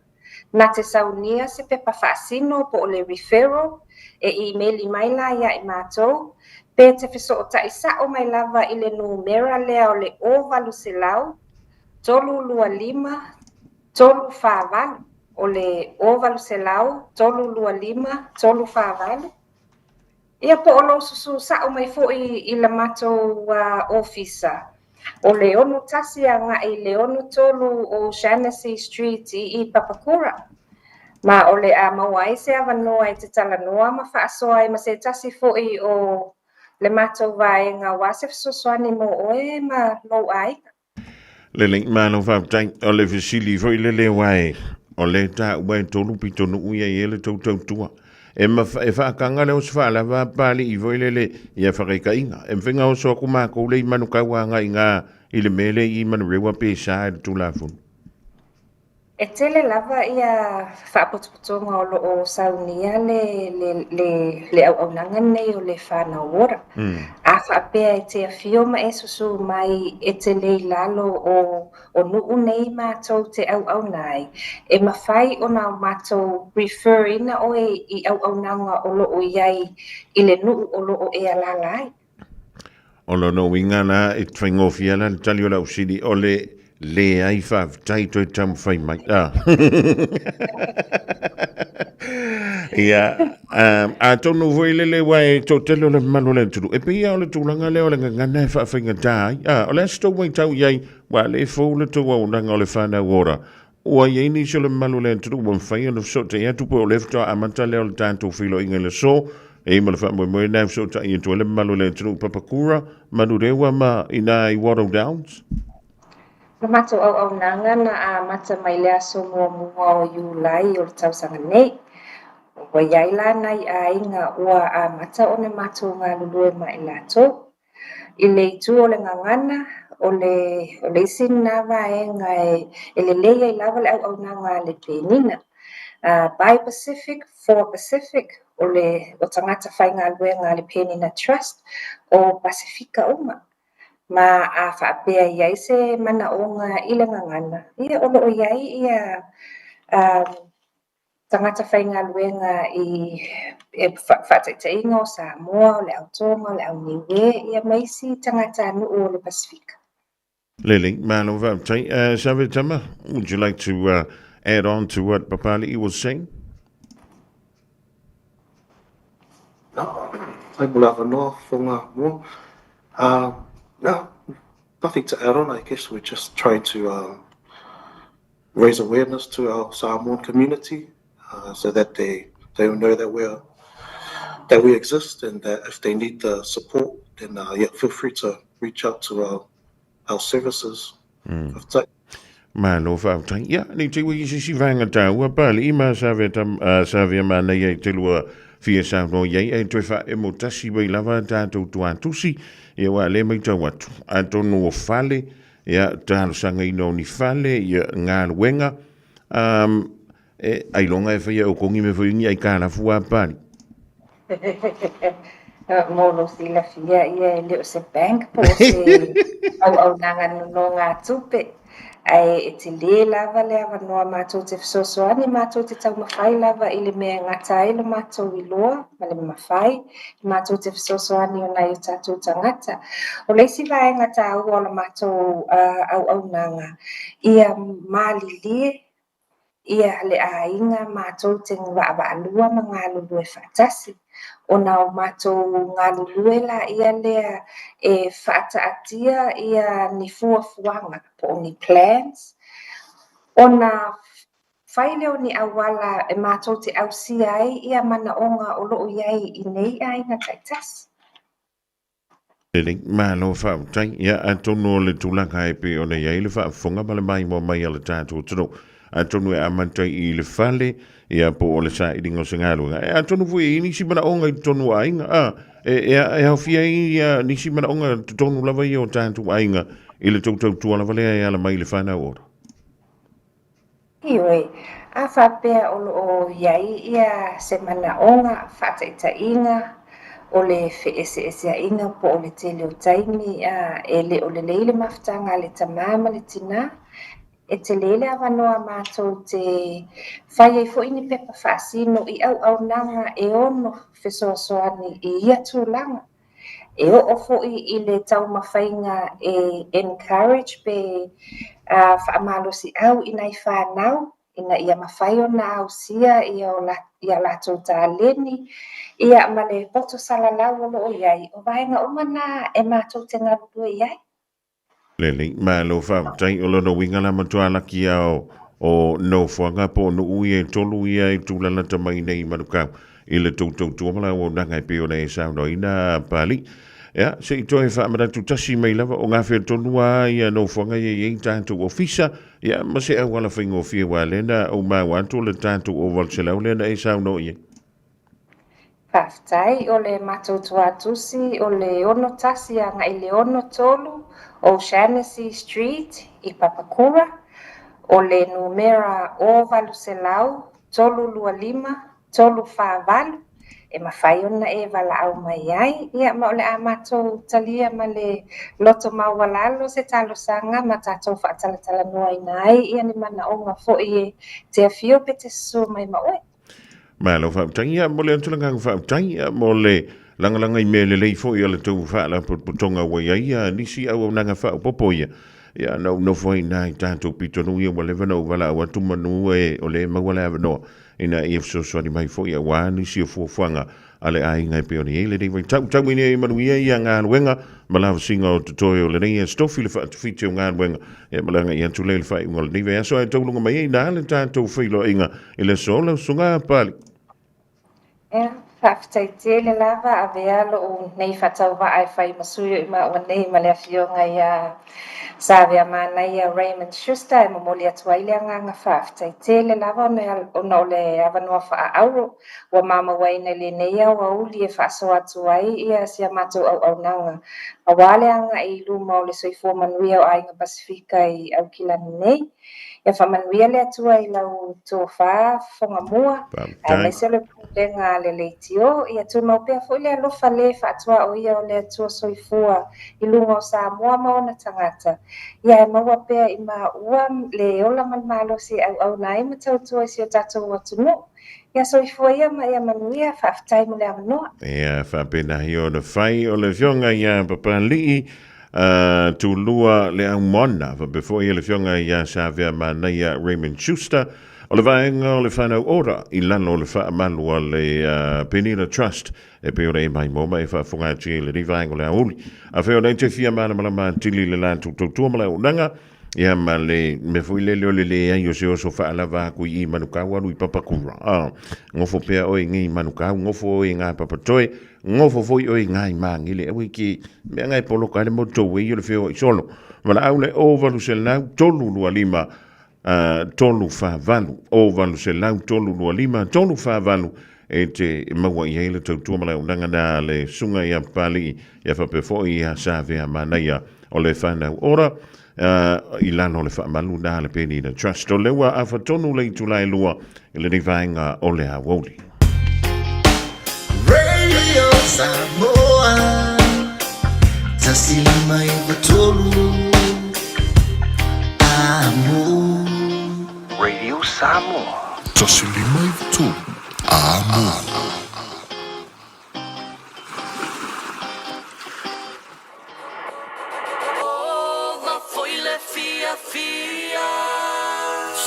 Na te saunia se pepa whaasino po o le referral e emaili mai la ia i mātou. Pe te whiso o ta isa o mai lava i le numera lea o le ovalu se lau. Tolu lua lima, tolu whaavalu. O le ovalu se lau, tolu lua lima, tolu whaavalu. Ia po o lo susu sa o mai fo i la mātou ofisa. O le onu tasi a ngā i le onu tolu o Shaughnessy Street i Papakura. Ma o le a mawai se awanoa i te talanoa ma whaasoa i ma se tasi fo i o le mātou vai ngā wasef sosoani mo oe ma lo ai. Le link mano whaptai o le visili fo i le wai. O le tā uai tolu pitonu uia i ele tautau tua. E whaakanga leo se whaalawa pāli i voilele i a whakaika inga. E mwhinga o soku mākou le i manu kauanga i ngā i le mele i manu rewa pēsā e tu lafunu. E tele lava ia whaapotopotonga o lo o saunia le au nanga nei o le whāna ora. A whaapea e te awhio ma e susu mai e te lei lalo o nuu nei mātou te au nai. E mawhai o nā mātou refer ina o e i au nanga o lo o iai i le nuu o lo o e alalai. O lo no wingana e tringofi ala le tali o lau siri o le ai whaafitai toi tamu whai mai. Ia, a tonu voile le wai tō telo le manu le turu. E pia o le tūlanga leo le ngana e whaafenga tāi. O le asto wai tau iai, wa le fōu le tō au nanga o le whāna ora. Ua iei ni so le manu le turu, wan whai anu so te ia tupo o lefta amanta leo le tātou whilo inga le so. E ima le wha moe nai so ta ia tō le manu le turu Papakura, manu rewa ma ina i Wattle Downs. Ma mātou au nanga na a mata mai lea so mua o Iulai o le tausanga nei. Wa iai la nai a inga ua a mata o ne mātou ngā lulue mai lātou. I le itu o le ngangana, o le sina vaenga e le leia I lava le au nanga le Penina. By Pacific, for Pacific, o tangata whai ngā luenga le Penina Trust, o Pasifika uma. Ma a whaapea iai se mana o ngā ila ngangana. Ia olo o iai ia tangata whai ngā luenga I whaataitainga o Samoa, o le Aotonga, o le Auniwe, ia maisi tangata anu o le Pasifika. Lily, Malo Vaptai, Savitama, would you like to add on to what Papali was saying? No, I believe no from more. No, nothing to add on. I guess we're just trying to raise awareness to our Samoan community so that they will know that we exist, and that if they need the support, then feel free to reach out to our services. Malo Vaptai, yeah, ni te wiki si vanga tau, pali ima savia mana ye te lua fia sa no ye e te fa e motasi wei lava tātou tuantusi, e wa le mai tau atu. Antono o fale, ia tālo sanga ino ni fale, ia ngā luenga, ai longa e whaia o kongi me whaingi ai kāna fua pāni. Molo sila fia ia e leo se bank po se au nanga no ngā tupe. Ai e te le lava le awa noa mātou te whasosoani, mātou te tau mawhai lava i le mea ngata i le mātou i loa, ma le mawhai, mātou te whasosoani o nai o tātou tangata. O leisi vai ngata au o la mātou au nanga, ia mālilie, ia le a inga mātou te ngwa alua ma ngā lulu e whaatasi. O nao mātou ngā lulu la ia lea e whaataatia ia ni fuafuanga po ni plans. O na whaile o ni awala e mātou te ausia ai ia mana o ngā olo iai i nei ai ngā taitasi. Ele malo whaatai, ia atono le tūlanga e pe o nei ai le whaafonga ma le mai mo mai ala tātou tano. Atonu e amantai i le fale ia po o le sa i ringo se ngālunga. E atonu fui i nisi mana onga i tonu ainga. E hau fia i nisi mana onga tonu lava i o tātu ainga i le tautau tua lava lea e ala mai le whana ora. Iwe, a whapea o iai ia se mana onga whataita inga o le ese inga po o le tele o taimi e le o le leile maftanga le tamama le tina. E te lele awanoa mātou te whai fo ini pepa whaasino i au nanga e ono whesoasoani i ia tūlanga. E o fo i le tau mawhainga e encourage pe whaamalosi au i nei whanau, ina ia mawhai o na au sia ia lātou tā leni, ia male poto salalau o lo iai, o vaenga umana e mātou te ngarudu iai. Lele, malo whaatai o lono winga la matua laki au o no whanga po no ui e tolu ia e tūlana tamai nei manukau i le tūtou tuamala o nanga e peo nei sauno ina pali. Ia, se i toi whaamara tu tasi mai lava o ngā whea tonua ia no whanga i tātou ofisa. Ia, ma se au ala whaingo whia wā lena o mau anto le tātou o valselau lena e sauno ia. Paftai o le mātou atusi o le ono tasi anga i le ono tolu o Shaughnessy Street i Papakura, o le numera o Valuselau, tolu lua lima, tolu whāwalu, e mawhai ona e wala au mai ai, ia ma o le a mātou talia ma le loto mawalalo se talo sanga, ma tātou whaatalatala noa i nai, ia ni mana o ngā fo i te awhio pe te su mai maoe. Malo whaatai, ia mo le antulanga whaatai, ia mo le langa i mele lei fo ia le tau whaala putonga wai ia nisi au nanga wha popo ia ia no foi nai tātou pitonu ia wale vana o wala au atumanu e o le mawala avanoa ina i efsoswani mai fo ia wā nisi o fuafuanga ale ai ngai peoni e le dei vai tau mine i manuia ia ngā nuenga malawa singa o tutoe o le nei e stofi le wha tuwhite o ngā nuenga e malanga i antu le whai unga le nive aso ai taulunga mai e nā le tātou whilo inga i le sola sunga pali. Whaafetaitele lava a vealo o nei whatau wa ai whai masuio i maa o nei ma lea whionga i a Savia Manai a Raymond Schuster e mamoli atua i lea nganga whaafetaitele lava o na o le awanoa wha auro wa mama waina le nei au a uli e whaaso atua i a sia matou au nanga. A wale anga i luma o le soifua manuia o ainga Pasifika i au kilani nei. Ia whamanuia le atua i lau tō wha whonga mua. A mai se le pulenga le leitio. Ia tū mau pia fo i le alofa le whaatua o ia o le atua soifua i lunga o Samoa maona tangata. Ia e maua pia i maa ua le ola malmalosi au nai matautua i si o tatou atunu. Ia soifua ia ma ia manuia whaafitai mo le amanoa. Ia whaapenahi o le whai o le whionga ia papalii. Tulua le au mona fa before ile fionga ya Savia Manai Raymond Schuster o le vaenga o le whanau ora i lano le wha amalua le Penina Trust e peo rei mai moma e wha whungati le ni vaenga o le auli a wheo nei te fia mana malama tili le lan tutua mala unanga ia ma le me fui le le ai o se oso wha alava ku i manukau anu i Papakura ngofo pea o i ngi manukau ngofo o i ngā papatoe ngofo foi o i ngai mangi le awi ki mea ngai polo ka le moto wei o le feo i solo ma la au le o valu se lau tolu lua lima tolu wha valu o valu se lau tolu lua lima tolu wha valu e te maua i heile tautua mala unanga na le sunga i a pali i a whapefo i a Savia Manai o le whanau ora I lana o le whaamalu nā le peni na trust o lewa a whatonu le tulai lua i le nivaenga o le Hawaii. Radio Samoa Tasilima Ivatolu Amo Radio Samoa. Tasilima Ivatolu Amo.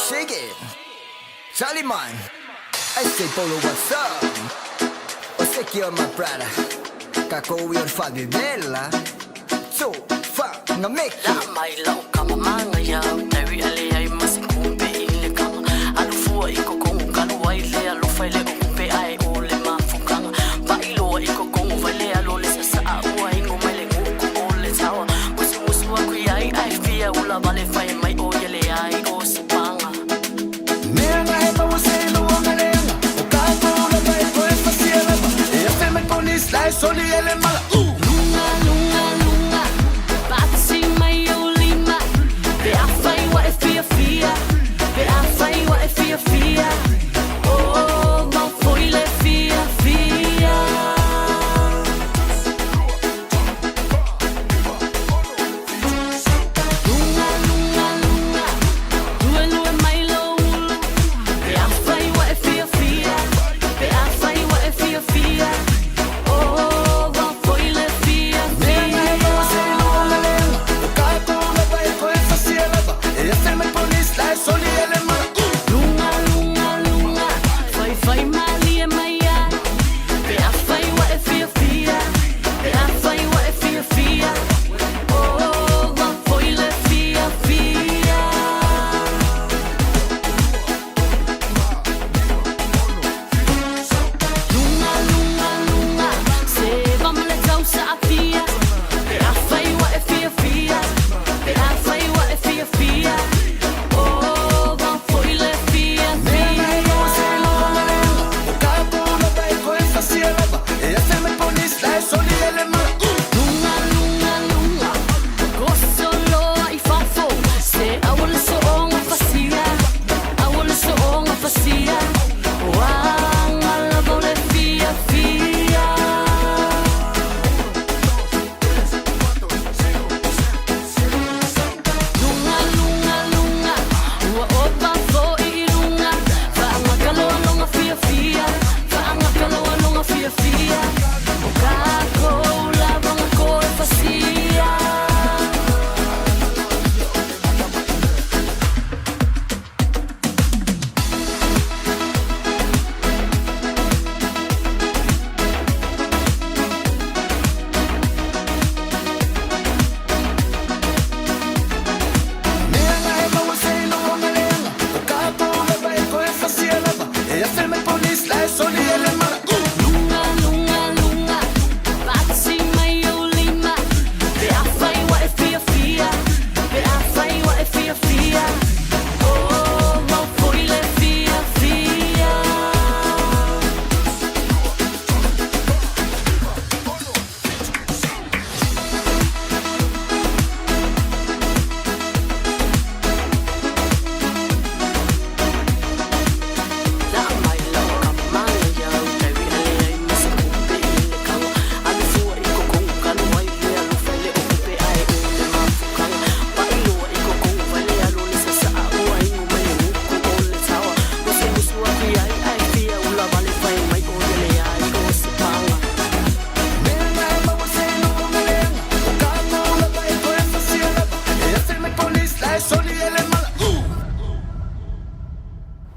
Shake it, Charlie man. I say Polo, what's up? What's up, you're my brother? Kako we're faggy bella. So, fuck, na make it. My love, come on, ya. Terry Ali, I must kumpe ile kama. Alufua iko kongu kanu waile alufaile kumpe ai ole mafukanga. Bailo iko kongu vaile alole sasa aua ingo mele nguku ole tawa. Musu wa kuyai I fear ula vale fai mai oyele ai o sipanga. Menga heba wase no wangalenga. Ukako ula vai koe fasiela. E afe me ponis lai soli ele mala. Fia, oh, não foi le fia, fia. Lunga, lunga, lunga, duelo é mais longo. Be a fai what é fia, fia. Be a fai what é fia, fia. Oh, não foi le fia, fia. Você não lembra? O cara como vai foi faciela. E a fema polis lai soli ele mala. Fai mali e maia. Be a fai what é fia, fia. Be a fai what é fia, fia. Oh, não foi le fia, fia. Lunga, lunga, lunga. Se vamos le causa a fia. Be a fai what é fia, fia. Be a fai what é fia, fia. Oh, não foi le fia, fia. Lunga, lunga, lunga. Gosto lo ai fafo. Se awol so onga fasia. Awol so onga fasia. Wang ala vole fia, fia. Lunga, lunga, lunga. Ua opa fo I lunga. Vaanga kaloa longa fia, fia. Vaanga kaloa longa fia, fia. Kako lavang ako fasia. Lunga, lunga, lunga. Batsi mai o lima. Be a fai what é fia, fia. Be a fai what é fia, fia. Oh, não foi le fia, fia.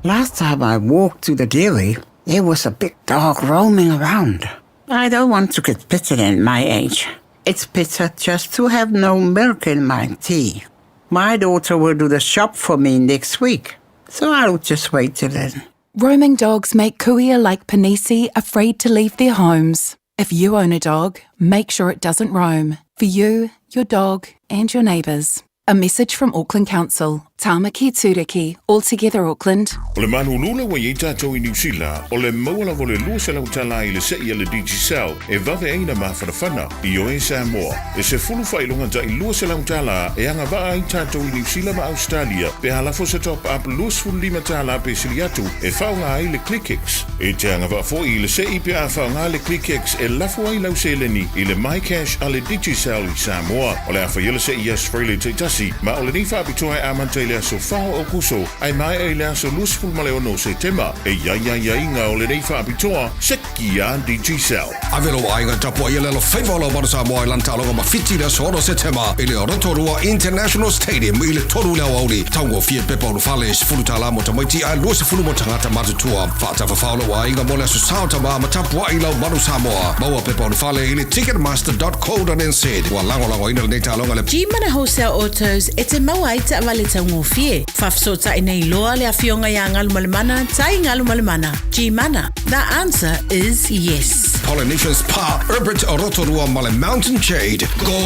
Last time I walked to the dairy, there was a big dog roaming around. I don't want to get bitten at my age. It's bitter just to have no milk in my tea. My daughter will do the shop for me next week, so I'll just wait till then. Roaming dogs make kuia like Panisi afraid to leave their homes. If you own a dog, make sure it doesn't roam. For you, your dog, and your neighbours. A message from Auckland Council Tamaki Turiki, all together Auckland. O le manu lula wa i tātou i New Zealand, o le maula vo le lua se lau tala i le sei le Digicel, e vave eina mawhanawhana i o e Samoa. E se fulu whailonga ta i lua se lau tala e anga waa i tātou i New Zealand ma Australia, pe halafo se top up luas fulu lima tala pe siliatu, e whaunga ai le ClickX. E te anga waa fo i le sei pe a whaunga le ClickX e lafo ai lau seleni i le MyCash a le Digicel i Samoa. O le awha yele se i asfrele te tasi, ma o le ni whapitoa e amante le aso whao o kuso, ai mai e le aso lusful ma le ono se tema, e inga o le nei whaapitoa, se kia Digicel. Avelo ainga tapua i lelo whaiwala mara Samoa i lantalonga ma whiti le sono se tema, i le Rotorua International Stadium i le toru leo auli, taungo fia pepa o whale se fulutala mo tamaiti a lua se fulu mo tangata matutua, whaata whawhalo wa ainga mo le aso saotama ma tapua i lau manu Samoa, maua pepa o whale i le ticketmaster.co.nz, wa lango ina le nei talonga le G-Mana Wholesale Autos e te maua i ta wale taungo fie, whafsota i nei loa le awhionga ia ngalu malemana, tai ngalu malemana. G-Mana, the answer is yes. Polynesian Spa, Herbert Rotorua Male Mountain Jade. Go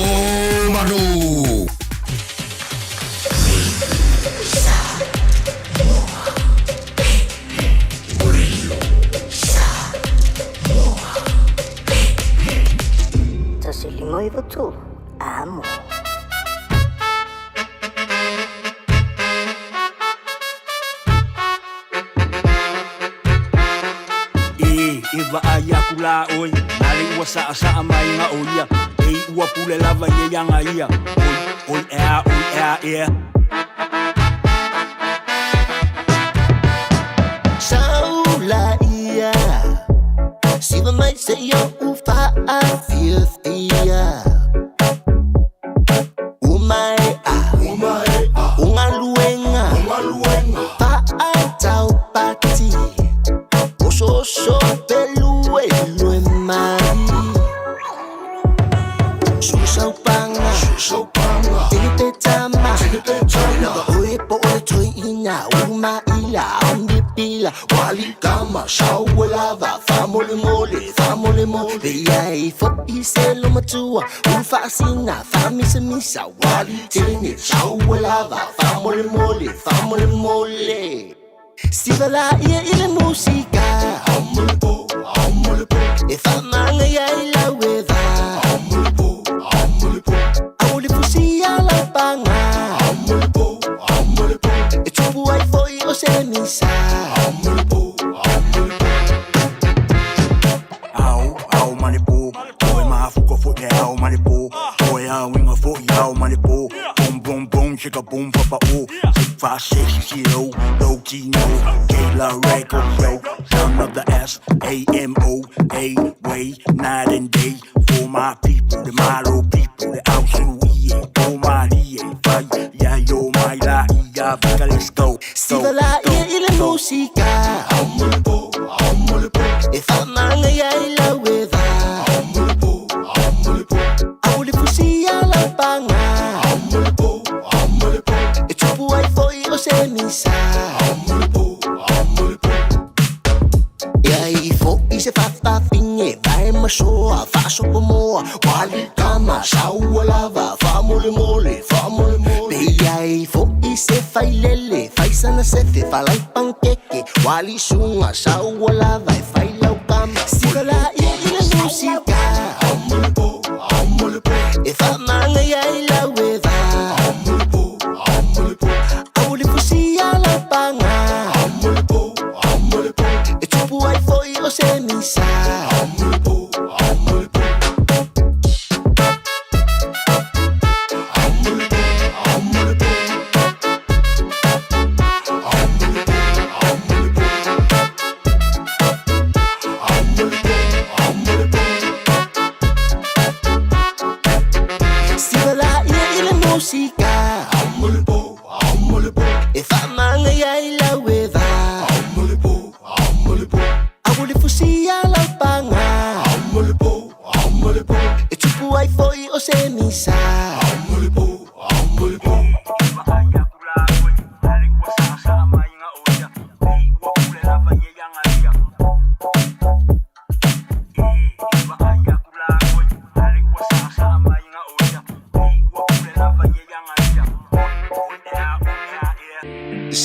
Manu! Tasilimoy betul, amo. Iwa aya kula oi, nari ua saa mai nga oia. Ei ua pule lava ye yanga ia. Oi ea. Saula ia, siwa mai se yo ufa a fieth ia. Umai a, unga luenga, pa a tau pati. So pelu elu emari Susau panga Tinipe tama Lava oepo o toi ina Uma ila Ambi pila Wali kama Shawe lava Famole mole Yai fo iselo matua Ufa asina Fami se misa Wali tini Shawe lava Famole mole Sivala ia ile musika E famanga ia ila weva Aule fusia la panga E tupu ai foi o se misa Au manipo, oi mafuko fote au manipo, oi a winga fote au manipo, boom, chega boom papa o, 5, 6 kilo, low Gino, Kayla record yo, son of the S-A-M-O, A-way, night and day, for my people, the Maro people, the Ausuie, oh my fight, yeah yo my la, yeah, let's go. Sivala ia ile musika E famanga ia ila weva Aule fusia la panga E tupu ai foi o se misa Ia i fo i se whawhawhinge Vai masoa, whasopo moa Wali kama, saua lava Whamole Pe ia i fo i se whailele Whaisana sefe, whalai pankeke Wali sunga, saua lava E whailau kama Sivala ia ile musika E whamanga ia ila weva Aule fusia la panga E tupu ai foi o se misa Sivala ia ile musika E famanga ia ila weva Aule fusia la panga E tupu ai foi o se misa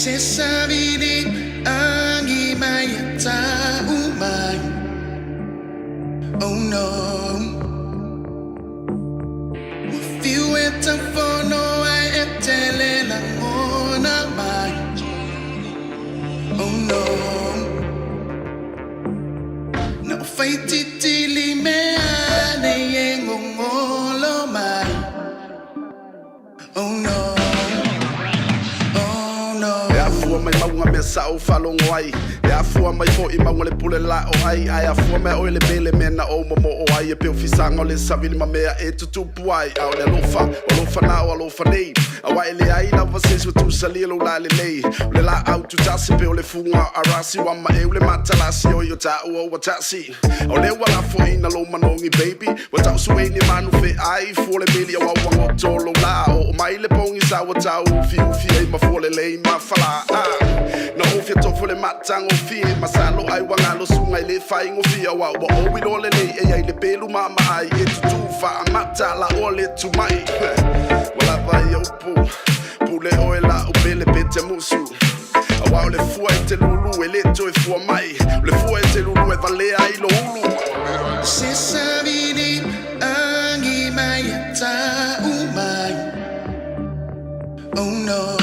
Se savidi angi maya umai. Oh no. Feel it for no I etele la mona mai. Oh no. No fight it till me ane yengolo mai. Oh no. Mai maunga me sao falongo ai e afua mai fo I maunga le pule la o ai ai afua me oile bele mena o momo o ai e pe ofisanga le savili ma mea e tutupu ai au le alofa na o alofa nei a wai le ai na vocês o tu salilo la le lei le la au tu tasi pe o le funga arasi wa ma e le matalasi o yo ta o wa tasi o le wala fo ina lo manongi baby wa ta so ni manu fe ai fo le mili wa wa tolo la o mai le pongi sa wa ta o fi ai ma fo le lei ma fala na ofia tofole matango fie masalo ai wanga lo sunga le fai ngo fia wa o wi lo le nei ai le pelu mama ai e tu fa matala o le tu mai wala vai o pule o la o bele pete musu wa le fua te lulu e le to e fua mai le fua te lulu e vale ai lo ulu se savidi angi mai ta umai. Oh no.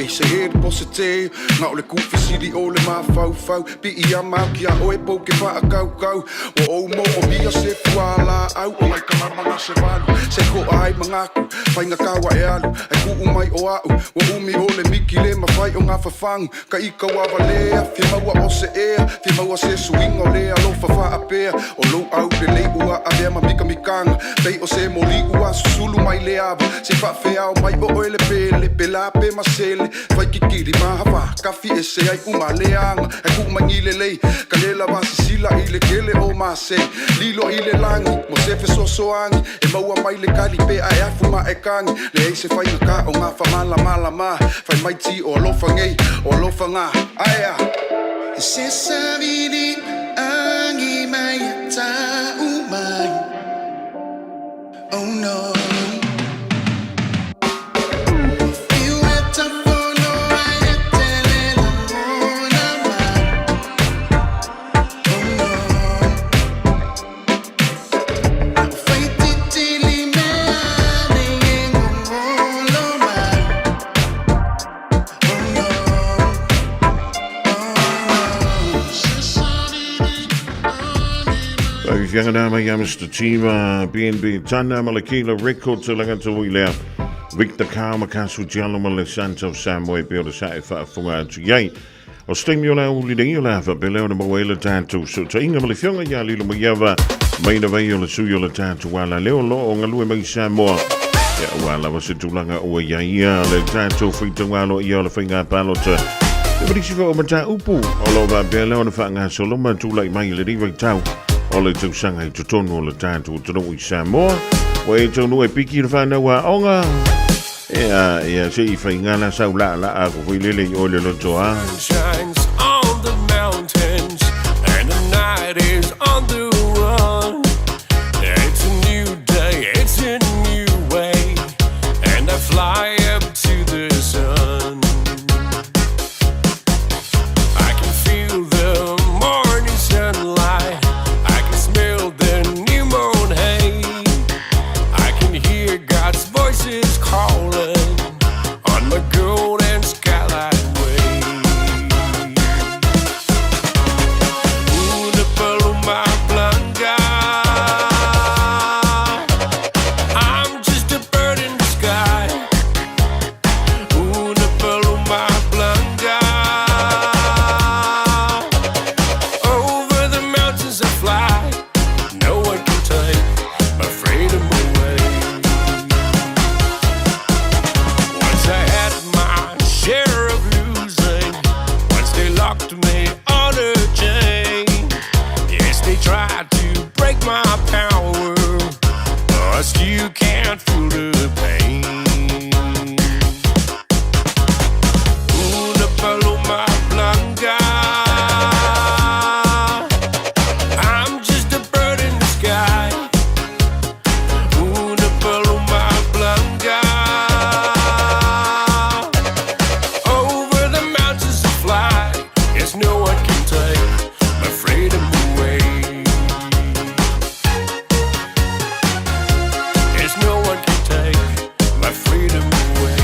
Se heer de bosse thee, nou le koe visidi ole ma fau pi ia makia oe poke fa kau o mo o bia se fuala au o mai kala manga se valu se ko ai mangaku fainga kawa e alu e ku mai o au o umi ole miki le ma fai o nga fafang ka ika wa valea fi maua o se e fi maua se swing o le alo fa apea o lo au de le ua ave ma mika mikanga dei o se moli ua susulu mai le ava se fa fe au mai o ele pele pela pe masele fai kikiri mahava kafi e se ai uma leanga e ku mangile lei kalela va sila ile kele o mase lilo ile langi mo se fe sosoangi e maua mai le kali pe ai afuma e kangi le se fai ka o nga fa mala ma fai mai ti o lo fangei o lo fanga aya se savidi angi mai ta umai. Oh no. Young dame Mr. Tiva BNB Tana Malakila Record to Langata Willa Victor Karma Castle Giallo Santo Samoy Builder Saifa Funga to Yay or Stimula Lidiola for below the Moela Tattoo so to Inga Malifionga Yali Mayava made a veil of Suyula Tattoo while I leo law on a Louis Samoa. Yeah, while I was a Tulanga or Yaya, the tattoo free to Wallo Yola Finger Palota. The Briscoe Mata Upu all over below the Fanga Soloma to like my Lady Tau. Ole tu sanga tu tono le tanto tu no Samoa. We tu no e piki le fana wa onga. Ya se I ngana sa la a ko lele ole lo toa. Shines on the mountains and the night is on the run. It's a new day, it's a new way, and I fly up to the sun. I can feel the morning sunlight. God's voices calling on my golden skyline way. There's no one can take my freedom away. There's no one can take my freedom away.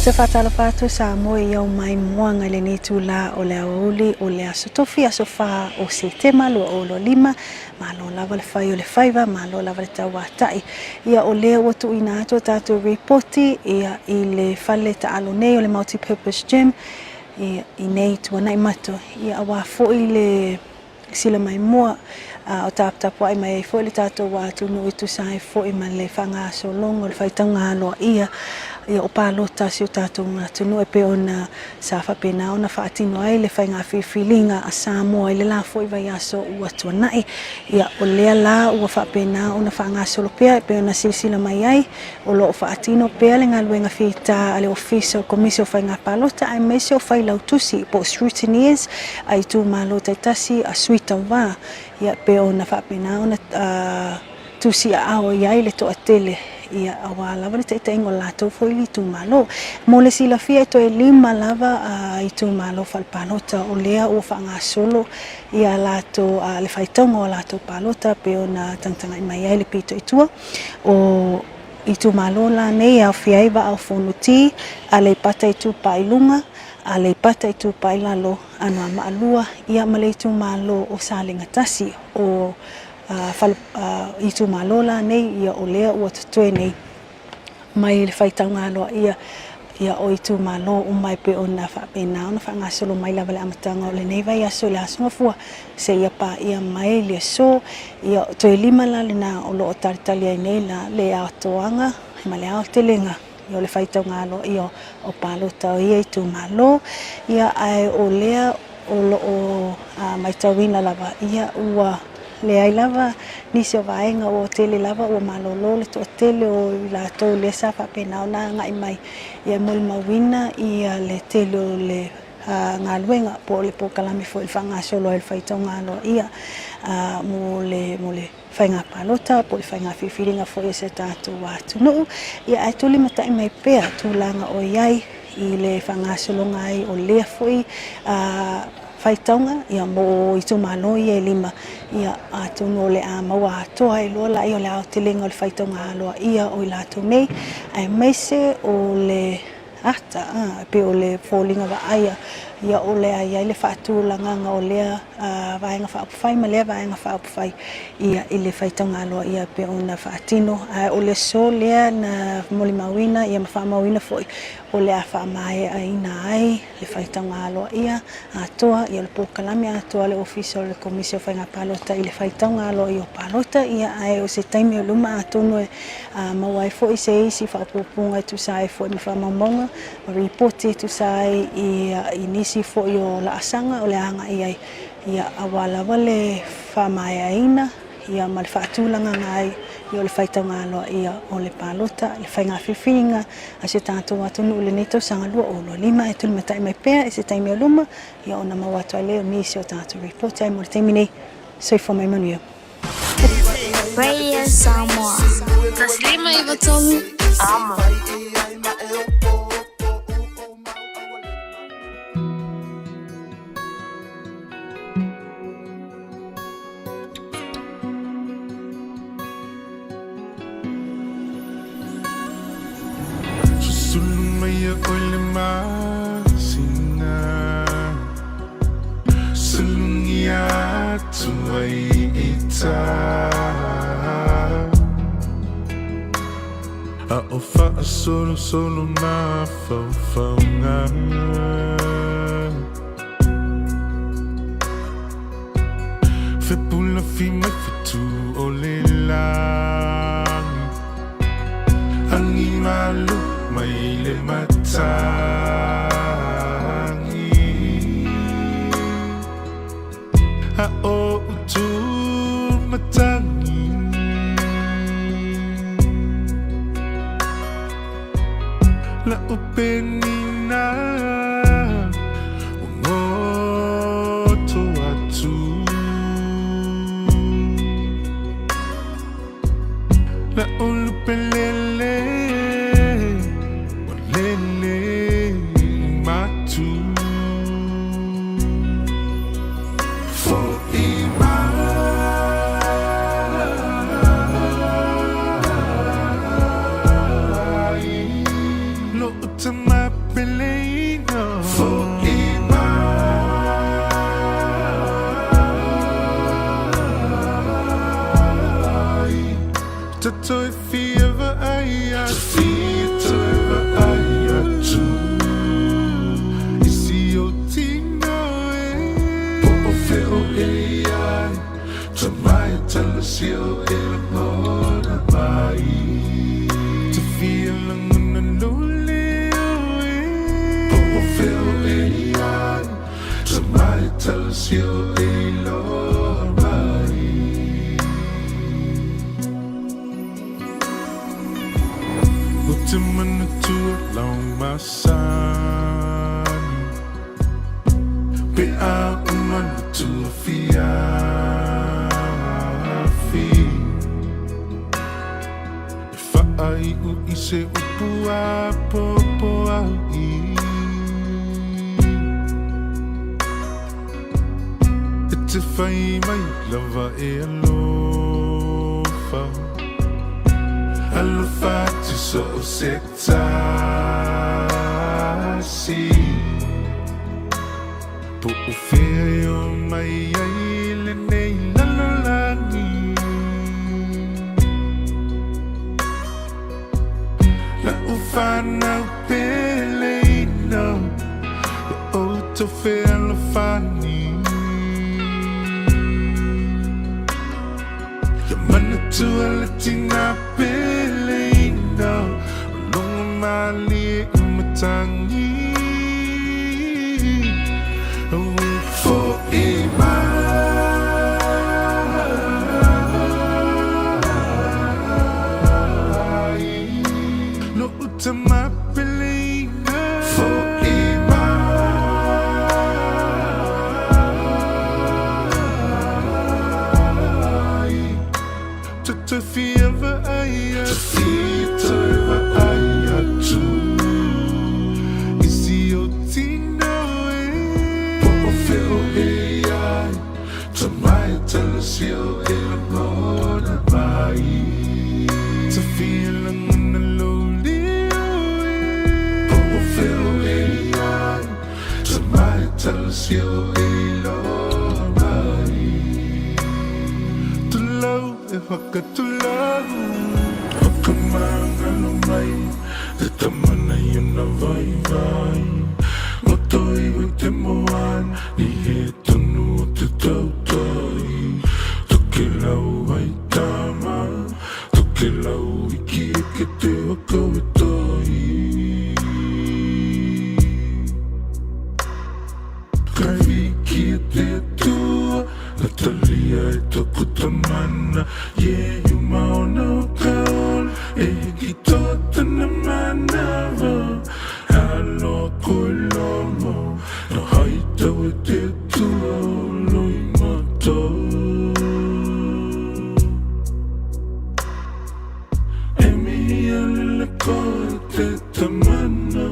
Te whatala whātua sa moe iau mai moanga le ne tūla o le auli o le asotofi asofa o se tema lo o lo lima ma lo lava le whai o le whaiva ma lo lava le tau wātai. Ia o lea ua tu ina ato tātou reporti ia i le whale ta alo nei o le multi-purpose gym i nei tua nai mato. Ia awa fōi le sila mai mua o tāptapu ai mai fōi le tātou wā tunu i tu sai fōi ma le whanga so longo le whaitanga aloa ia ia o palota si o tātou ngā tunu e pe ona sa whapena ona whaatino ai le whainga whiwhilinga a Samoa i le la fōi vai aso ua tuanai ia o lea la ua whapena ona whaanga solo pea e pe ona silsila mai ai o lo o whaatino pea le ngā luenga whita a le office o komisio whainga palota ai meise o whailau tusi po scrutineers ai tu malota i tasi a suita wā ia pe ona whapena ona tusi a ao iai le toa tele ia awa lava le taingo lato foi li tu malo mo le sila fia to e lima lava i tu malo fal palota o lea o fanga solo ia lato le faitongo o lato palota pe ona tantanga mai ai le pito itua o i tu malo la nei au fia iwa au fonuti ale pata i tu pailunga ale pata i tu pailalo ana maalua ia male tu malo o salinga tasi o i tu malola nei ia o lea ua tutue nei mai le whaitanga aloa ia o i tu malo o mai pe ona whapena ona whangasolo mai lava le amatanga o le nei vai aso le asunga fua se ia pa ia mai le so ia toe lima la le na o lo o taritali ai nei la le atoanga ma le ao telenga ia o le whaitanga aloa ia o palota o ia i tu malo ia ai o lea o lo o mai tawina lava ia ua le ai lava nisi o vaenga o tele lava o malolo le to tele o la to le sa fa pena ona ngai mai ia mol mawina ia le tele o le ngā luenga po le po kalami fo il fanga solo el faitonga lo ia mo le whainga palota po le whainga whiwhiringa fo se tātou wātu no ia ai tuli matai mai pea tūlanga o iai i le whainga solo ngai o lea foi whaitanga ia mo i tu malo ia lima ia atu no le a maua atoa i loa lai o le ao telenga o le whaitanga aloa ia o i lato nei ai meise o le ata pe o le fōlinga wa aia ia o le ai le whaatūlanga o lea vaenga whaapawhai ma lea vaenga whaapawhai ia i le whaitanga aloa ia pe o na whaatino o le so lea na moli mawina ia ma whaamawina foi o le a whaamae a ina ai le whaitanga aloa ia atoa ia le pōkalami atoa le office o le komisio whainga palota i le whaitanga aloa i o palota ia ai o se taimi o luma atono e mawai foi se isi whaapopunga tu sai foi ma whaamamonga ma reporti tu sai i nisi fo yo la asanga o le anga ia awala wale whaamae a ina ia ma le whaatūlanga ngai i o le whaitanga aloa ia o le palota le whainga whiwhinga a se tātou atunu le neto sanga lua o lo lima e tuli matai mai pēr e se taimi o luma ia o na mawatu ai leo nisi o tātou report ai mo le taimi nei soifo mai manuia Radio Samoa Taslima Iwatomu Amo Sulumaya olema singa Sulungia matuai ita a o fa solo na faunga fe pula fi mai fitu o le langi angi malu mai le matangi a o utu matangi la upenina ngoto atu la ulupelele walele matu for ima lo utama pelena for ima to fi ever aya to fi to ever aya tu isi o tino o fe o ai to mai tell us you el mona mai to feel lang no le o fe o ai to mai tell us you el Timana to along my son. Be out and run to a fiafi. If I ise upua popo ai. It's if I my lover alofa. Alufati so sektasi po ufeyo mai aile nei lalolani la ufana pele no la auto fe alufani yamana tu alatina pele no long mali umatangi for ima lo utama pelena for ima to feel the aya to feel the aya too isi o tino o feel ai to mai tell us you el mona mai to feel the lonely o feel ai to mai tell us you el mai to love if I got to love Kamanga mai te tamana yuna vai vai Ngotoi ui te moan ni he tonu te tautoi Toke lau ai tama Toke lau iki ke te wakau e toi Kai wiki e te tua Natalia e toku tamana Yeah, you mauna kaol E gito tana manava Halo koe lomo No haita e te tua Loi mato E mihi alele koe te tamana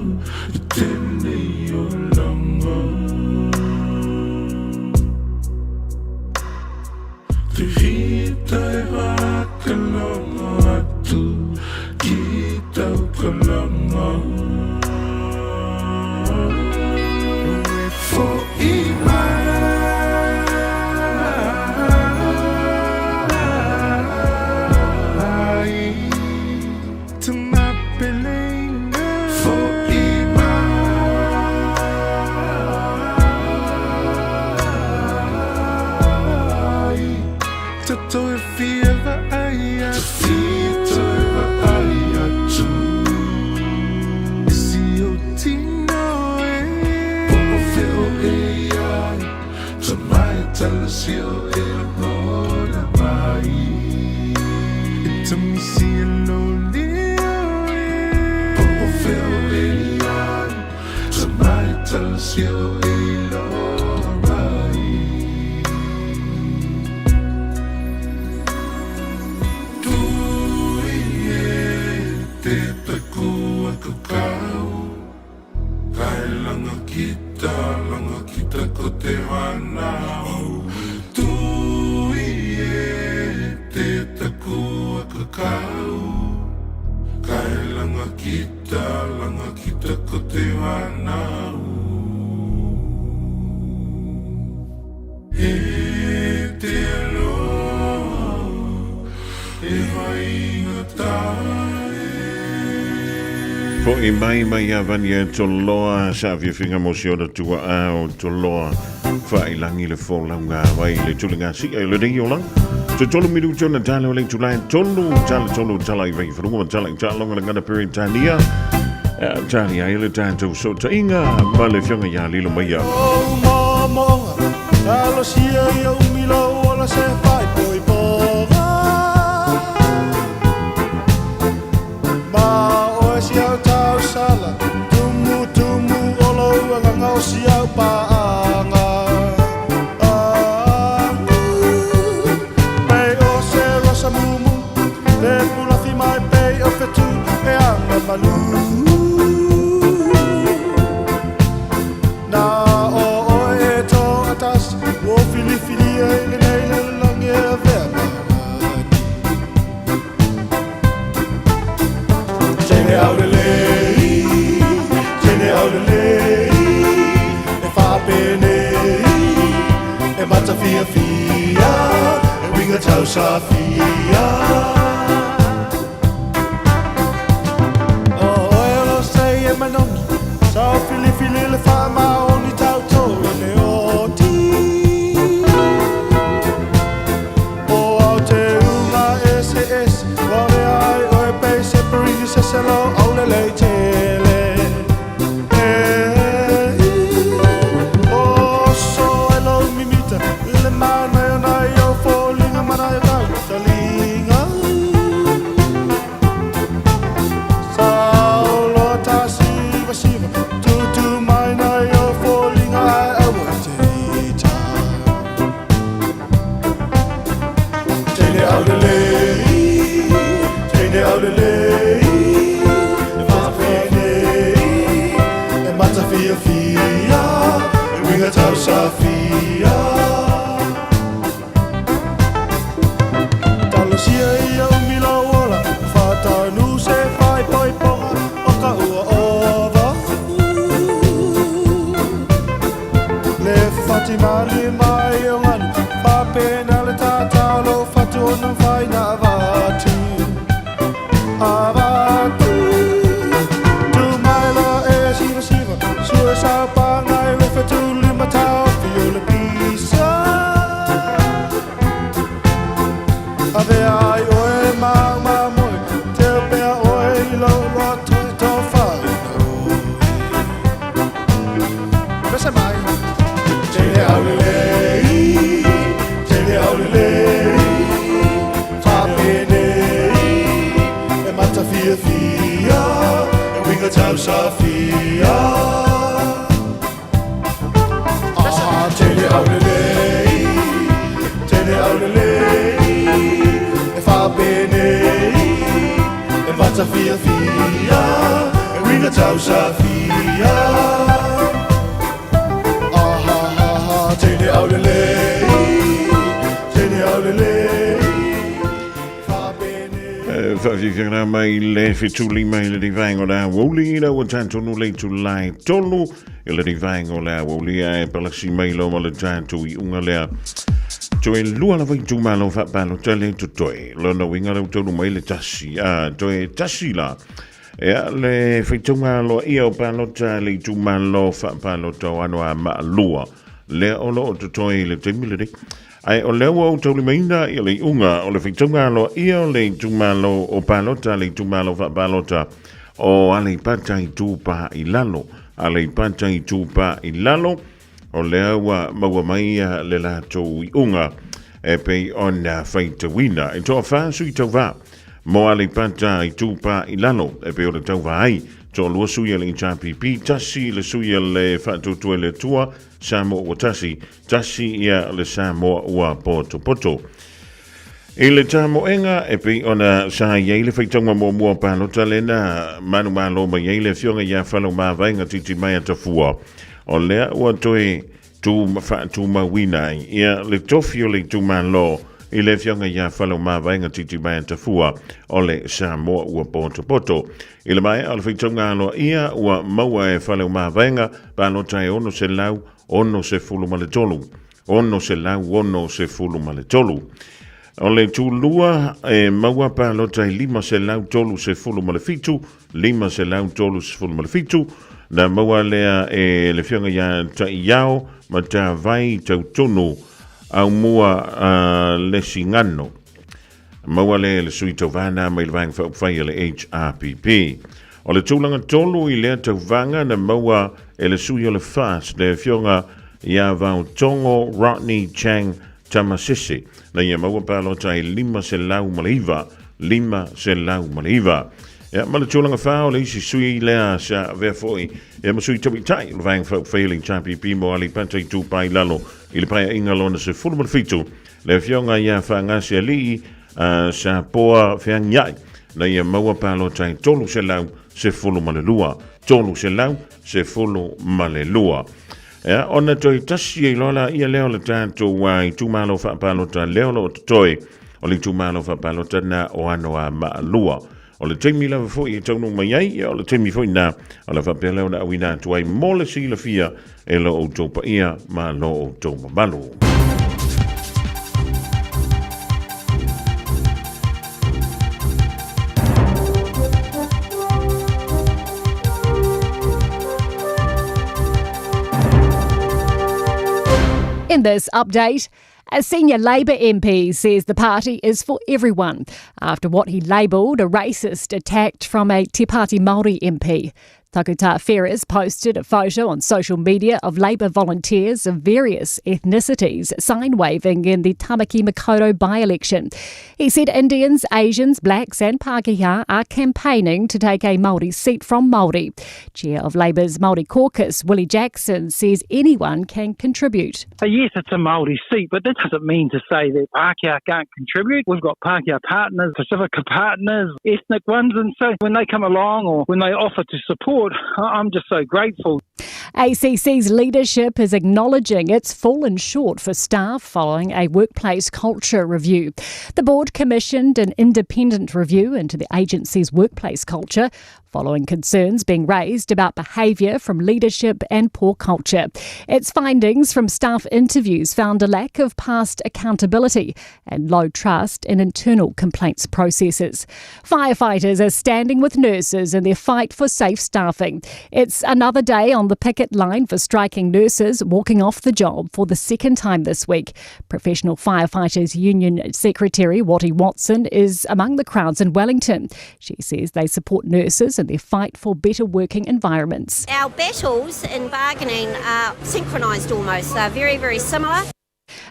I tenei o langa Te hita e wakalonga atu Ki tau kalanga For ima toi fieva aia toi aia tu si o tino o feo e ai to mai tala si o e mona mai to mi si lo dio o feo e ai to mai tala si o e lo langa kita ko te wanau tui e te takua kakau kai langa kita ko te wanau e te aloha e hainga tai Po i mai avania toloa sa via finga mosiona tua au toloa fai langi le fola nga vai le tulinga si e le dei olang so tolu miru jona talo le tulai tolu tala i vai frunga tala longa ngana period tania tani ai le tanto so tainga ma le finga ya lilo mai ya mama talo sia yo milo ola se fai poi poga ma o sia tau sala tumu olo anga ngau sia paanga mai o se rosa mumu te pula fi mai pei o fetu e anga malu na o e to atas o fili e le lang e verma Tene au de lei e fa bene e mata fia e winga tau sa fia o e lo sei e manon sa fili le fa ma oni tau to le oti o au te uma SS o le ai o e pe se peri se se lo au le lei tele Safia Talo sia ia umila ola Fata nu se fai poi ponga O ka ua ova Le fati mali mai o nganu Papena le tatalo Fatu ona fai na avatu Avatu Tu mai la e siva Sua sa pangai le fatu lima tau Ave ai oe ma moi te pea oe lo to fai Pesa mai Tene au lei Fa bene e mata fia e winga tau sa fia Tene au lei fa bene e vata fia e winga tau sa fia tene au le fa vivere mai le fituli mai le divango da woli da tanto no le tu lai tolu e le divango la woli e per la si mai lo le tanto I unga le Joe lua la vai tu malo fa palo tele tu toi lo no winga le tu mai le tasi toi tasi la e le fitunga lo io palo tele tu malo fa palo to ano ma lua le olo tu toi le temile Ai o leo o tau le maina i le unga o le whitunga lo ia o le tumalo o palota le tumalo va palota o ale pata i tupa i lalo ale pata i tupa i lalo o lea wa maua maia le la tau i unga e pei ona whaita wina e toa whāsu i tau wā mo ale pata i tupa i lalo e pei o le tau wā ai to lua suia le incha pipi tasi le suia le whaatutue le tua Samo o tasi ia le Samoa ua poto poto. E le tamo enga e pe ona sa iei le whaitonga mua palota lena manu malo ma iei le fionga ia whalo ma vainga titi mai atafua. O lea ua toe tu mawina ia le tofio le tu malo i le fionga ia whalo ma vainga titi mai atafua o le Samoa ua poto poto. I le mai o le whaitonga alo ia ua maua e whalo ma vainga palota e ono se lau ono se fulu male tolu. Ono se lau, ono se fulu male tolu. O le tūlua e maua palota i lima se lau tolu se fulu male fitu. Lima se lau tolu se fulu male fitu. Na maua lea e le fionga ia ta iao ma ta vai tau tonu au mua le singano. Maua le sui tau vana mai le vang whai le HRPP. O le tūlanga tolu i lea tau vanga na maua e le sui o le fast le fionga ia vau tongo Rodney Chang Tamasisi. Na ia maua palota i lima se lau maleiva. Lima se lau maleiva. Ia ma le tūlanga whao le isi sui lea sa vea foi. Ia ma sui tabi tai le vang failing chapipi mo ali panta i tūpai lalo. I le paia inga lona se fulu malfitu. Le fionga ia whangasi ali sa poa whiang iai. Na ia maua palota i tolu se lau se fulu malelua. Tolu se lau se fulu malelua. Ia, ona toi tasi e lola ia leo le tātou wai tūmalo whapalota leo lo toi o le tūmalo whapalota na o anoa maalua. O le teimi lawa fwoi e taunu mai ai, o le teimi fwoi na o le whapeleo na awina tuai mole si la fia e lo o tōpa ia ma lo o tōpa malu. In this update, a senior Labour MP says the party is for everyone after what he labelled a racist attack from a Te Pāti Māori MP. Takuta Ferris posted a photo on social media of Labour volunteers of various ethnicities sign-waving in the Tamaki Makaurau by-election. He said Indians, Asians, blacks and Pākehā are campaigning to take a Māori seat from Māori. Chair of Labour's Māori caucus, Willie Jackson, says anyone can contribute. Yes, it's a Māori seat, but that doesn't mean to say that Pākehā can't contribute. We've got Pākehā partners, Pacifica partners, ethnic ones, and so when they come along or when they offer to support, I'm just so grateful. ACC's leadership is acknowledging it's fallen short for staff following a workplace culture review. The board commissioned an independent review into the agency's workplace culture following concerns being raised about behaviour from leadership and poor culture. Its findings from staff interviews found a lack of past accountability and low trust in internal complaints processes. Firefighters are standing with nurses in their fight for safe staffing. It's another day on the picket line for striking nurses walking off the job for the second time this week. Professional Firefighters Union Secretary Wattie Watson is among the crowds in Wellington. She says they support nurses in their fight for better working environments. Our battles in bargaining are synchronised almost. They're very, very similar.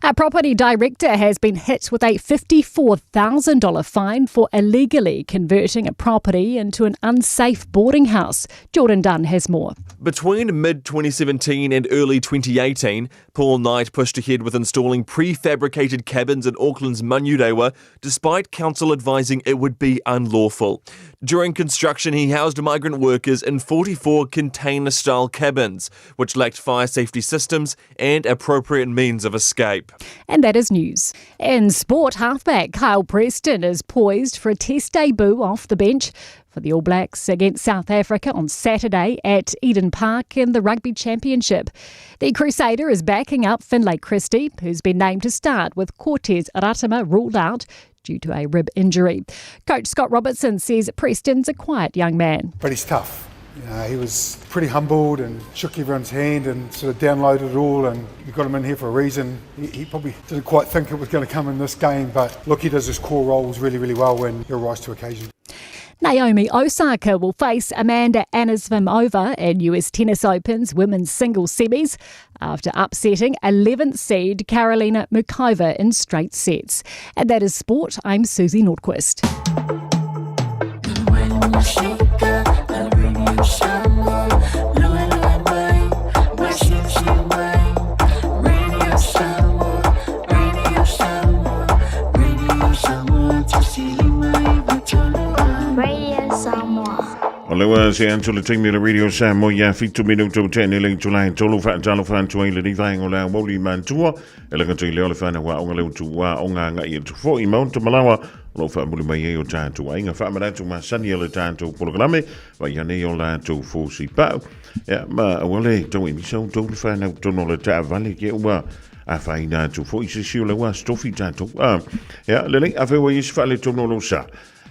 A property director has been hit with a $54,000 fine for illegally converting a property into an unsafe boarding house. Jordan Dunn has more. Between mid-2017 and early 2018, Paul Knight pushed ahead with installing prefabricated cabins in Auckland's Manurewa, despite council advising it would be unlawful. During construction, he housed migrant workers in 44 container-style cabins, which lacked fire safety systems and appropriate means of escape. And that is news. In sport, halfback Kyle Preston is poised for a test debut off the bench for the All Blacks against South Africa on Saturday at Eden Park in the Rugby Championship. The Crusader is backing up Finlay Christie, who's been named to start with Cortez Ratama ruled out due to a rib injury. Coach Scott Robertson says Preston's a quiet young man. But he's tough. He was pretty humbled and shook everyone's hand and sort of downloaded it all, and we got him in here for a reason. He probably didn't quite think it was going to come in this game, but look, he does his core roles really, really well and he'll rise to occasion. Naomi Osaka will face Amanda Anisimova in US Tennis Open's women's singles semis after upsetting 11th seed Karolina Mukova in straight sets. And that is sport. I'm Susie Nordquist. O lewa se anto le taimi le radio Samoa ia fitu minuto tene le tulai tolu fa talo fa tu ile ni vai ngola woli mantua ele ka tui le ole fa na wa onga le tu wa onga nga i tu fo i mount malawa lo fa muli mai o tantu ai nga fa mara tu masani le tantu programe va ia nei o la tu fo si pa ya ma wole tu i so tu fa na tu no le ta vale ke wa a faina tu fo i se si le wa stofi tantu ya le a fe wa is fa le tu no lo sa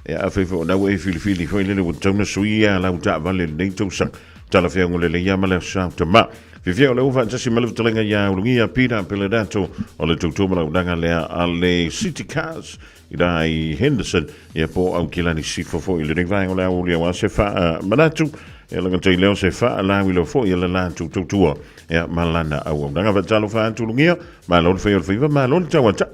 ya a fe fo na we fili fo le le tona suia la uta vale nei to sang tala fe ngole le ya mala sa te ma fi fe le uva tasi mala telenga ya ulungia pira peledato o le tutu mala udanga le ale City Cars i Henderson ya po au kilani sifo fo ile ring vai ngole au le wa se fa manatu ya le ngai le se fa la wi lo fo ya la tutu ya malana au udanga va talo fa tulungia ma lo fe o ma lo tawata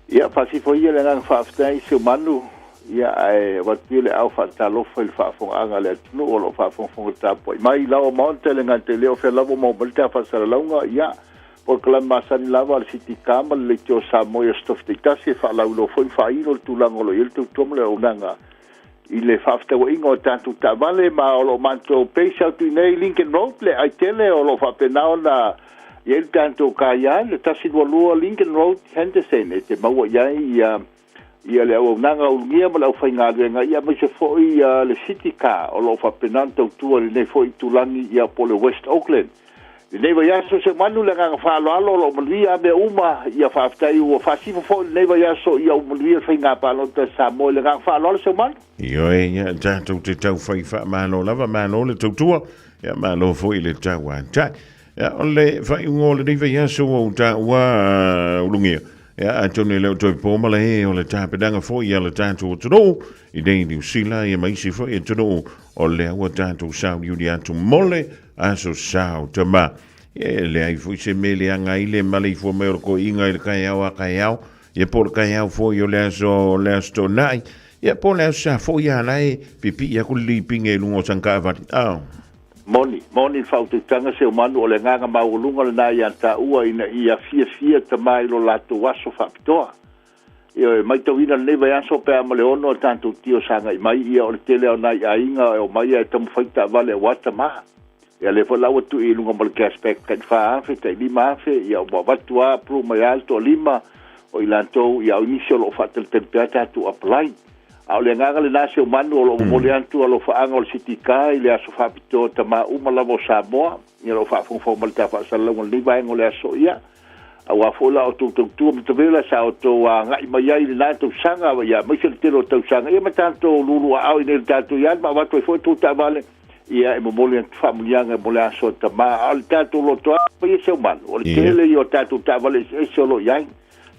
ia pasi fo ia le ngang faaftai se manu ia e watile au fatalo fo il faafo anga le tunu o lo faafo fo tapo mai la o monte le ngante le o fe lavo mo bolta fa sala longa ia por kala masan lava al City Campbell le tio sa mo yo stof de tasi fa la lo fo fa ino tu langolo il tu tomle o nanga ile faafta o ingo tantu tavale ma o lo manto peisa tu nei Lincoln Road le ai tele o lo fa penao na il tanto kaya le tasi lo Lincoln Road Henderson te mau ia le o nanga ulngia ma la fainga nga ia ma se foi le City Car o lo fa penanto tu le foi tulangi ia po le West Auckland le vai aso se manu le nga fa lo lo mlia be uma ia fa aftai o fa si fo le vai aso ia mlia fainga pa lo te sa mo le nga fa lo se man io ia tanto te tau fai fa ma lo lava ma lo le tutua ia ma lo foi le tawa tai ya ole fai ngole di vai aso o ta wa ulungia ya atone le to po mala e ole ta pedanga fo ia le tanto to i dei New Zealand ia mai si fo e to ole wa tanto South Union to mole aso sao te ma le ai fo se mele anga ile male fo me ko inga il kaiao ye por kaiao fo yo le sto nai ye por le sa fo ia nai pipi ya kulli pinge lungo sankava Moni fautu tanga se manu o le nganga maulunga le nai anta ua ina ia fia te mai lo lato waso fapitoa. Io mai tawina le vai aso pe amale ono tanto tio sanga mai ia o le tele o nai ainga o mai e tamu faita vale wata maha. Ia le fola watu i lunga mal aspect kan fa afe te lima afe ia o watu a pro mai alto lima o ilanto ia o inisio lo fatel tempeata tu apply. Au le nganga le nasi o manu o lo mole antu lo fa anga o City Car ile aso fa pito tama uma lavo Samoa ia lo fa fo mal ta fa sala ngol li vai ngol aso ia au afola o tu te vela sa o to nga mai ai le to sanga ia mai se te lo to sanga ia matanto lulu au ine tanto ia ma va to fo tu ta vale ia e mole familia nga mole aso tama al tanto lo to ia se manu o tele io tanto ta vale e solo ia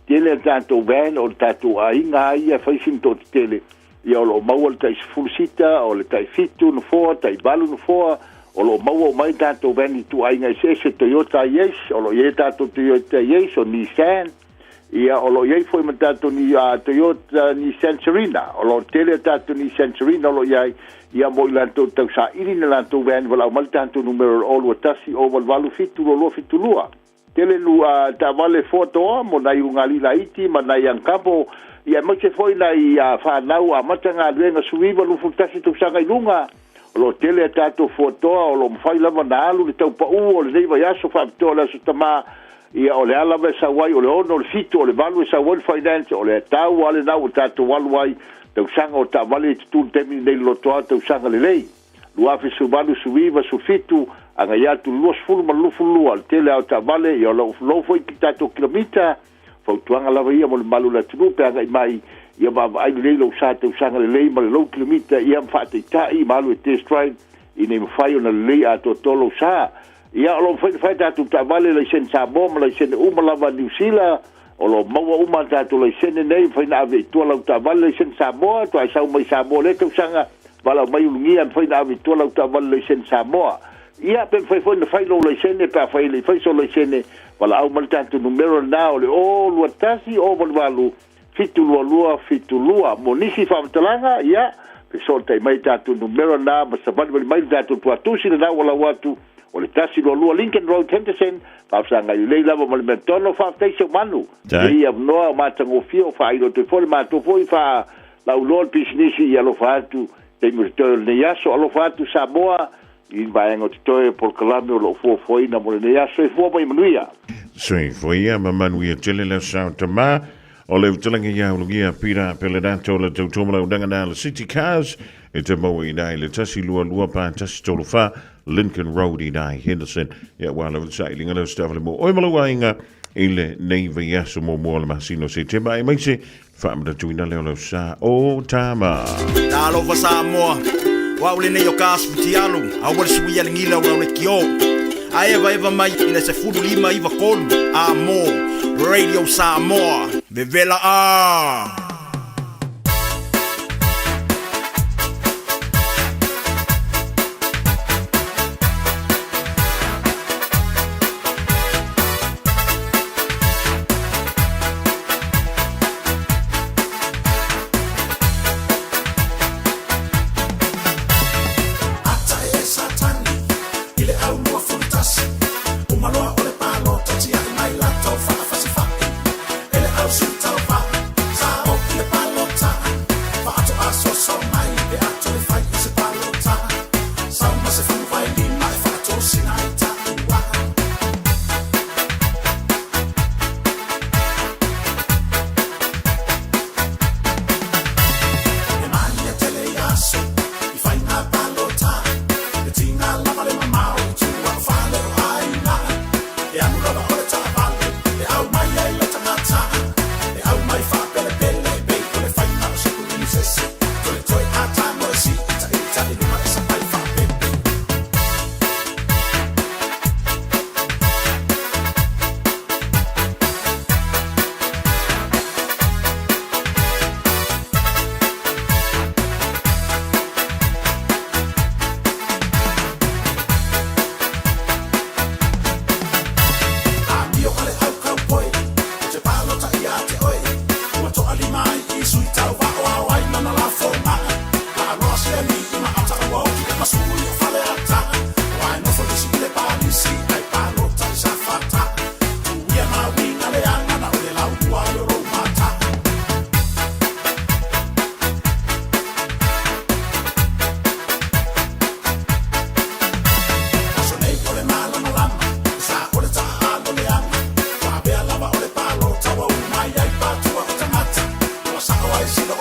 tele tanto ben o tanto ai nga ia fa sinto tele ia o lo mau o le tai fulsita o le tai fitu no foa, tai balu no foa o lo mau o mai tātou veni tu ainga se Toyota yes o lo ie tātou Toyota yes o Nissan ia o lo ie foi ma tātou ni Toyota Nissan Serena o lo tele tātou Nissan Serena o lo iai ia mo i lantou tau sa iri na lantou veni wala o mali tātou numero o lo tasi o walu fitu lo fitu lua tele lu ta vale foto mo nai ungali la iti ma nai ankapo ia mo se foi na ia fa nau a matanga lenga suiva lu futasi tu sanga ilunga lo tele tato foto o lo fai lava na alu le tau pa o le vai aso fa to la sutama ia o le ala ve sa wai o le ono le fito o le valu sa wal finance o le tau ale na o tato wal wai tau sanga o ta vale tu temi nei lo to tau sanga le lei lu afi su valu suiva su fitu anga ia tu los fulu ma lu fulu al tele o ta vale ia lo foi tato kilomita tuanga lava ia mo le malu la tunu pe anga mai ia ba ai le lo sa te sanga le le ma lo kilomita ia fa te tai malu test drive ina mafai ona lelei a totolo sa ia o lo fai tatu tavale le sen Samoa le sen uma lava New Zealand o lo maua uma tatu le sen nei fai na ave tua lau tavale le sen Samoa to ai sau mai Samoa le tau sanga wala mai ulungia fai na ave tua lau tavale le sen Samoa ia pe fai na fai lo le sen pa fai le fai so le sen wala au mal tatu numero na o le o lua tasi o valu fitu lua monisi fa mtalanga ia pe so tai mai tatu numero na ma sa mai tatu tuatusi na wala watu o le tasi lua Lincoln Road Henderson pausanga i lei lava male metono fa teise manu ia noa matango fio fa ilo te fole mato foi fa la ulol pisnisi ia lo fatu te murto ne yaso lo fatu Samoa i vaengo te toe por kalame lo foi na mole ne yaso fo mai manuia foi ma manuia tele le Sao Tama o le utalanga ia ulugia pira pele dato le tautomala udanga le City Cars e te maua i nai le tasi lua pa tasi tolu fa Lincoln Road i nai Henderson ia wala vitsai linga leo stafale mo oi malawa inga ile neiva yaso mo le masino se te mai mai se whaamata tuina leo sa o tama Talo fa Samoa wa ule ne yo kasu tialu a wale suia lingila wa le kio a eva mai ina se fulu lima iva kolu a mo Radio Samoa Vevela a I see the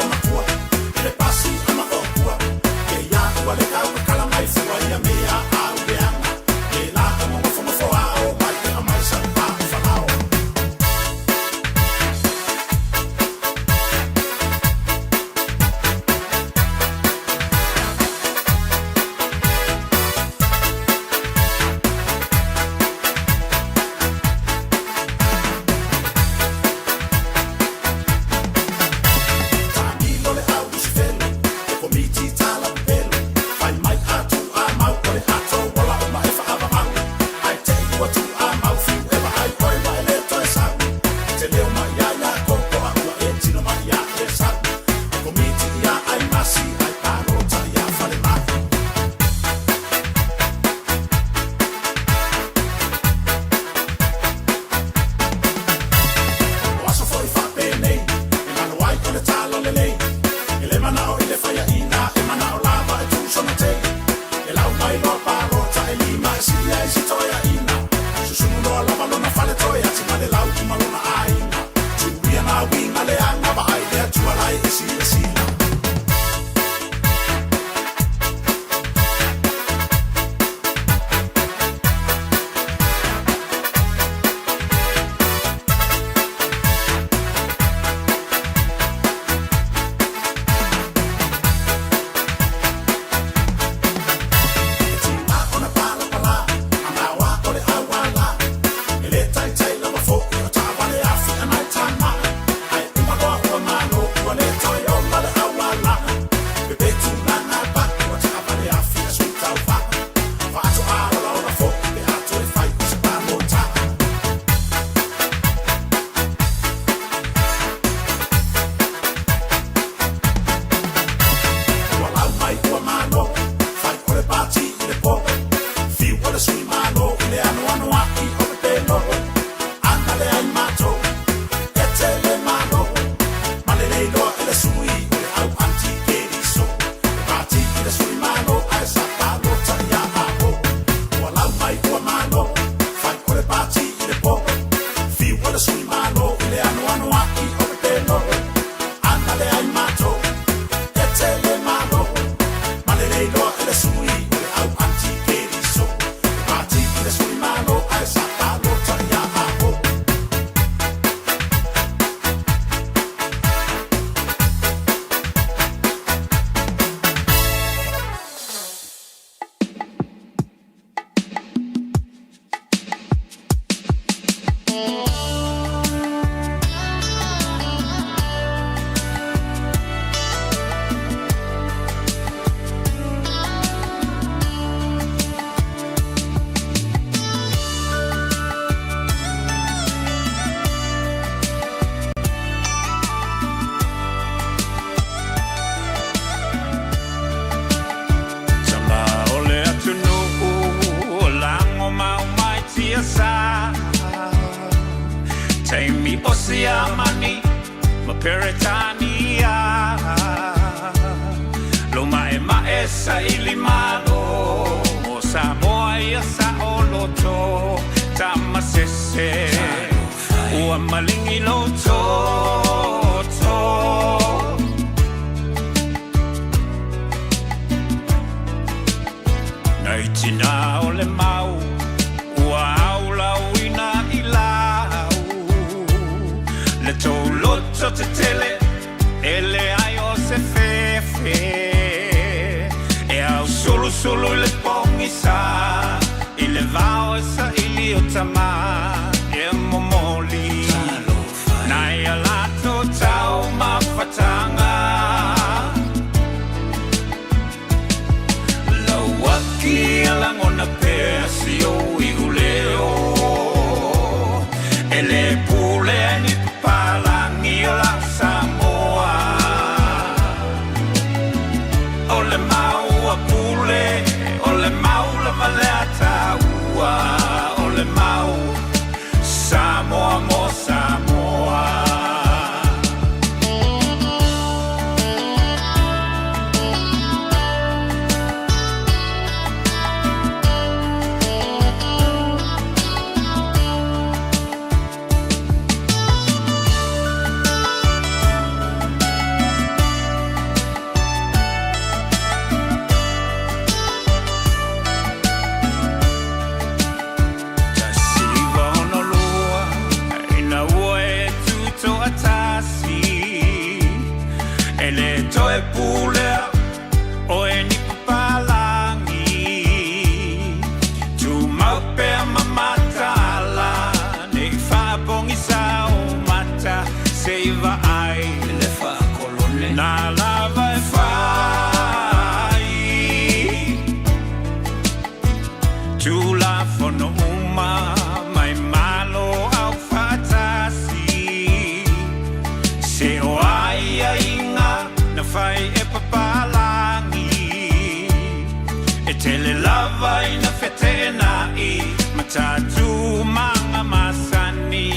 Peretania Loma e maesa ilimano O Samoa ia sa oloto Tamasese Ua malingi loto Naitina o le mau Ua aula uina ilau Le tau loto te tele Ele ai o se fefe E au sulu le pongi sa I le vao e sa ili o tama E momoli Nai a lato tau mawhatanga Ki alangona pesi o iguleo Ele pule ni palangi o la Samoa Ole mau a pule Ole mau la valeta ua Ole mau Samoa mo Samoa Toe pule o e ni papalangi Tu mau pe mamatala Nei whabongi sa o mata Seiva ai le whakolone Na lava e whai Tu la fono uma Mai malo au whatasi Se o ai a inga Na fai e papalangi E tele lava i na fetena I Matatu manga masani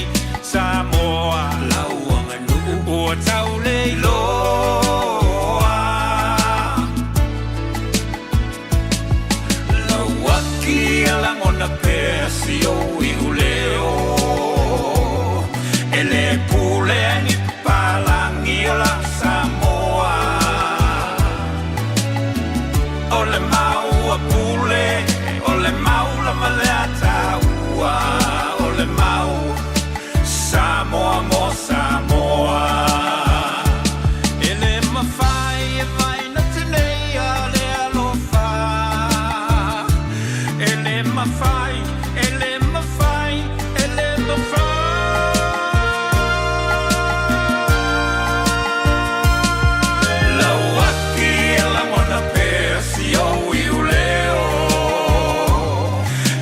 Samoa Lauanga nuku Ua tau leiloa Lauaki alangona pesi o iguleo Ele pule ni papalangi o la Samoa Ole mau a pule Ole mau la maleata ua Ole mau Samoa mo Samoa Ele mawhai e vai na tenei a le alofa Ele mawhai Ele mawhai Ele mawhai Lauaki alangona pesi o iuleo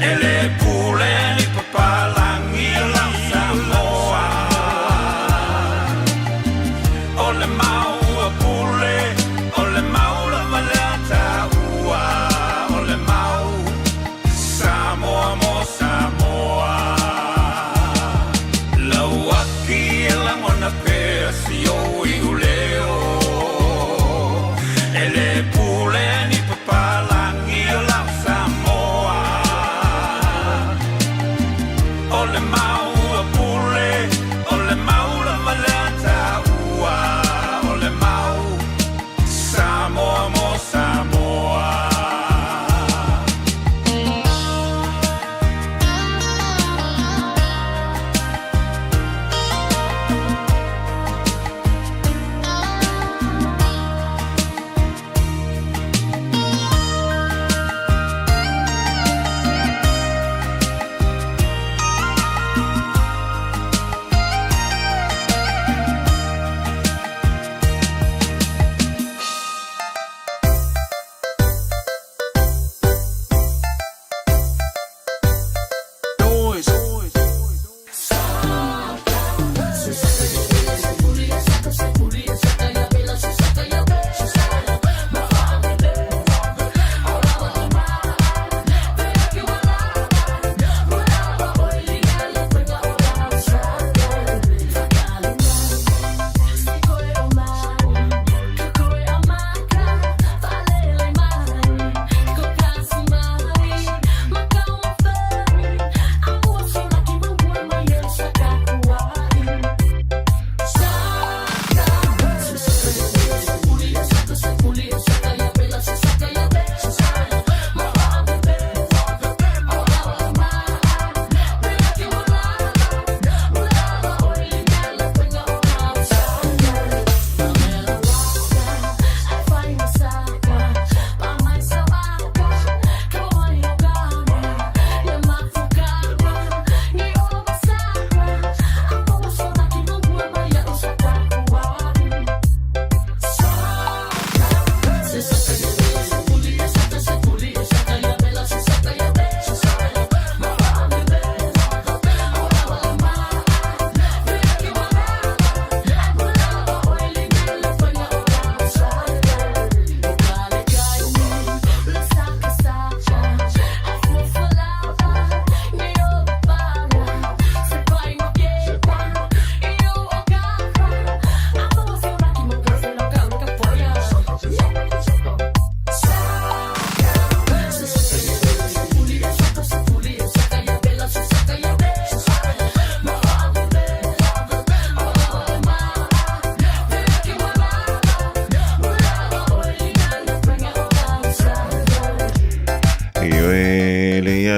Ele pule ni papalangi la Samoa Ole mau a pule Ole mau la valeta ua Ole mau Samoa mo Samoa Lauaki alangona pesi o iuleo Ele pule ni papalangi la Samoa Ole mau a pule Ole mau la valeta ua Ole mau Samoa mo Samoa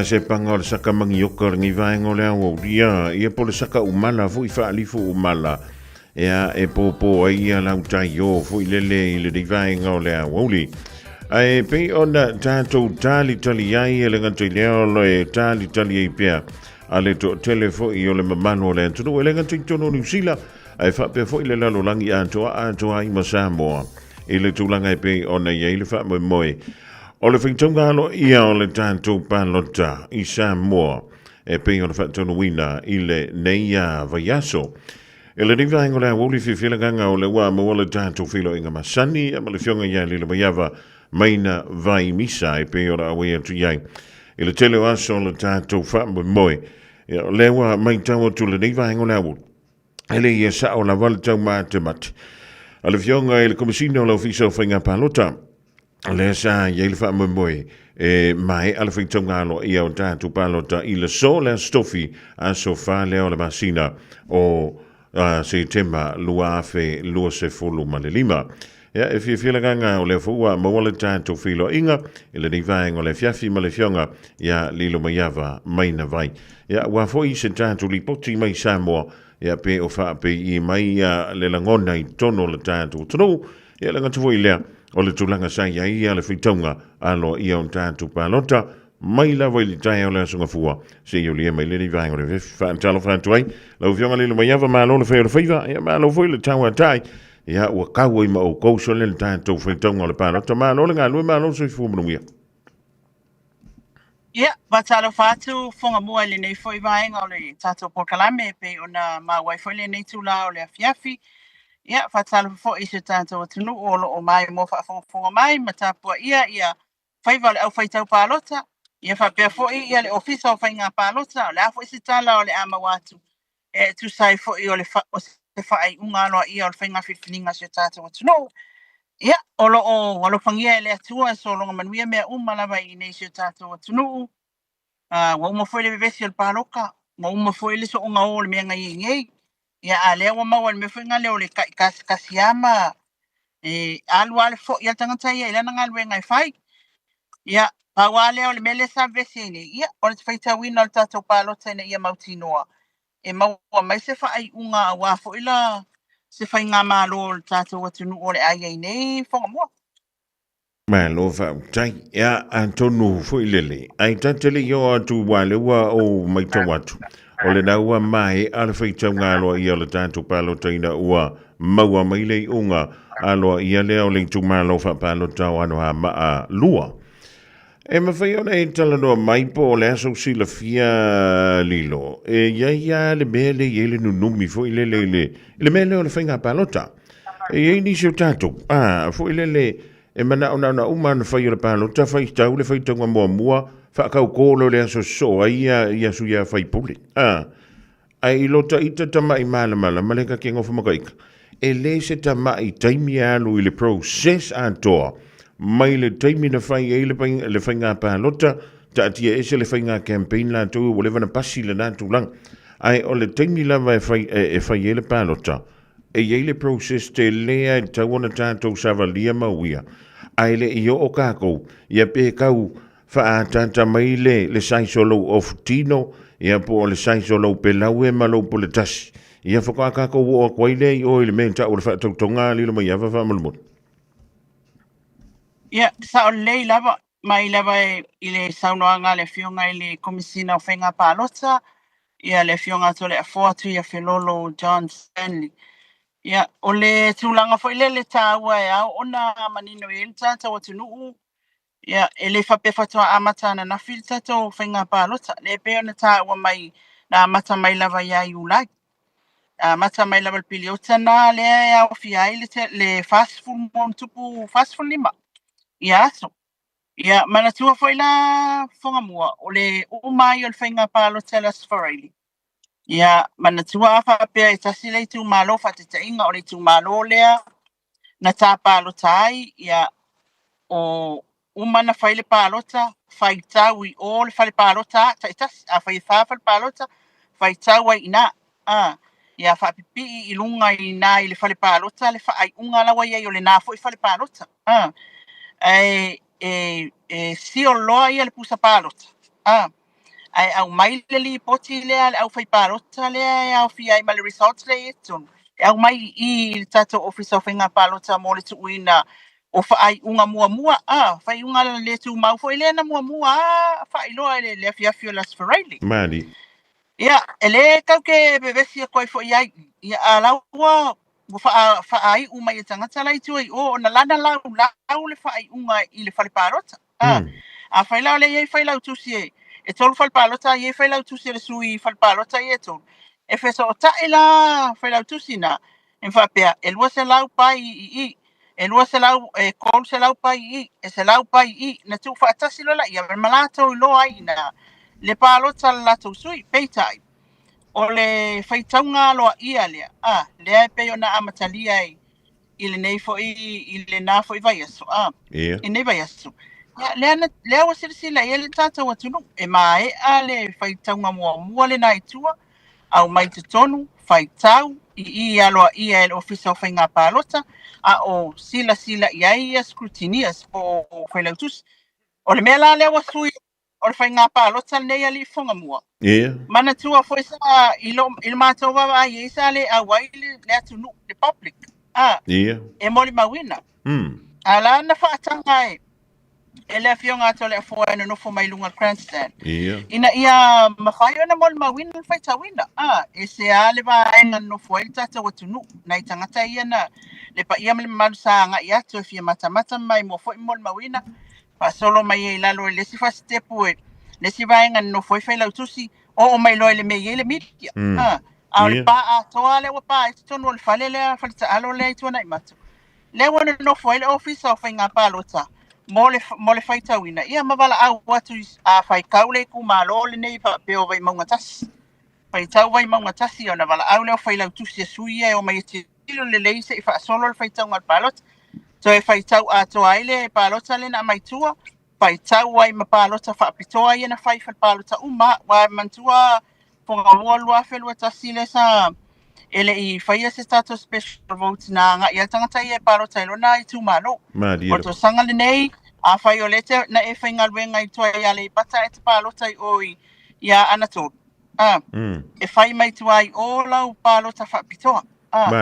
se panga o le saka mangi oka ngi vaenga le au ia po le saka umala fu I whaalifu umala e popo ia lau tai o fu I le vaenga o le au ai pe ona tātou tali ai e le ngata leo lo e tali ai pia ale to telefo I o le mamano le tunu e le ngata tono New Zealand ai fa pe fo I le lalo langi ato ai ma Samoa e le tūlanga e pe ona ia le fa moe o le whaitanga alo ia o le tātou palota I Samoa e pe o le whaitonu wina I le neia vaiaso e le riva ingo le awoli whiwhilaganga o le wā mua le tātou whilo inga masani a ma le fionga ia li le maiava maina vai misa e pe ora awe atu iai. I le tele o aso le tātou whaamwe moe. Le wa mai tau atu le neiva hengo le awu. Ele ia sa o la wale tau maa te mati. A le fionga e le komisina o la ofisa o whainga palota. Le sa ia le whaamwe moe. E mai ala whaitanga alo ia o tātou palota I le so le stofi aso wha leo le masina o se tema lua afe lua se fulu ma le lima. Ja, e whiwhilaganga o le fua mawale tātou whilo inga, I le nivaenga o le fiafi ma le fionga, ia lilo maiava maina vai. Ja, wafoi se tātou li poti mai Samoa, ia pe o whaape I mai le langona I tono le tātou. Tono, ia langa tufoi lea, o le tūlanga sai ia le whitonga, alo ia on tātou pālota, mai la vai li tai o le asunga fua, se I o li e mai le nivaenga o le whaantalo whaantuai, lau fionga lilo maiava malo le wheo le whiva, ia malo foi le tau atai, ia ua kaua I ma o kouso le tātou whaitanga o le pālota mālo le ngā lue mālo soi fuamanungia. Ia, watalo whātu whonga mua le nei whoi vaenga o le tātou porkalame pe ona mawai whoi le nei tūla o le afiafi. Ia, watalo whoi se tātou atunu o mai mo whonga mai ma tāpua ia whaiva le au whaitau pālota. Ia whapea whoi ia le ofisa o whainga pālota o le a whoi se tāla o le ama wātu. E tu sai whoi o le te whaai unga aloa ia o le whainga whiwhininga se tātou atunu. Ia, o whangia le atua so longa manuia mea umalawa I nei se tātou atunu. Wa uma foi le vevesi o le pāloka. Wa uma foi le so unga o le mea ngai ngei. Ia a lea wa maua le me whainga leo le kasiama. Alu ale fo ia tangata ia ilana ngā lue ngai whai. Ia, paua leo le mele sa vesi ni. Ia, o le te whaitawina o le tātou pālota ina ia mautinoa. E maua mai se whaai unga a wafo ila se whai ngā mālo o tātou atunu o le ai nei whonga mua. Mālo whau tai, ia antonu fui lele. Ai tatele yo atu walewa o mai tau atu. O le naua mai ala whaitau ngā loa ia le tātou pālota ina ua maua mai lei unga aloa ia leo le tu mālo wha pālota o anu ha maa lua. E mawhai ona e talanoa mai po o le aso si la fia lilo. E ia le mea le iele nunumi fo ile le mea leo le whainga pālota. E iei nisi o tātou. Fo ile e mana ona umana whai o le pālota, whai tau le whai tanga mua, whakau kōlo le aso so, ia su ia whai puli. Ai lota ita tamai mala, maleka kia ngofa makaika. E le se tamai taimi alu i le process antoa. Mai le taimi na whai e le whainga pālota, ta atia ese le whainga campaign la tau o le wana pasi le nātu lang. Ai o le taimi la e whai e le pālota, e le process te lea e tau ona tātou savalia mauia. Ai le i o kākou, ia pē kau whaatata mai le saisolo of tino, ia po o le saisolo pelau e malo po le tasi. Ia whakākou o kwaile i o le menta o le whaatautonga lilo mai awa whamalumot. Ia, sa o lei lava, mai lava I le saunoanga le fionga I le komisina o whainga pālota, ia le fionga to le afuatu ia Filolo John Stanley. Ia, o le tūlanga fo le tāua e au, ona manino I le tātou atunuu, ia, e le whapewhatoa amatana na fil tātou whainga pālota, le peo na tāua mai na amata mai lava ia I ulai. Amata mai lava pili o tana le au fia le fast food mo tupu fast food lima. Ia aso. Ia, mana tua fo la whonga mua, o le umai o le whainga pālota la sfareili. Ia, mana tua whapea e tasi lei tu malo whatita inga o le tu malo lea na tā pālota ai, ia o umana whaile pālota, whaitau I o le whaile pālota, ta i tasi, a whai whawhal pālota, whaitau ai ina, ia whapipi I lunga I nā I le whaile pālota, le whaai unga lawa ia I o le nāfo I whaile pālota, e si o loa ia le pusa pālota, ai au mai le li poti le au fai palota le au fi ai mal results le etun au mai I tato office of nga palota mo le tuina o fa ai unga mua fai unga le tu mau foi le na mua fa ilo le fi las ferraili Mani. ia ele kau ke bebesi ko foi ai ia ala wa fa ai uma ia tangata lai tu o na lana lau le fa ai unga I le fa palota a fai lau le ia fai lau tu sie e tolu fal palota ye fai lau tusi le sui fal palota ye tolu e fe so ta ila fai lau tusi na en fa pea el wa se lau pai I el wa se lau e kol se lau pai I e se lau pai I na tu fa tasi lo la ia malato lo ai na le palota la tu sui peitai o le fai taunga lo ia le le pe ona amatalia I le nei fo I le na fo I vai aso Ia. I nei vai aso le wa sila ia le tata wa tunu e mai ale fai taunga mua le nai tua au mai te tonu fai tau I aloa ia el office of nga palota o sila ia scrutinias po fai lautus o le mela le wa sui o le fai nga palota nei ali fonga mua Ia. mana tua foi sa ilo mato wa ai sa le awai le tunu the public Ia. e moli mawina ala na fa tanga ele fionga to le fo eno no fo mai lunga grandstand Ia. ina ia mafai na mol mawin fai tawina e se ale ba enga no fo el tata watunu na itangata ia na le pa ia mal sanga ia to fia mata mai mo fo mol mawina pa solo mai la lo le si fa step le si va enga no fo fai la tusi o mai lo le me ele media al pa a to ale wa pa to no fale le falta alo le to na matu le wona no fo el office of nga palota mole fai tauina ia mavala au watu fai kaule ku malo le nei pa pe o vai maunga tasi fai tau vai maunga tasi ona vala au le fai lau tusi suia o mai te ilo le lei se fa solo le fai tau ngal palot so e fai tau a to aile palota le na mai tua fai tau ai ma palota fa pitoa ia na fai palota uma wa mantua ponga mo lua felu tasi le sa ele I fai se status special vote na nga ia tangata ia palota ilo na I tu malo o to sanga le nei a fai o lete na e fai ngalwenga I toa ia le pata e te palota I oi ia anato e fai mai tuai o lau palota fa pitoa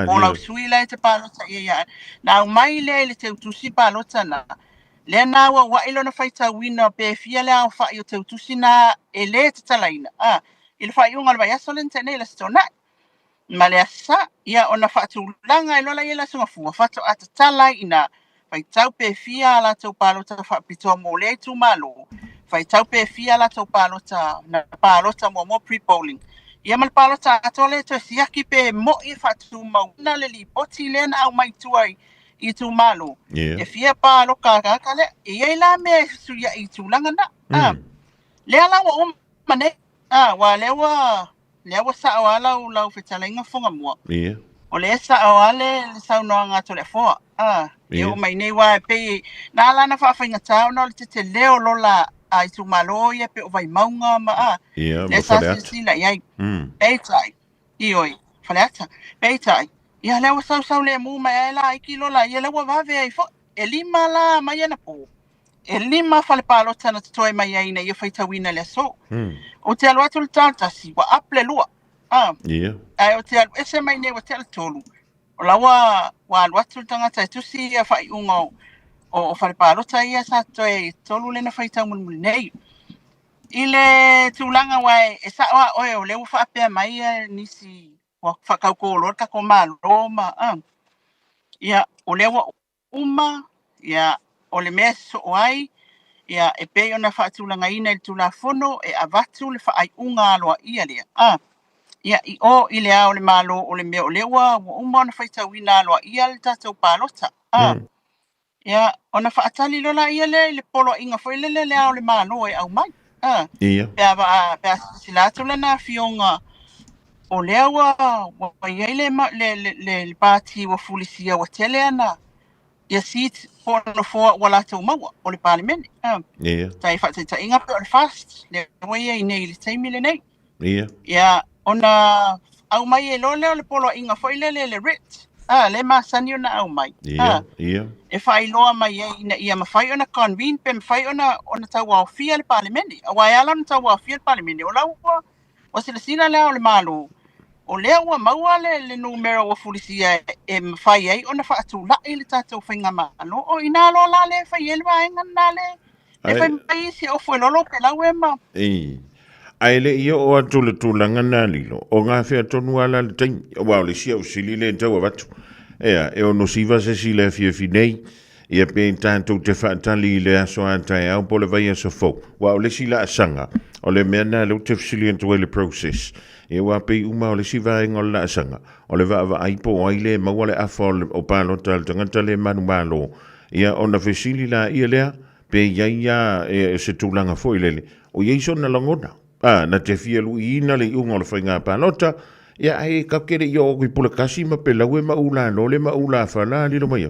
o lau sui la e te palota ia na mai le te utusi palota na le na wa ilo na fai tawina pe fia le au fai o te utusi na e le te talaina il fai ungal vai aso le tene le stona Malesa ia ona faatulanga I lola ia la sunga funga fato atatala ina fai tau pe fia la tau palota fa pitoa mo le tu malo fai tau pe fia la tau palota na palota mo pre-polling ia mal palota atole to siaki pe mo I fatu mau na le li poti len au mai tuai I tu malo e fia palo kaka le ia la me suia I tu langa na le ala wa mane wa lewa sa awala lau fetalenga fonga mua. Ia. O le sa awale le sa no nga to le fo. Eu mai nei wa pe na la na fa finga tau no le te leo lola ai tu malo ia pe o vai maunga ma Ia, le sa sila ia. Peitai. Ioi. Falata. Peitai. Ia lewa sa le mu mai la ai ki lola ia lewa va ve ai fo. Elima la mai na po. Elima fale palota na toi mai ai na ia fai tawina le so. O te alu atu le tātasi, wa aple lua. Ia. Ai o te alu ese mai ne wa te alu tolu. O lawa, wa alu atu le tangata e tusi ia whai unga o whare pārota ia sa toe tolu lena whai tau mulmuli nei. I le tūlanga wai e sa oa oe o leu whaapea mai nisi wa whakauko lor kako maa roma. Ia o lewa uma, ia o le mea so oai, ia e pe ona faatulanga ina I tula fono e avatu le faai unga aloa ia lea. Ia I o I le ao le malo o le mea o lewa wa uma ona faitauina aloa ia le tatou palota. Ia ona faatali lola ia le polo inga foi le ao le malo e au mai. Ia. Pea silatu lana fionga o lewa wa ia le pati wa fulisia wa tele ana. Ia sit pono fo wala tau maua o le parliament. Ia. Tai fa inga pe o le fast le waia I nei le taimi le nei. Ia. Ia ona au mai e lole o le polo inga foi le writ. Le masani ona au mai. Ia. E whai loa mai ina ia mawhai ona convene pe mawhai ona tau wau fia le parliameni. A wai ala ona tau wau fia le parliameni. O lau wa sila lea o le malo. O lea ua maua le numero wa fulisia e mawhai ai ona whaatu lai le tātou whainga malo. O ina lo la le whai ele waenga na le. E whai mai si o fwe lolo pe lau e ma. Ai le ia o atu le tūlanga nā lilo. O ngā whea tonu ala le taimi. Wau le sia o sili le tau a watu. Ea, e ono siva se si le fia finei. Ia pe tātou te whaatali le aso antai au po le vai aso fau. Wau le si la asanga. O le mea nā leu te fsili antu le process. E wa pe uma o le siva e ngol la asanga. O le va aipo o aile maua le afa o palo tal tangata le manu malo. Ia ona fesili la ia lea. Pe iaia e se tūlanga fo ilele. O ieiso na langona. Na te fia lu ina le iunga o le whainga pālota, ia ai kakere i o kui pula kasi ma pe lau e maula no le maula whala lilo mai.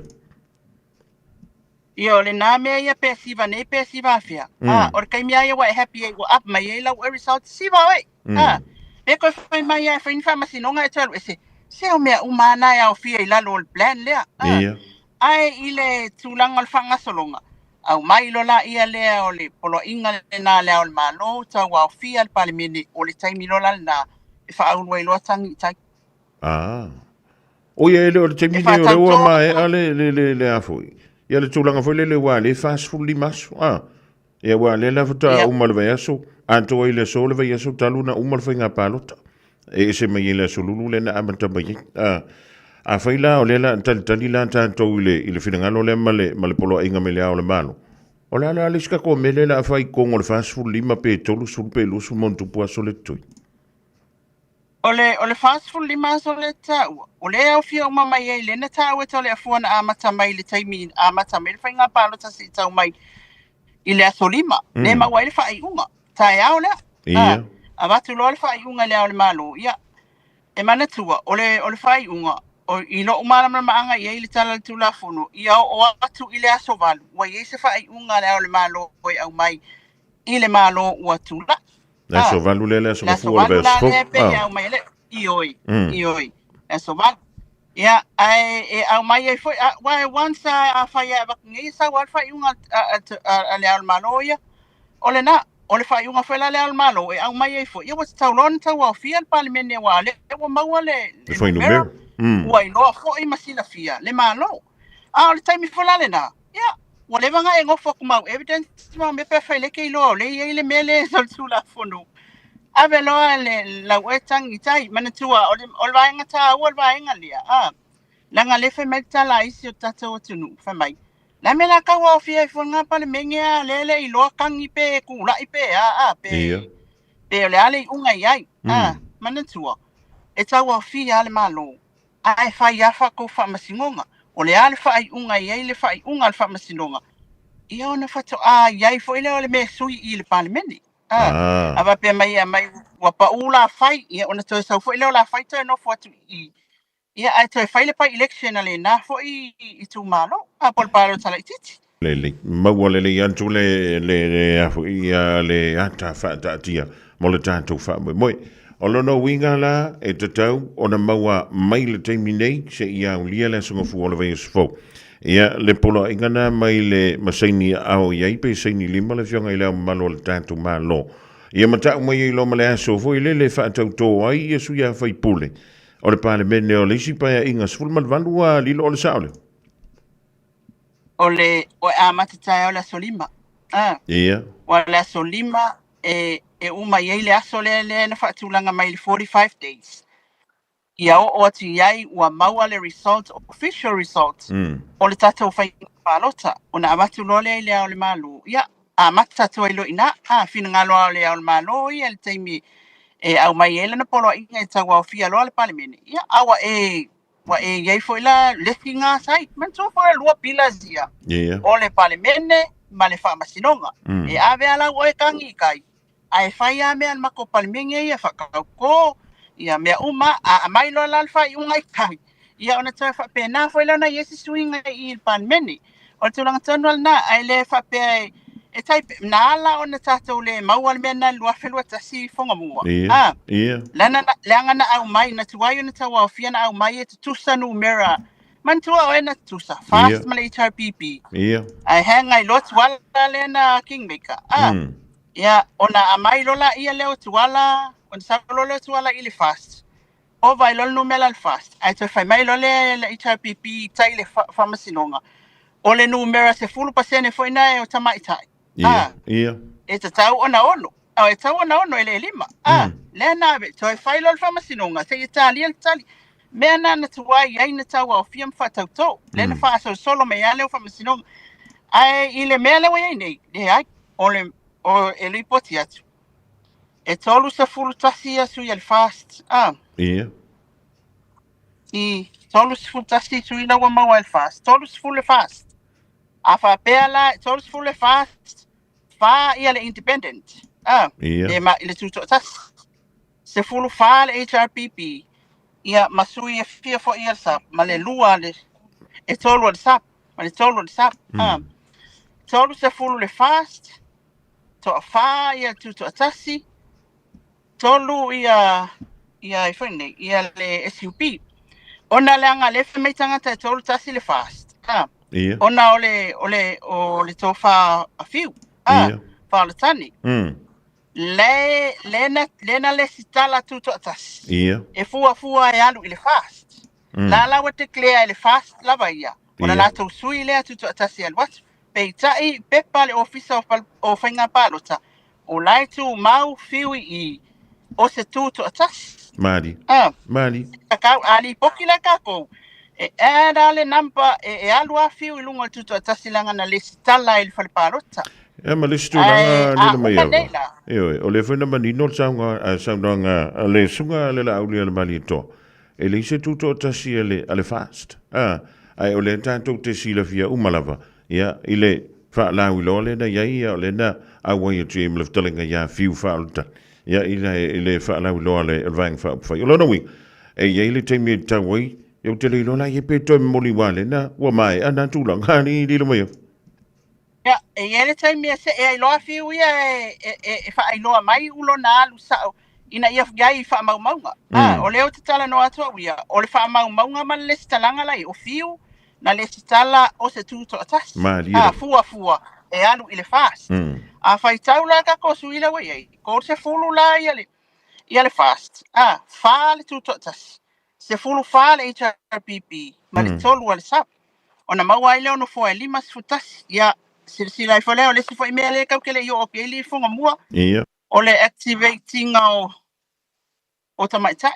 Io le nā mea ia pe siva nei pe siva fia. O kai mea ia wa e happy e wa up mai e lau e result siva wei. Me koe whai mai e whain whamasinonga e talu e se o mea umana e au fia i lalo o plan lea. Ai i le tūlanga le whangasolonga. Au mai lola ia lea o le polo inga le nā lea o le malo, tau au fia le palimini o le taimi lola le nā e whaaurua i loa tangi tai. O ia ele o le taimi le o le ua mai a le afoi. Ia le tūlanga foi le wā le fast food masu. Ia wā le la futa uma le vai aso, anto i le so le vai aso taluna uma le whainga pālota. E se mai i le aso lulu le na amanta mai. A whaila o lela tali la tātou i le whinangalo le male polo inga me le ao le malo. O le ala aliska ko me le la whai kongo le fast food lima pe tolu suru pe lusu montu pua so le tui. O le fast food lima so le tau. O le au fia uma mai e le na tau e tole a fuana amata mai le taimi amata mai le whainga palo ta si tau mai i le aso lima. Ne ma wai le whai unga. Tai au lea. Ia. A watu loa le whai unga le ao le malo. Ia. E mana tua. O le whai unga. O i lo umarama maanga i le tala le tula fono. Ia o atu i le aso valu. Wa i se whai unga le ao le malo oi au mai i le malo ua tula. Le aso valu le aso mafu o le vesu. La le pe au mai le ioi. Ioi. Aso valu. Ia e au mai e foi. Wa once a whai a wakingi sa wa whai unga le ao le malo ia. O le na. O le whai unga whela le ao le malo e au mai e foi. Ia wa taulon tau au fia le palimene wa le. E wa maua le. Le whai numero. Ua inoa fo'i masila fia, le malo. O le taimi fulale na. Ia, ua le wanga e ngofo kumau evidence ma me pe whai leke iloa, le iei le mele sol tula fonu. Ave loa le lau e tangi tai, mana tua, o le vaenga ta ua le vaenga lia. Langa le whai mai tala isi o tatou atunu, whai mai. La me la kaua o fia i whanga pa le mengea, le iloa kangi pe, kula i pe, pe. Pe o le ale i unga i ai, mana tua. E tau o fia le malo. Ai whai afa ko whamasingonga. O le ale whai unga i le whai unga le whamasingonga. Ia ona whato iai fo ile o le me sui i le palimeni. Awa pe mai wapa ula whai. Ia ona toi sau fo ile o la whai toi no fo atu i. Ia ai toi whai le pa election ale na fo i tu malo. A pol palo tala i titi. Le maua le antu le afu i le ata whaata atia. Mo le tātou wha moi. O lono winga la e te tau o na maua mai le teimi nei se ia o lia le songa fu o le vai fo. Ia le polo ingana mai le masaini ao iai pe saini lima le fionga i leo malo le tātou malo. Ia matau mai i lo male aso fo i le whaatau tō ai i su ia whai pule. O le pale mene o le isi paia inga sfulman vanua lilo o le saole. O a matatai o le solima. Ia. O le solima e uma iei le aso le na whaatulanga mai le 45 days. Ia o atu iai ua maua le result, official result, o le tatou whai whalota. O na amatu lo le au le malo. Ia, amatu tatou ilo ina, whina ngalo au le au le malo, ia le teimi au mai ele na polo inga e tau au fia loa le palimene. Ia, awa wa iei fo ila lefi ngā sai, man tō fo e lua pila zia. O le palimene, ma le whamasinonga. E ave ala o e kangi kai. Ai whai a mea mako palimenge ia whakauko, ia mea uma, a mai loa lalwha i ungai kai. Ia ona tō whapena fo ila na iesi suinga i palimene. O le tūlanga tonu ala na, ai le whapea e taipe, na ala ona tātou le maua le mea na lua whelua tasi whonga mua. Ia. Leanga na au mai, na tuwai ona tawa o fia na au mai e te tusanu mera Mantua o ena tusa. Fast ma le HRPP. Ia. Ai hanga I lot wala le na Kingmaker. Ia, ona amai lola ia leo tuala, ona sakolo leo tuala ili fast. O vai lol no melal fast. Ai te fai mai lole le HRPP tai le famasinonga. O le numera se fulu pasene foi na e o tamai tai. Ia. Ia. E te tau ona ono. O e tau ona ono ele lima. Le na be, toi fai lol famasinonga, se Italia le tali. Mea na tuai ai na tau au fiam fa tau tau. Le na fa solo me ale o famasinonga. Ai ile mea le wai nei. Le ai, o e lui poti atu. E tolu se fulu tasi asu i al fast. Ia. I tolu se fulu tasi su i lawa maua al fast. Tolu se fulu fast. A fa pea la, tolu se fulu fast. Fa i ale independent. Ia. E ma ile tuto tasi. Se fulu fa le HRPP. Ia masui e fia fo i al sap. Ma le lua le. E tolu al sap. Ma le tolu al sap. Tolu se fulu le fast. To fa ia tuto tasi. Tolu ia i whaine, ia le SUP. Ona le anga le whamei tangata e tolu tasi le fast. Ia. Ona o le tofa a fiu. Wha le tani. Lena le sitala tuto tasi. Ia. E fua e alu i le fast. La lawa te klea i le fast lava ia. Ona la tau sui lea tuto tasi al watu. Pei tai pepa le ofisa o whainga palota. O lai tu mau fiu I o se tuto atas. Mari. Mari. Kakau ali poki la kako. E era le nampa e alua fiu I lunga tuto atas langa na le sitala I le palota. E ma le situ langa nila mai awa. Ewe, o le whaina manino saunga le sunga le la auli ale mali to. E le se tuto atasi ale fast. Ai o le tātou te sila fia umalava. Ia, I le whaalau lo le na iai o le na awa I tui imlef talinga ia fiu whaalta. Ia, I le whaalau lo le vang whaapai. O lona wi, e iai le teimi tawai, Iau te leilo la ye pe toi moli wale na wa mai ana tulang hani di lo mai. Ya, e ele tai me se e loa fiu ia e fa ai loa mai ulo na lu sa ina ia gai fa mau maunga. O leo te tala no atua ia, o le fa mau maunga man le stalanga lai o fiu na le stala o se tuto atas. Fua e alu ile fast. A fai tau la ka ko suila we ai. Ko se fulu la ia le fast. Fa le tuto atas. Se fulu fa le HRPP, ma le tolu al sap. Ona maua ai leo no fo e limas futas ia sila I foleo le sifo email e kau kele yo o peli fonga mua. Ia. O le activating o tamaita.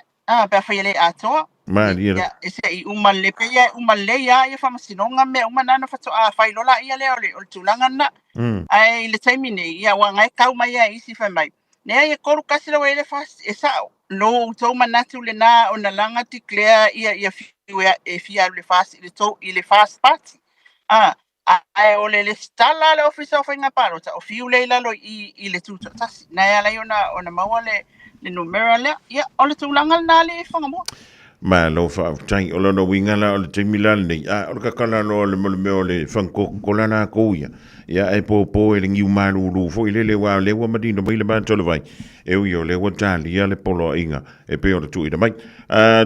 Pe fa ele atoa. Mali ia. Ese I uman le pe ia uman le ia ia fa masinonga me uman ana fa to fa lola ia le o tulanga na. Ai le taimine ia wa ngai kau mai ia isi fa mai. Ne ia koru kasila we le fast esa no to manatu le na ona langa declare ia fia le fast ile fast party. Ai ole le stala le officer of inga paro ta ofiu le la lo I le tuto tas na ya la ona mawale le numero le ia ole tulanga na le fanga mo ma lo fa tai o no winga la o te milan ni o ka kala no le mo le fanko kolana ko ia e po e le ngiu malu fo ile le wa madino mai le man tole vai e o le wa tali ia le polo inga e pe o tu ida mai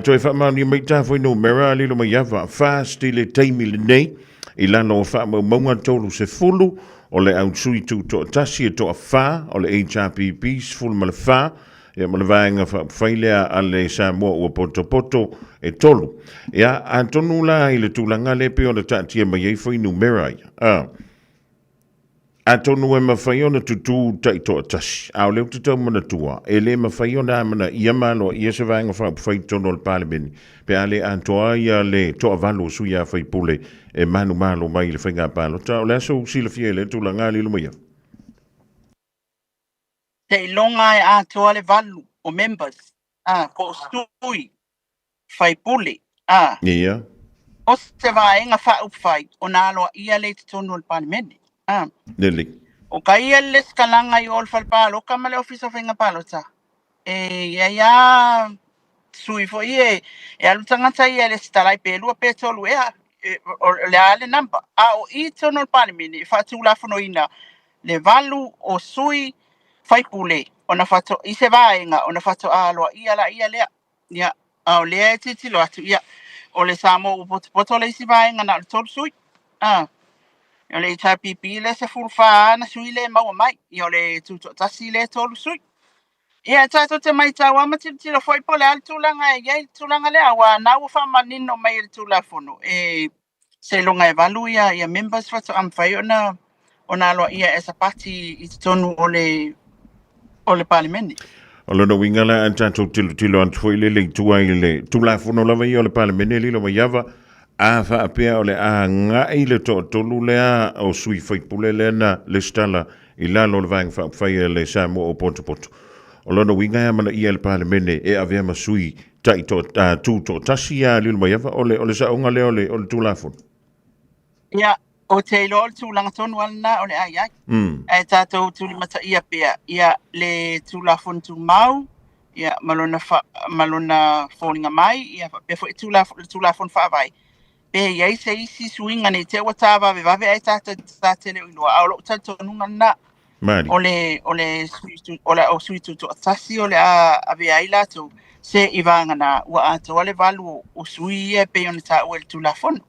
to fa ma ni mai ta fo no mera le lo mai va fast le taimi le nei I lano fa maunga tolu se fulu o le au sui tu to tasi e to a fa o le HRPP fulu ma le fa ia ma le vaenga whailea a le Samoa ua poto e tolu ia a tonu la I le tūlanga le pe o le tatia mai ei whai numerai a tonu e ma whai ona tutu tai to a tasi a o leo te tau mana tua e le ma whai ona mana ia malo ia se vaenga whai tonu o le palemeni pe a le antoa ia le to a valo sui a whai pule e manu malo mai le whainga palo ta o le aso sila fia le tūlanga le lumia te longa e atoa le valu o members ko stui fai pule ia o se vaenga wha upwhai o nalo ia le te tonu o le palemeni Lili. O ka ia le skalanga I ol falpalo ka male office of inga palota. Ia sui fo ie e alutanga tai le stalai pelu pe tolu o le ale namba. O I tono palemini fa tu la fono ina le valu o sui fai pule ona fato I se vaenga ona fato alo ia la ia le ia o le titilo atu ia o le Samoa o poto le isi vaenga na le tolu sui. O le HRPP le se fulfa na sui le mau mai. I o le tuto tasi le tolu sui. Ia tato te mai tawa matitilo foi po le al tulanga e yei tulanga le awa na ufa manino mai le tulafono. Se longa e valu ia members fatu am fai ona lo ia as a party i tonu o le parliamenti. O lona winga la an tatou tilo an foi le tua i le tulafono lava i o le parliamenti li lo maiava a fa apea o le a nga i le tolu lea o sui fai pule le na le stala i lalo le vang fa fai le Samoa o Poto. O lona winga ya mana i le parliamenti e avea masui tai to tasi a li lo maiava o le saonga le o le tulafono. Ia o te ilo le tūlanga tonu alana o le ai. E tātou tūli mata ia pia. Ia le tūlafon tū mau. Ia malona fōlinga mai. Ia pe fo tūlafon whaavai. Pe iai se isi suinga ni te watāwa ve vave ai tātele uloa. Aolo tātou nunga na. O le sui tūto atasi o le ave ai lātou. Se i vangana ua ato ale valu o sui e pe ona tā ue le tūlafon.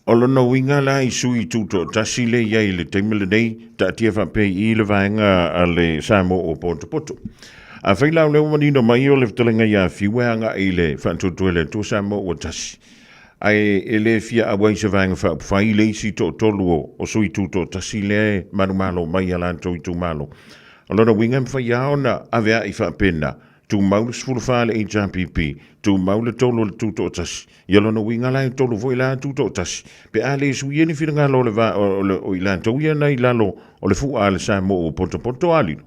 O lona winga la i sui tuto tasi le iai le teimele nei ta tia whapei i le vaenga a le Samoa o Poto. A whailau leo manino mai o le vtalenga ia whiweanga i le whantutuele tu Samoa o tasi. Ai e le fia a waisa vaenga whai le isi to tolu o sui tuto tasi le marumalo mai alanto i tu malo. O lona winga mwhai aona a vea i whapena tu maule sfulfale i JPP, tu maule tolo le tuto tasi. Yalona winga lai tolo vo ila tuto tasi. Pe ale suye ni whiringa lo le va o ila tauia na ilalo o le fua ale Samoa o Poto alino.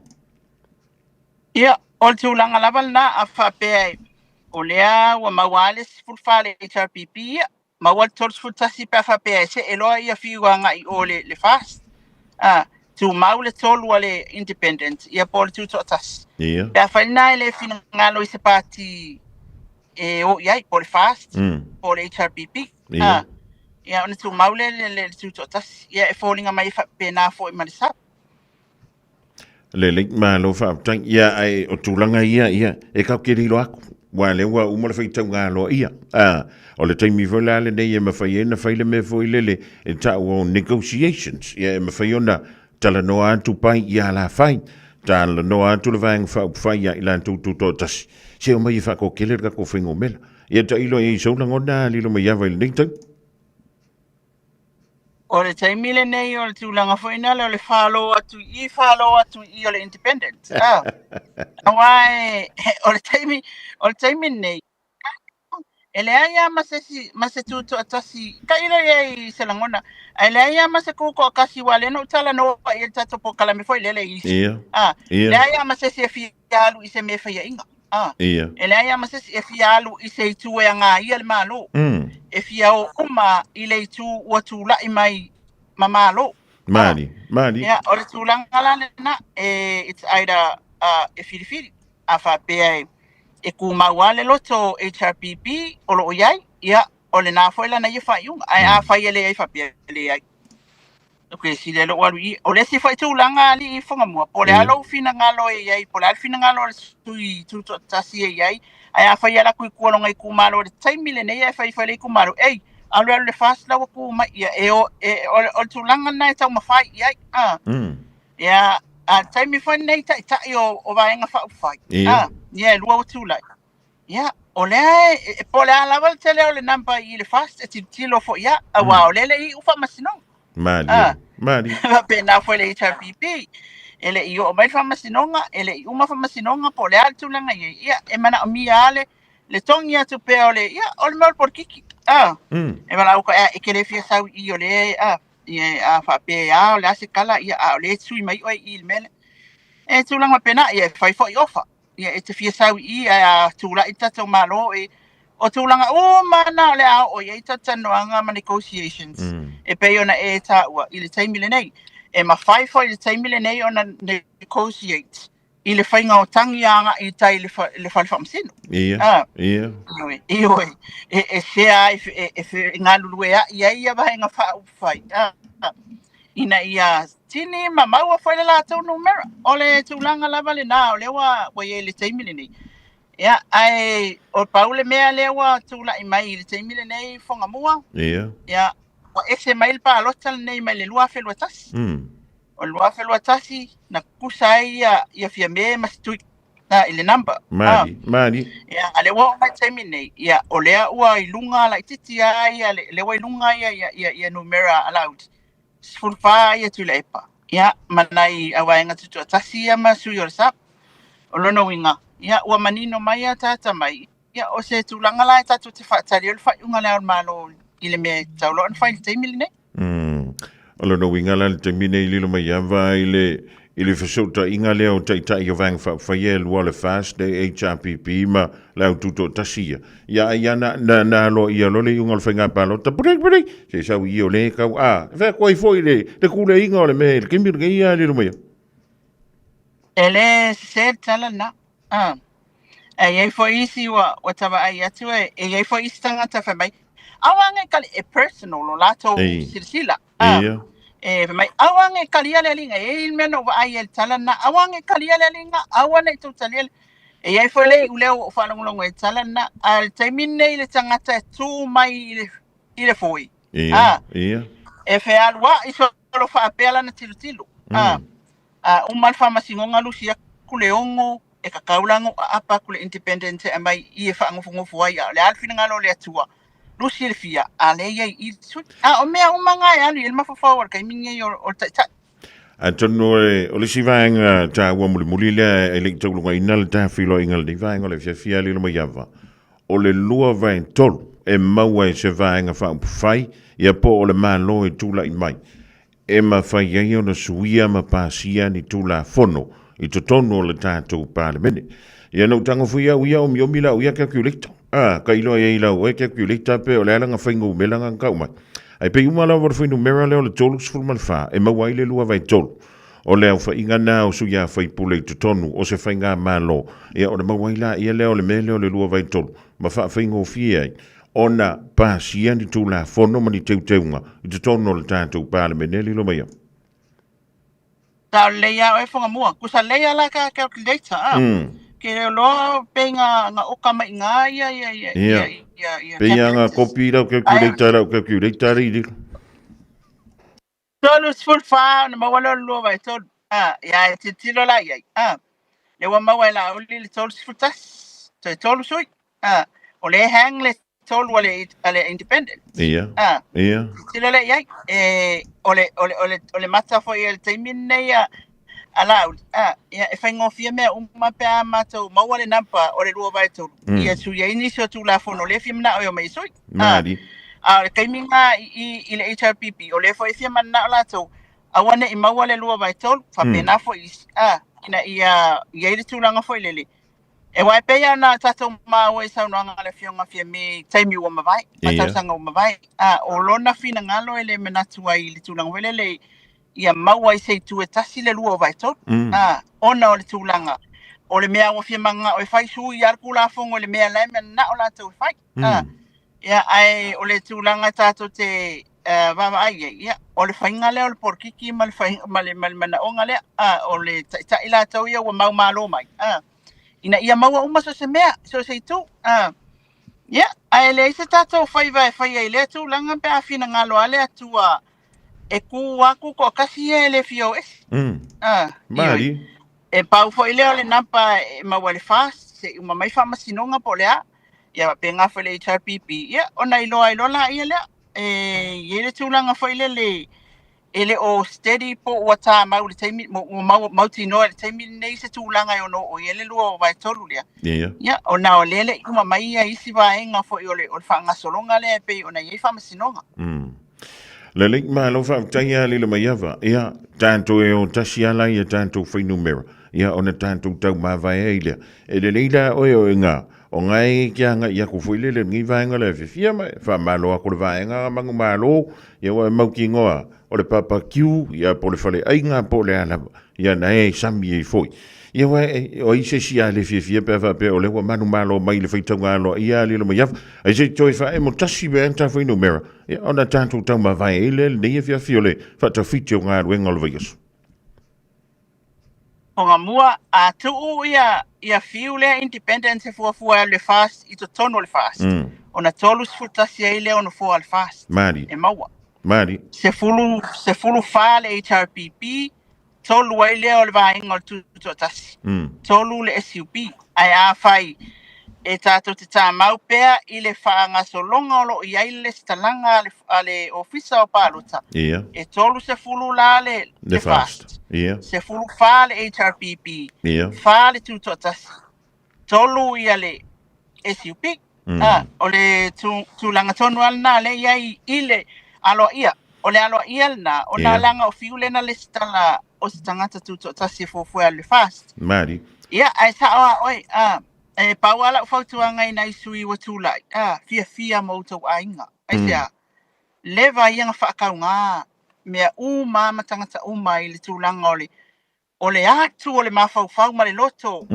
Ia, o le tūlanga laval na a whapea o lea wa mawale sfulfale i JPP ia. Mawale tolo sfultasi pe a whapea se eloa ia whiwanga i o le fast. Tu maule tolu ale independent ia po le tuto tasi. Ia. Pea whaina ele whina ngalo i se pati o iai po le fast, po le HRPP. Ia ona tu maule le tuto tasi. Ia e fōlinga mai pēnā fō i marisa. Le link malo whaaptang ia ai o tūlanga ia e kau kiri lo aku. Wa le wa umole whaitau ngā lo ia. O le taimi whola le nei e mawhai ena whaile me fōi lele e tau o negotiations. Ia e mawhai ona tala noa atu pai ia la whai. Tala noa atu le vang whai ia ilan tuto tasi. Se o mai whako kele raka ko whingo mela. Ia ta ilo e saulangona lilo mai awa ili neitau. O le taimile nei o le tūlanga whaina le o le whalo atu i o le independent. Awai, o le taimi nei. E le aia mase tuto atasi, ka ila i se langona. E le aia mase kuko akasi wale no tala no i el tato po kalame foi lele isi. Le aia mase se fialu i se me faya inga. E le aia mase se fialu i se itu e anga i el malo. E fia o uma i le itu ua tula i mai mamalo. Mani. Ia, o le tūlanga lane na, it's either e whiriwhiri a whapea e ku mauale loto HRPP o lo iai, ia, o le nā whaila na ia whaiunga, ai a whai ele ai whapea ele ai. Ok, si le lo walu i, o le si whai tūlanga ali i whangamua, po le alo whina ngalo e iai, po le alo whina ngalo le sui tūto tasi e iai, ai a whai ala kui kualonga i kumaro, le taimile nei ai whai whai ku maro, ei, alu le fast lawa ku mai, ia, o tūlanga na e tau mawhai iai, ia, taimi whai nei tai o vaenga whai, ia, lua o tūlai, ia, o lea, po le alawa le tele o le namba i le fast, e tilo fo ia, a wao lele i ufa masinong. Mari. Pena foi le HRPP. Ele i o mai whamasinonga, ele i uma whamasinonga po le altulanga ia, e mana o mi ale, le tongi atu pe o le, ia, o le mel por kiki. E mana uka e ke le fia sau i o le, ia, whape o le ase kala, ia, o le sui mai oi i le mele. E tūlanga pena, ia, whai fo i ofa. Ia, e te fia sau i, a tūla i tato malo, o tūlanga, mana le a o ia i tatanoanga ma negotiations. E pe ona e tāua i le taimile nei. E ma whaifo i le taimile nei ona negotiate i le whainga o tangianga i tai le whalwhamsino. Ia. Ioi. E sea e ngā luluea ia vahenga whai. Ina ia tini ma maua whaile la tau numera. O le tūlanga lava le nā o le wa e le taimile nei. Ia, ai, o paule mea lewa tula i mai le teimile nei fonga mua. Ia. Ia, o ese mail pa alota nei mai le lua felua tasi. O lua felua tasi, na kusa ia fia me mastui na ile number. Mani. Ia, ale wa mai teimile nei. Ia, o lea ua ilunga la ititi ia, le wa ilunga ia numera allowed. Sfulfa ia tula epa. Ia, manai awaenga tutu tasi ia masui o sap. O lono winga. Ia, ua manino mai a tata mai. Ia, o se tūlanga lai tatu te whaatari o le whaiunga leo malo i le me taulo an whai le teimili nei. O lono winga la le teimine i lilo mai awa i le whasauta inga leo tai o vang whaia lua le fast day HRPP ma leo tuto tasia. Ia na lo ia lo le iunga le whainga palo ta purei se sau i o le kau wha koi foi le kule inga o le me le kimir ke ia lilo mai. Ele se tala na. Ei fo isi wa tawa ai atu ei fo isi tangata whamai. Awange kali personal lo lato silsila. Whamai awange kali ale linga meno wa ai el tala na awange kali ale linga awane tu tali ei fo le uleo whalongolongo e tala na al taimine ile tangata tu mai ile foi. Ia. E whealua iso lo whaapela na tilu. Umal whamasingonga lusia kuleongo e ka kaulango apa kule independent e mai i e whaangofungofu ai le alfina ngalo le atua lusi le fia a le iai i sui o mea umanga e alu i le mawhawhawar kai mingi o tai a tono o le sivaenga ta ua muli lea e le taulunga ina le ta filo inga le vaenga o le fia le mai ava o le lua vaen tolu e maua e se vaenga whaupufai ia po o le malo e tula i mai e ma whai ai o na suia ma pasia ni tula fono i to tono le tātou parlemene. Ia nau tango fuia uia o miomi la uia calculator. Ka ilo e la ue calculator pe o le alanga whaingo umelanga ngau mai. Ai pe umala war whainu mera leo le tolu sfurman wha e mawai le lua vai tolu. O leo whainga nā o suia whai pule i to tonu o se whainga malo. Ia o le mawai la ia leo le me leo le lua vai tolu. Ma wha whaingo fia ai. Ona pasia ni tula fono mani teuteunga i to tono le tātou parlemene lilo mai. Tau leia o e whanga mua. Kusa leia la ka calculator. Ke reo loa penga nga oka mai ngā ia. Penga nga kopi rau calculator i rilo. Tolu sful wha na mawalo lua vai tolu. Ia e tilo la iai. Le wa mawai la uli le tolu sful tas. Tolu sui. O le hang le tolu wale independent. Ia. Tilo le iai. Ole mata foi el teimin nei allowed. Ia e whaingo fia mea pea matou maua le nampa o le lua vai tolu. Ia su ia inisio tu la fono le fia mna o mai sui. Nari. Le kaiminga i le HRPP o le foi fia mana o latou. Awane i maua le lua vai tolu. Whapena foi ina ia ile tūlanga foi lele. E wai pea na tatou maua i saunoanga le fionga fia me taimi ua mawai. Matausanga ua mawai. O lona fina ngalo ele menatu ai le tūlanga wele le ia maua i sei tu e tasi le lua vai tolu. Ona o le tūlanga. O le mea o fia manga o e whai sui arku la fongo le mea lai mena o la tau whai. Ia ai o le tūlanga tatou te vava ai ia. O le whainga leo le porkiki ma le mana onga lea. O le taila tau ia ua mau malo mai. Ina ia maua uma so se mea, so se tu. Ia, ai le se tatou whai ai le tūlanga pe a fina ngalo ale atua e ku aku ko kasi e le fio Mari. E pau foi leo le nampa e mawale fast, se uma mai fama sinonga po lea. Ia penga foi le HRPP. Ia, ona ilo la ia lea. Ia le tūlanga foi le ele o steady po wata mau le taimi mau tino le taimi nei se tūlanga i ono o ele lua o vai tolu lea. Ia, ona o lele uma mai ia isi vaenga foi o le whanga solonga lea pe ona iei fama sinonga. Le link ma lo fa taya le mai ava. Ia, tanto e o tasiala ia tanto whainu mera. Ia, ona tanto tau ma vai eilea. E le leila o inga. O ngai kia nga ia ku fuile le ngi vaenga le fia mai. Fa malo a ku le vaenga mangu malo. Ia wa mau ki ngoa. O le papa kiu, ia po le whale ainga po le ala, ia na e sami e foi. Ia wa o i se sia le fia pe fa pe o le wa manu malo mai le whaitanga alo, ia li lo mai af, ai se toi fa e mo tasi be anta whainu mera. Ia ona tantu tau ma vai e le, ne ia fia fio le, fa ta fitio ngā ruenga lo veiasu. Ponga mua a tuu ia fiu le independence fuafua le fast i to tono le fast. Ona tolu sfutasi ai le ona fua le fast. Mari. E maua. Mari. Se fulu fa le HRPP, tolu ai le o le vainga o tu tasi. Tolu le SUP. Ai a fai e tato te tā mau pea i le whaanga so longa o lo i ai le stalanga ale ofisa o Palota. Ia. E tolu se fulu la le fast. Ia. Se fulu fa le HRPP. Ia. Fa le tutotasi. Tolu i ale SUP. O le tūlanga tonu alna le iai i le alo ia. O le alo ia lna. O na langa o fiule na le stala o se tangata tutotasi fofua le fast. Mari. Ia, ai sa oi, e pau ala whautuanga i nei sui wa tūlai. Fia moutou ainga. Ai sea, lewa ianga whakaunga, mea ma tangata mai le tūlanga o le atu o le mawhau ma le loto.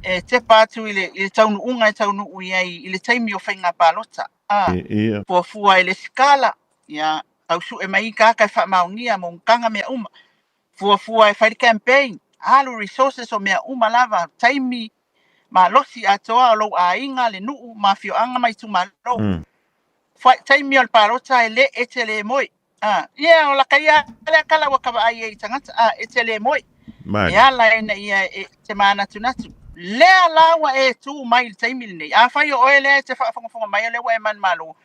E te pātu i le taunu unga e taunu uiai i le taimi o whainga pālota. Fuafua i le skala. Ia, au su e mai kākai whamaungia mo nganga mea Fuafua e whairi campaign. Halu resources o mea lava, taimi ma losi atoa o lo a inga le nuu ma fio anga mai tu malo. Taimi o le Palota e le etele moi. Ia o la kaia le akala wakaba ai e tangata etele moi. Ia la e na ia te mana tunatu. Le alawa e tu mai le taimi nei. A fai o ele te whaafonga mai o le wa e man malo.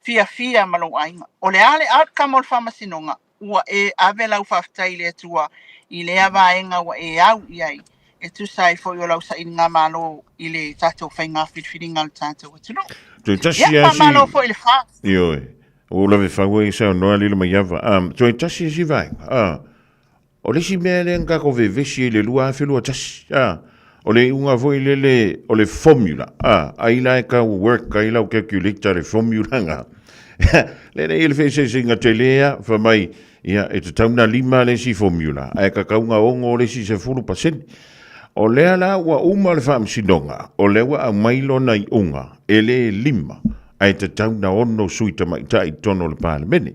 Fia malo a inga. O le ale outcome o le whamasinonga. Ua e ave lau whaftai le atua. I le avaenga wa e au iai. E tu sai fo yo lau sa i ngā malo i le tātou whainga whitwhiringa le tātou atuno. Ia malo fo i le wha. Ioe. O lawe whaua i sao noa lilo mai awa. Toi tasi e si vai. O le si mea le ngako ve vesi e le lua a whelua tasi. O le unga voi le o le formula. Aila e kau work, aila o calculator le formula nga. Le nei le whese singa te lea wha mai. Ia, e te tauna 5 le si formula. Ai ka kaunga ongo le si se 4%. O lea la ua le whaamsinonga. O lewa a mailo nei unga. E le 5. Ai te tauna ono suita mai tai tono le parlemene.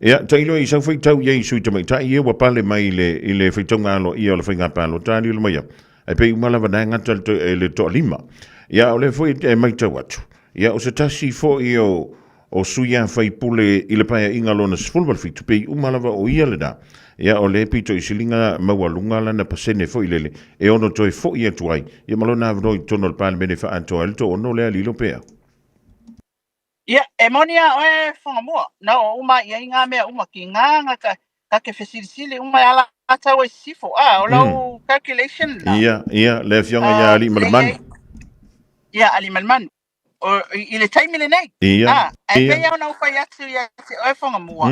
Ia, tailo i sau whai tau iei suita mai tai ia wa pale mai i le whaitonga alo ia o le whainga palo. Tani le mai. Ai pe umala wana ngata le to 5. Ia, o le whai e mai tau atu. Ia, o se tasi fo i o suia fai pule i le paia inga lona sfulwal fitu pei umalawa o ia le da. Ia o le pito i silinga mawalunga lana pasene fo i lele. E ono toi fo i atuai. Ia malona avroi tono le pale mene wha antoa elto ono lea lilo pea. Ia, e monia oe whanga mua. Na o ia inga mea ki nganga ka ke whesirisili ala atau e sifo. O lau calculation na. Ia, le fionga ia ali malamanu. Ia, ali malamanu. I le taimi le nei. Ia. E pei au nau whai atu ia te oe whanga mua.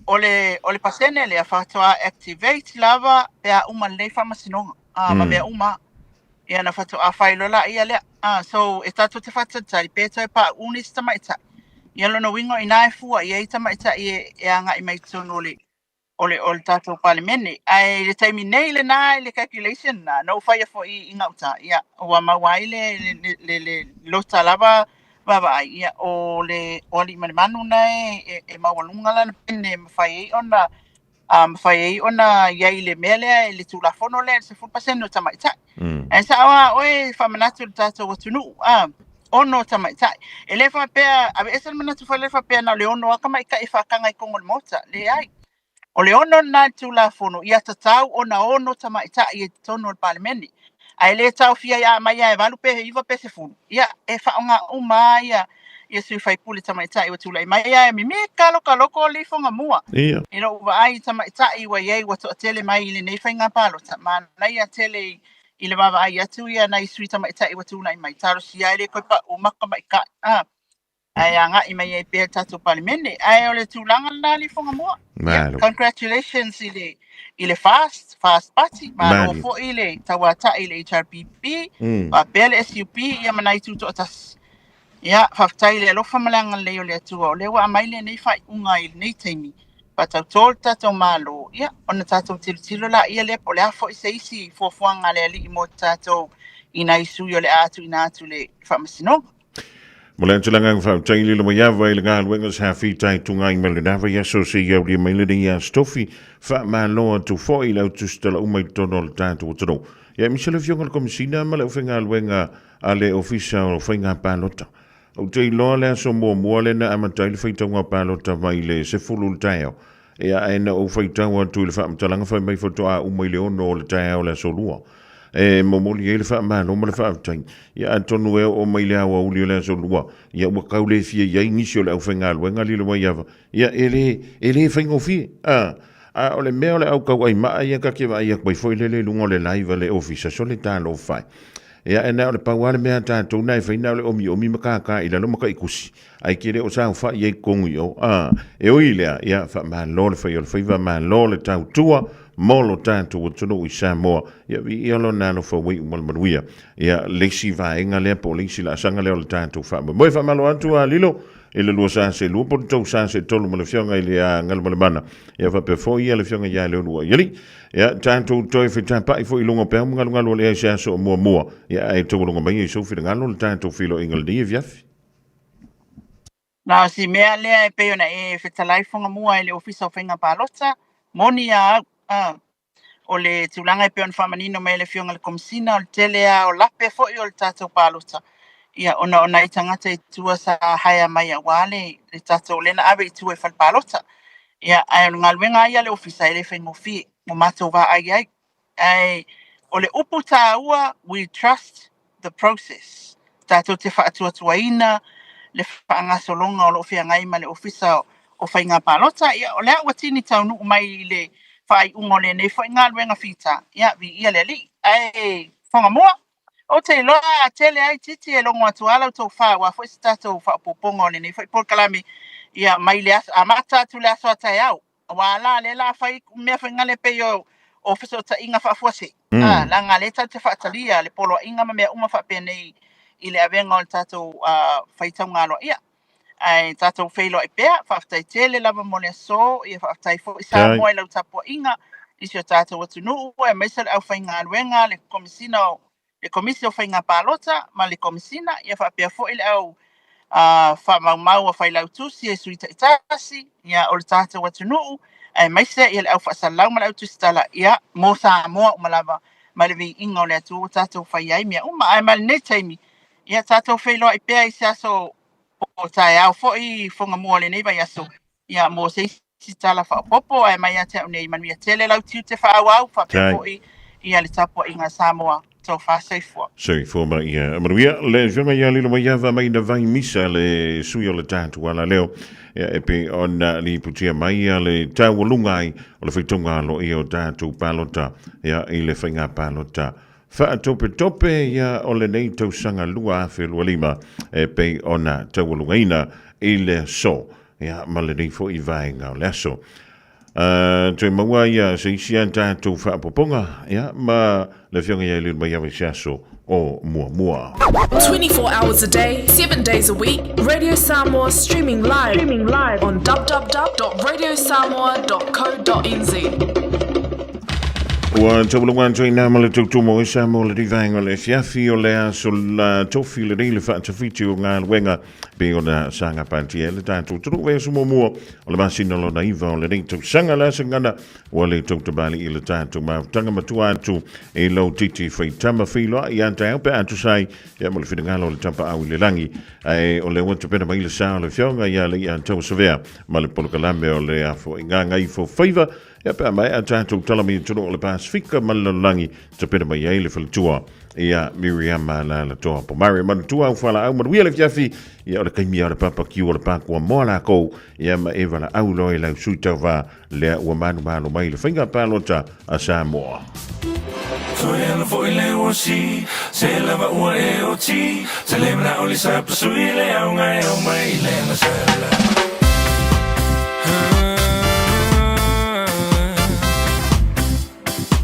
O le pasene le a whatoa activate lava pea le whamasinonga. Ma mea Ia na whatoa whailola ia lea. So e tato te whatatari pētoi pa unis tamaita. Ia lono wingo i nae fua ia i tamaita e anga i mai tono o le tato palimene. Ai le taimi nei le nae le calculation na. No whaia fo i ngauta. Ia ua mawai le lota lava baba ia o li manu na e mawalunga lana pene mawhai ona iai le mele le tulafono le se 4% o tamaita. E sa awa oe whamanatu le tātou watunu ono tamaita. E le whapea, abe esa manatu whai le whapea na le ono akama ika i whakanga i kongo le mota. Le ai. O le ono na tulafono ia tatau ona ono tamaita i e tono le palimeni. Ai le tau fia ia mai e walu pe iwa pe se funu. Ia e whaonga ia sui whai pule tamaita i watulai. Mai ia e mimi kaloko li fonga mua. Ia. Ino uwa ai tamaita i wa iei watu atele mai i le nei whainga palota. Ma nai atele i le wawa ai atu ia nai sui tamaita i watulai mai. Taro si ai le koe pa umaka mai ka. Ai anga i mai e pe tatu palimene. Ai o le tūlanga na li fonga mua. Congratulations i le fast party. Ma o fo i le tawata i le HRPP. Pa pe le SUP ia manai tuto atas. Ia, whaftai le alofa malanga leo le atua. O lewa amai le nei whai unga i nei teimi. Pa tau tōl tātou mālo. Ia, ona tātou tilo la ia le po le afo i se isi fuafuanga le ali i mo tātou i nai sui o le atu i nā atu le whamasinonga. Mula tilangang fa taili lo mayava ile ngal wengas hafi tai tungai melinava yaso se ya di melodi ya stofi fa ma lo tu fo ile tu stela umai tonol tanto tro. Ya Michelle Fionga komisina mala ofenga wenga ale ofisa ofenga palota. O te lo le so mo le na amatai le faitonga palota mai le se fulul tayo. Ya ena o faitonga tu le fa mtalanga fa mai foto a umai le ono le tayo le so lua. Momoli ele fa ma no mala fa tai ya antonu e o mai le awa uli le so lua ya wa kaule fie ya inisio le ofenga le ngali le mai ya ele fengo fi o le mea le au kau ai maa ia ka ke vai ko foi le lungo le live le office so le talo fai ya ena le pawale mea tatou nai fai na le omi makaka ila lo makai kusi ai kire o sa fa ye kongu yo e o ile ya fa ma lo le fai va ma lo le tau tua molo tanto o tono i Samoa ya vi ilo nano fa wi mal manuia ya lesi va enga le polisi la sanga le tanto fa mo fa malo antu a lilo ele lo sa se lo por to sa se tolu mo le fionga ile a ngal mo le mana ya fa pe fo ia le fionga ya le lo yeli ya tanto to fi tampa i fo ilongo pe ngal le sa so mo ya e to lo ngai so fi ngal tanto filo ingal di via na si mea lea e peo na e whetalaifonga mua e le ofisa o whenga palota moni a o le tūlanga e peon whamanino me le fionga le komisina o le telea o lape fo i o le tātou palota. Ia ona i tangata i tua sa haia mai a wale le tātou lena awe i tua e whal palota. Ia ai o ngā luenga ia le ofisa e le whengo fi o mātou wā ai. O le upu tā ua, we trust the process. Tātou te whaatua ina, le whaangasolonga o lo whia ngai ma le ofisa o whainga palota. Ia o lea ua tini taunu mai le fai ungole nei fai ngā luenga fita. Ia vi ia le li. Ai whanga mua. O te loa a tele ai titi e longo atu ala tau wha wa fai stato wha poponga le nei fai por kalame. Ia mai le aso, a mata atu le aso atai au. Wa la le la fai mea fai ngale pe yo ofisa o ta inga wha fuase. La ngā le tau te wha atalia le polo inga ma mea uma wha pe nei i le avenga o le tatou whai tau ngalo. Ia. Ai tatou whailo e pea, whaftai tele lava mo le so, ia whaftai fo isa moe lau tapua inga, isi o tatou atu nuu, e meisa le au whai ngā luenga, le komisina o o whai ngā palota, ma le komisina, ia whapea fo ile au whamau a whai lau tusi, e suita itasi, ia o le tatou atu nuu, e meisa ia le au whaasalau ma le au tusitala, ia mō sa moa umalava, ma le vi inga o le atu o tatou whai ai mea uma, ai ma le ne taimi, ia tatou whailo e pea i siaso o tai au foi fonga mua le nei vai aso ia mo se tala fa popo ai mai ate nei manu tele lau tiu te fa au fa foi ia le tapo inga Samoa so fa sei fo ma ia manuia le jonga ia lilo mai va mai na vai misa le suio le tatu ala leo e pe ona li putia mai le tau lungai o le fitonga lo io tatu palota ia i le finga palota fa tope ia o le nei tau sanga lua fe lua lima e pe ona tau lungaina i le so ia ma le nei fo i vaenga o le so te maua ia se isi anta tu fa poponga ia ma le fionga ia le mai ave so o mua 24 hours a day 7 days a week Radio Samoa streaming live on www.radiosamoa.co.nz. Wa tawulungan tui namale tutumo isa mo le divainga le fiafi o lea so la tofi le reile fa tafiti o ngā luenga pe o na sanga panti e le tātou turu wea sumo mua o le masina lo na iwa o le rei tau sanga la sangana o le tau tabali i le tātou mautanga matua atu e lau titi fai tama whiloa i anta au pe atu sai ia mo le whingalo o le tampa au i le langi o le wata pena mai le sa o le fionga ia le i antau savea ma le polokalame o le afo i ngā ngai fo whaiva ia pe mai a tātou talami tunu o le Pasifika malalangi te pena mai ai le whalitua ia Miriam la toa po Maria manutua au whala au manuia le fiafi ia o le kaimia o le papa ki o le pakua moa la kou ia ma ewa la au loi lau suita wa lea ua manu mai le whainga palota a Samoa. Soela fo ile osi, se lava ua e o ti, se le mra o le sa pasui le au ngai au mai le na sala.